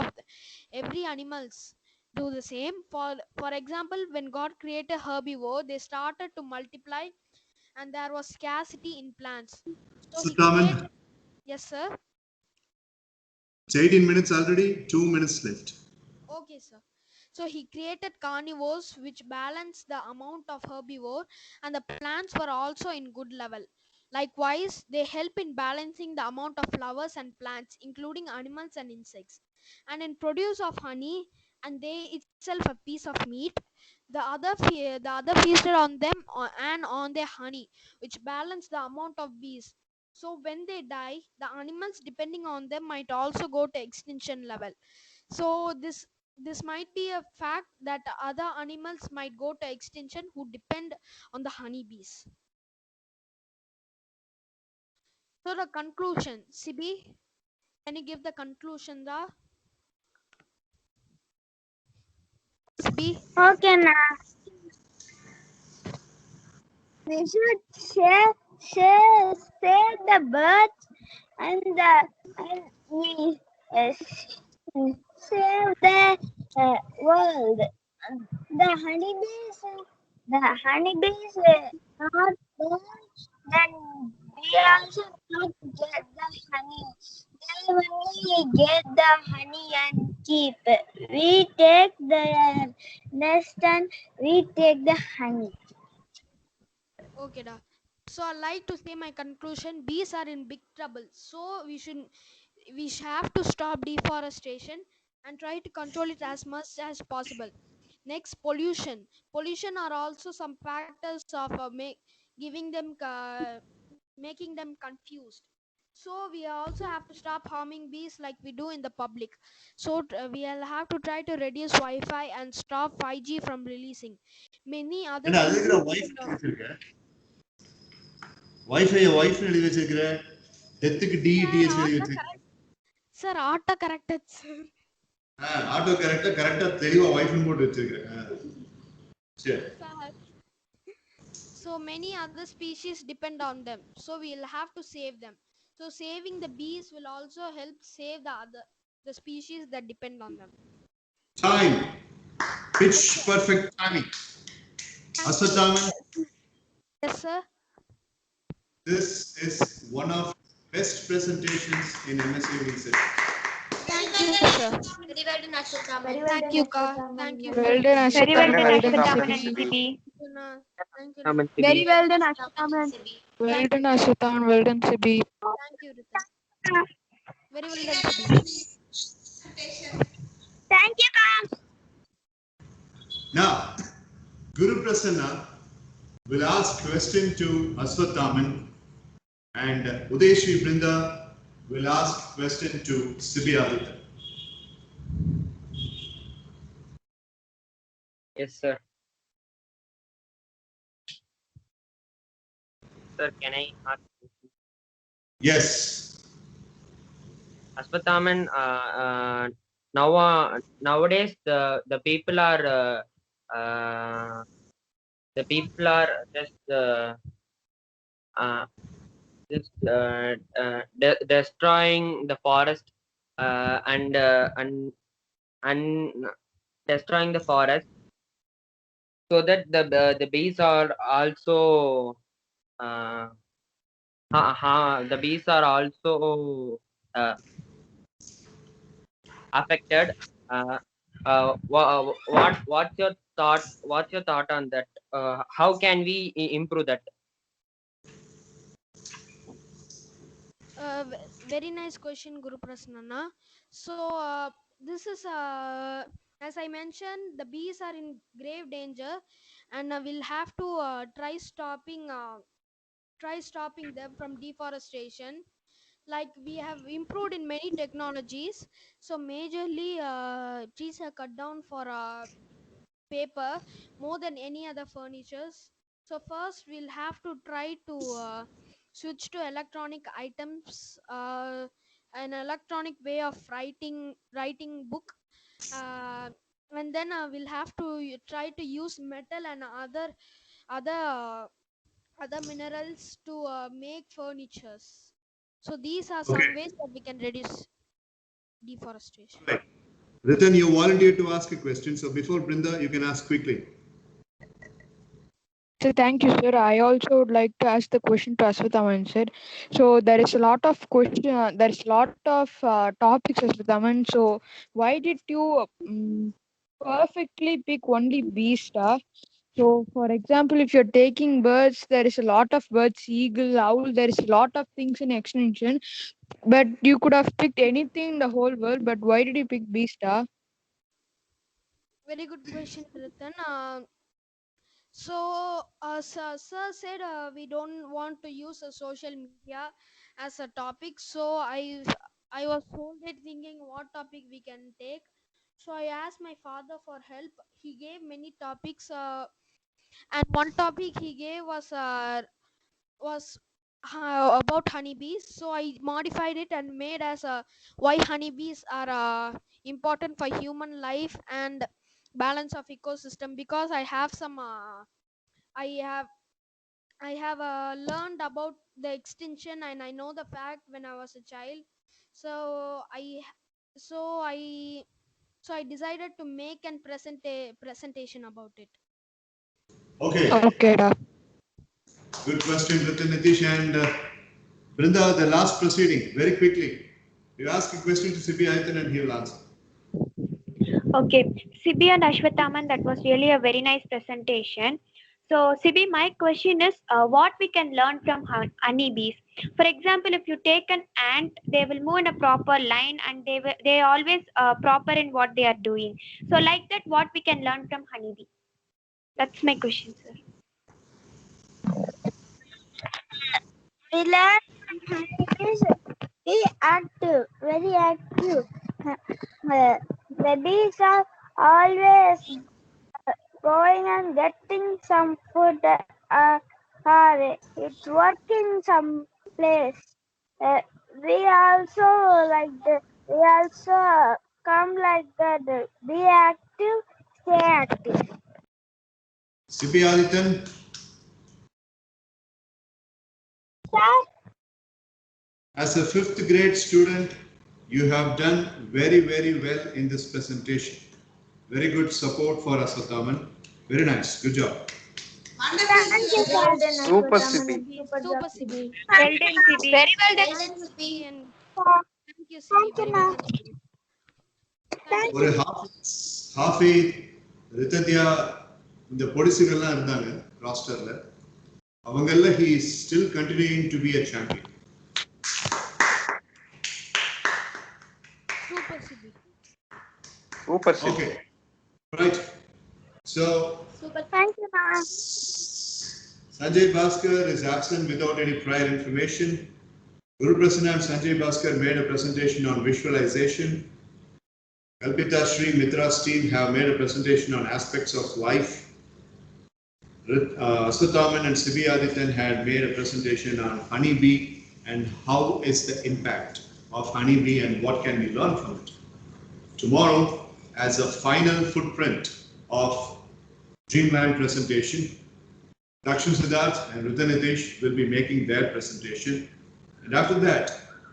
animals do the same. For example, when God created herbivore, they started to multiply, and there was scarcity in plants. So he created. Asutaman, Yes, sir. it's 18 minutes already, 2 minutes left. Okay, sir. So he created carnivores which balance the amount of herbivore, and the plants were also in good level. Likewise, they help in balancing the amount of flowers and plants, including animals and insects. And in produce of honey, and they itself a piece of meat, the other feasted on them and on their honey, which balance the amount of bees. So when they die, the animals depending on them might also go to extinction level. So this might be a fact that other animals might go to extinction who depend on the honeybees. So the conclusion, Sibi, can you give the conclusion, Ra? Sibi? Okay, now we should save the birds and we save the world. The honeybees not born, then we also not get the honey. They only get the honey and keep. We take the nest and we take the honey. Okay, da. So I like to say my conclusion. Bees are in big trouble. So we have to stop deforestation and try to control it as much as possible. Next, pollution. Pollution are also some factors of giving them making them confused. So we also have to stop harming bees like we do in the public. So we'll have to try to reduce Wi-Fi and stop 5G from releasing. Many other ஏன்னா அது species இருக்கிற wife depend on. வச்சிருக்க வைஃபையை wife எழுதி வச்சிருக்கிற டெத்துக்கு டிஇடிஹெச் எழுதி வச்சிருக்க Sir, auto corrected, sir. Auto கரெக்டா தெளிவா வைஃப்னு போட்டு வச்சிருக்கிறேன் சரி Sir. So many other species depend on them. So we'll have to save them. So saving the bees will also help save the species that depend on them. time pitch perfect timing Aswatthama, Yes, sir. this is one of best presentations in MSU research. Thank you, sir. Very well done, Ashwatthama. Very well Thank done, you, Ka. Ashwatthama. Thank you. Well done, Very well Ashwatthama. done, Well done, Ashwatthama and Sibi. Sibi. Thank you. Naman, Sibi. Very well done, Ashwatthama Ashwatthama. and Sibi. Well done, Ashwatthama. Well done, Sibi. Thank you, Ritan. Very well done, Sibi. Thank you, Kam. Now Guru Prasanna will ask question to Aswathaman and Udeshri Brinda will ask question to Sibiadita. Yes, sir. Sir, can I ask? Yes. Aswathaman, nowadays the people are just destroying the forest and destroying the forest so that the bees are also the bees are also affected. What's your thought? What's your thought on that? How can we improve that? Very nice question, Guru Prasanna. So this is as I mentioned, the bees are in grave danger, and we'll have to try stopping them from deforestation. Like we have improved in many technologies. So majorly, trees are cut down for paper more than any other furnitures. So first we'll have to try to switch to electronic items, an electronic way of writing book, uh, and then we'll have to try to use metal and other uh, other minerals to make furnitures. So these are some Okay. ways that we can reduce deforestation. Right. Ritan, you volunteered to ask a question, so before Brinda, you can ask quickly. So thank you, sir. I also would like to ask the question to Aswathaman, sir. So there is a lot of question. There is a lot of topics, Aswathaman. So why did you perfectly pick only bee stuff? So, for example, if you're taking birds, there is a lot of birds, eagle, owl. There is a lot of things in extinction. But you could have picked anything in the whole world. But why did you pick bee stuff? Very good question, Ratan. So, sir said we don't want to use social media as a topic. So I was told it thinking what topic we can take. So I asked my father for help. He gave many topics, and one topic he gave was about honeybees. So I modified it and made as a why honeybees are important for human life, and balance of ecosystem, because I have some I have learned about the extinction, and I know the fact when I was a child. So so I so I decided to make and present a presentation about it. Okay, Okay, da. good question, Ritin, Nitish, and Brinda, the last proceeding, very quickly. You ask a question to Sibi Aitan and he will answer. Okay, Sibi and Ashwathaman, that was really a very nice presentation. So, Sibi, my question is what we can learn from honeybees. For example, if you take an ant, they will move in a proper line and they always proper in what they are doing. So, like that, what we can learn from honeybee? That's my question, sir. We learn honeybees be active, very active. The bees are always going and getting some food or it's working some place. We also like we also come like that. Be active, stay active. Sibi Aitan, Sir, as a 5th grade student, you have done very, very well in this presentation. Very good support for Aswathaman. Very nice. Good job. thank you, sir. Well done, Super Ashwathaman, and Sibi. super Super job, Sibi. Sibi. Well done, Sibi. Very well done. Well done, Sibi. And Sir. thank you, Sibi. Thank you, Very well ma'am. done, Sibi. Thank ஒரு you. Happy ரித்தத்யா இந்த பொடிசுகள்லாம் இருந்தாங்க ராஸ்டர்ல அவங்கெல்லாம் he is still continuing to be a champion. Super Sibi. Super Sibi. Okay, right. So Super. Thank you, ma'am. Sanjay Bhaskar is absent without any prior information. Guru Prasanna and Sanjay Bhaskar made a presentation on visualization. Kalpita Sri Mitra's team have made a presentation on aspects of life. Aswathaman and Sibi Adityan had made a presentation on honeybee and how is the impact of honeybee and what can we learn from it. Tomorrow, as a final footprint of Dreamline presentation, Dakshin Siddharth and Ritan Nitish will be making their presentation. And after that,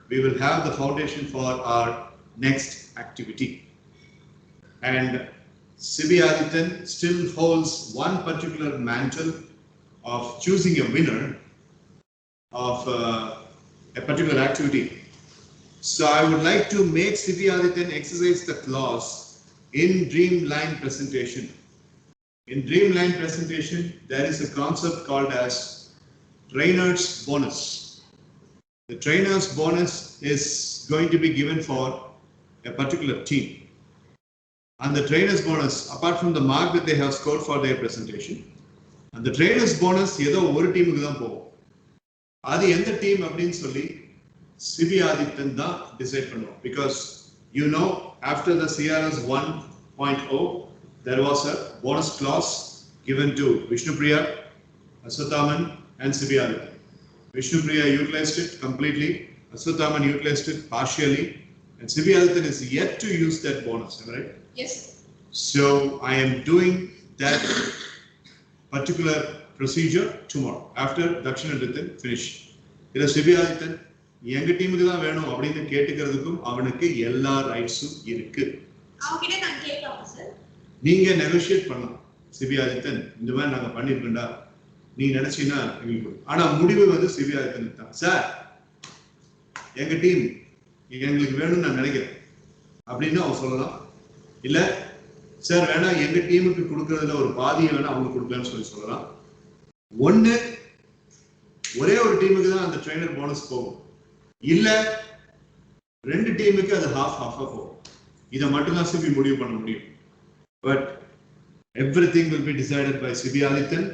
we will have the foundation for our next activity. And Sibi Adityan still holds one particular mantle of choosing a winner of a particular activity. So I would like to make Sibi Adityan exercise the clause in Dreamline presentation. In Dreamline presentation, there is a concept called as trainer's bonus. The trainer's bonus is going to be given for a particular team. And the trainer's bonus, apart from the mark that they have scored for their presentation, and the trainer's bonus ஏதோ ஒரு டீமுக்கு தான் போகும். அது எந்த team அப்படின்னு சொல்லி CP Adithan தான் டிசைட் பண்ணுவோம். Because you know, after the CRS 1.0, there was a bonus clause given to Vishnupriya, Aswathaman and Sibi Adityan. Vishnupriya utilized it completely, Aswathaman utilized it partially, and Sibi Adityan is yet to use that bonus, am I right? Yes. So I am doing that particular procedure tomorrow after Dakshin and Ritan finish. இதில் CP Adithan எங்க டீமுக்கு தான் வேணும் அப்படின்னு கேட்டுக்கிறதுக்கும் அவனுக்கு எல்லா ரைட்ஸும் இருக்கு. அவங்ககிட்ட நான் கேட்கலாமா சார்? நீங்க நெகோஷியேட் பண்ணலாம். சிபி ஆதித்தன் இந்த மாதிரி நாங்க பண்ணிருக்கோம்டா நீ நினைச்சீங்கன்னா எங்களுக்கு, ஆனா முடிவு வந்து சிபி ஆதித்தனுக்கு தான். சார் எங்க டீம் எங்களுக்கு வேணும்னு நான் நினைக்கிறேன் அப்படின்னு அவன் சொல்லலாம். இல்ல சார் வேணா எங்க டீமுக்கு கொடுக்கறதுல ஒரு பாதியை வேணா அவங்க கொடுக்கலாம்னு சொல்லலாம். ஒண்ணு ஒரே ஒரு டீமுக்கு தான் அந்த ட்ரெயினர் போனஸ் போகும், இல்ல ரெண்டு டீமுக்கு அது ஹாஃபா போகும். இதை மட்டும் தான் சிபி முடிவு பண்ண முடியும். But everything will be decided by Sibi Adityan.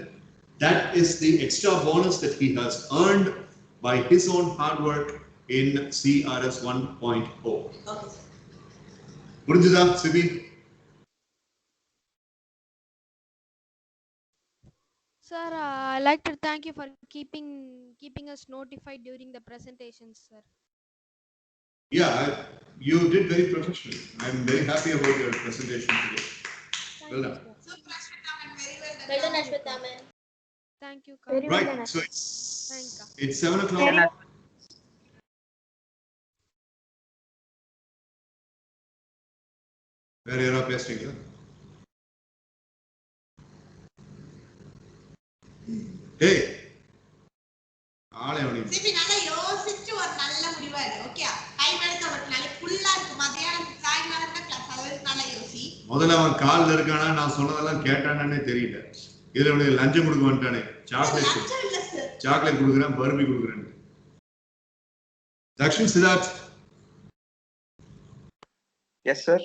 That is the extra bonus that he has earned by his own hard work in CRS 1.0. Okay. புரிஞ்சுதா CP? Sir, I'd like to thank you for keeping us notified during the presentations, sir. Yeah, you did very professionally. I'm very happy about your presentation today. Well done. Super Ashwathaman, very well done. Well done, Ashwathaman. Thank you, Very Ka. well Right. done. So Thank you. it's 7 o'clock. Where you are pasting? Hey. ஆளே அவனி. CP நல்லா யோசிச்சு ஒரு நல்ல முடிவா எடு. Okay. Time எடுக்க ஒரு நாளைக்கு ஃபுல்லா இருக்கு. மதியானம் சாயங்காலம் தான் கிளாஸ். அது நல்லா யோசி. முதல்ல அவன் கால்ல இருக்கானா நான் சொன்னதெல்லாம் கேட்டானே தெரியல. இதுல அவனுக்கு லஞ்சம் கொடுக்க வந்துட்டானே. சாக்லேட். லஞ்சம் இல்ல சார். சாக்லேட் கொடுக்குறேன், பர்பி கொடுக்குறேன். Dakshin, Siddharth. Yes, sir.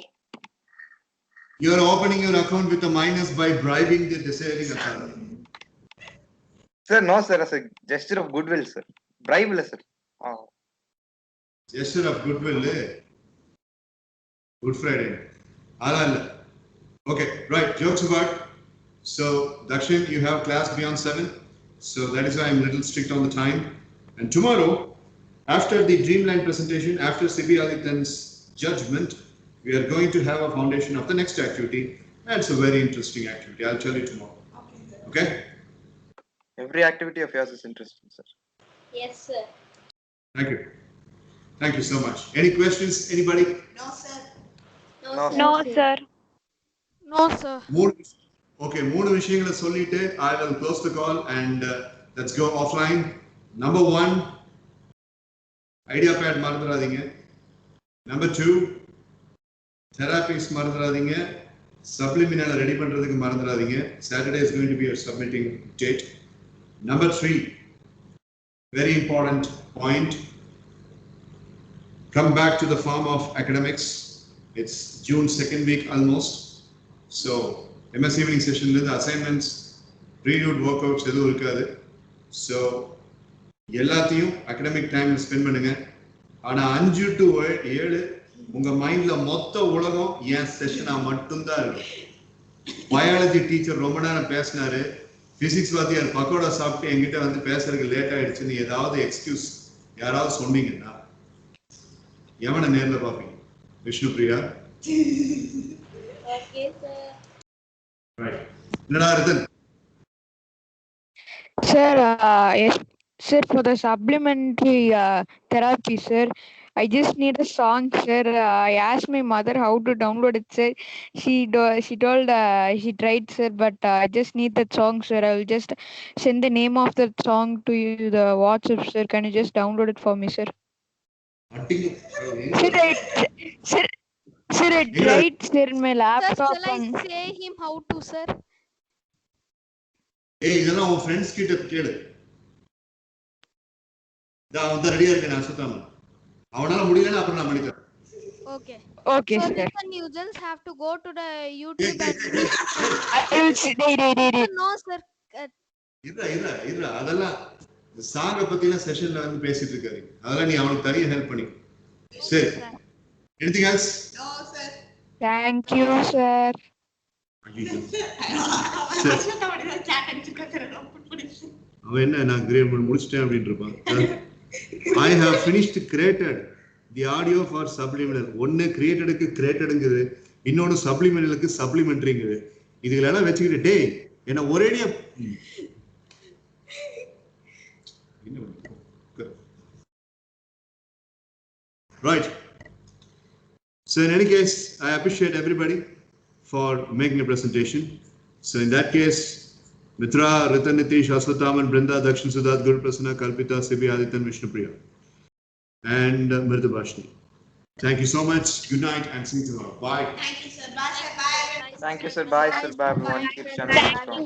You are opening your account with a minus by bribing the deciding authority. Sir, no, sir. As a gesture of goodwill, sir. Bribe, sir. Oh. Gesture of goodwill. Good Friday. Okay, right. Jokes apart. So, Dakshin, you have class beyond 7. So that is why I'm a little strict on the time. And tomorrow, after the Dreamline presentation, after Sibi Adityan's judgment, we are going to have a foundation of the next activity. That's a very interesting activity. I'll tell you tomorrow. Okay? Every activity of yours is interesting, sir. Yes, sir. Thank you. Thank you so much. Any questions? Anybody? No, sir. No, sir. No, sir. Okay, மூணு விஷயங்களை சொல்லிட்டு I will close the call and let's go offline. Number 1, idea pad மறந்துடாதீங்க. Number 2, therapies மறந்துடாதீங்க. Subliminal ready பண்றதுக்கு மறந்துடாதீங்க. Saturday is going to be your submitting date. Number 3, very important point. Come back to the form of academics. It's June 2nd week almost. So, MS evening session the assignments, pre-note workouts எதுவும் இருக்காது. So, எல்லாத்தையும் academic time spend பண்ணுங்க. ஆனா 5 to 7 உங்க மைண்ட்ல மொத்த உலகம் என் செஷனா மட்டும்தான் இருக்கும். பயாலஜி டீச்சர் ரொம்ப நேரம் பேசினாரு, பிசிக்ஸ் வாத்தியார் பக்கோடா சாப்பிட்டு என்கிட்ட வந்து பேசுறதுக்கு லேட் ஆயிடுச்சுன்னு ஏதாவது எக்ஸ்கியூஸ் யாராவது சொன்னீங்கன்னா எவனை நேர்ல பாப்பீங்க? Vishnu Priya. Okay, sir. Right. என்னடா Ratan? Sir, yes, sir, for the supplementary therapy, sir, I just need a song, sir. I asked my mother how to download it, sir. She told she tried, sir, but I just need that song, sir. I will just send the name of the song to you, the WhatsApp, sir. Can you just download it for me, sir? Sir, I tried, sir, my Sir, laptop. shall I say him how to, sir? ஏய் இதெல்லாம் உன் friends கிட்ட கேளு. நான் ரெடியா இருக்கேன் நான் சுத்தாம. அவனால முடியலன்னா அப்புறம் நான் பண்ணி தரேன். Okay. Okay, so sir. then you just have to go to the YouTube and I will see. No, sir. இல்ல அதெல்லாம் சாங்க பத்தின செஷன்ல வந்து பேசிட்டு இருக்காரு. அதெல்லாம் நீ அவனுக்கு தனியா ஹெல்ப் பண்ணி. சரி. Anything else? No, sir. Thank you, sir. அவன் என்ன நான் கிரேட் முடிச்சிட்டேன் அப்படின்னு இருப்பான். I have finished created the audio for subliminal. ஒன்னு கிரியேட்டடுக்கு கிரியேட்டடுங்குது, இன்னொன்னு சப்ளிமினலுக்கு சப்ளிமெண்டரிங்குது. இதுகளெல்லாம் வச்சுக்கிட்டு டேய் என்ன ஒரேடியா right. So in any case, I appreciate everybody for making a presentation. So in that case, Mitra, Ritan, Nitish, Ashwathaman, Brinda, Dakshin, Siddharth, Guru Prasanna, Kalpita, Sibi, Adityan, Vishnu Priya, and Mridhu Bashni. Thank you so much. Good night and see you tomorrow. Bye. Thank you, sir. Bye, sir. Bye. Thank you, sir. Bye, sir. Bye, everyone. Keep channeling strong.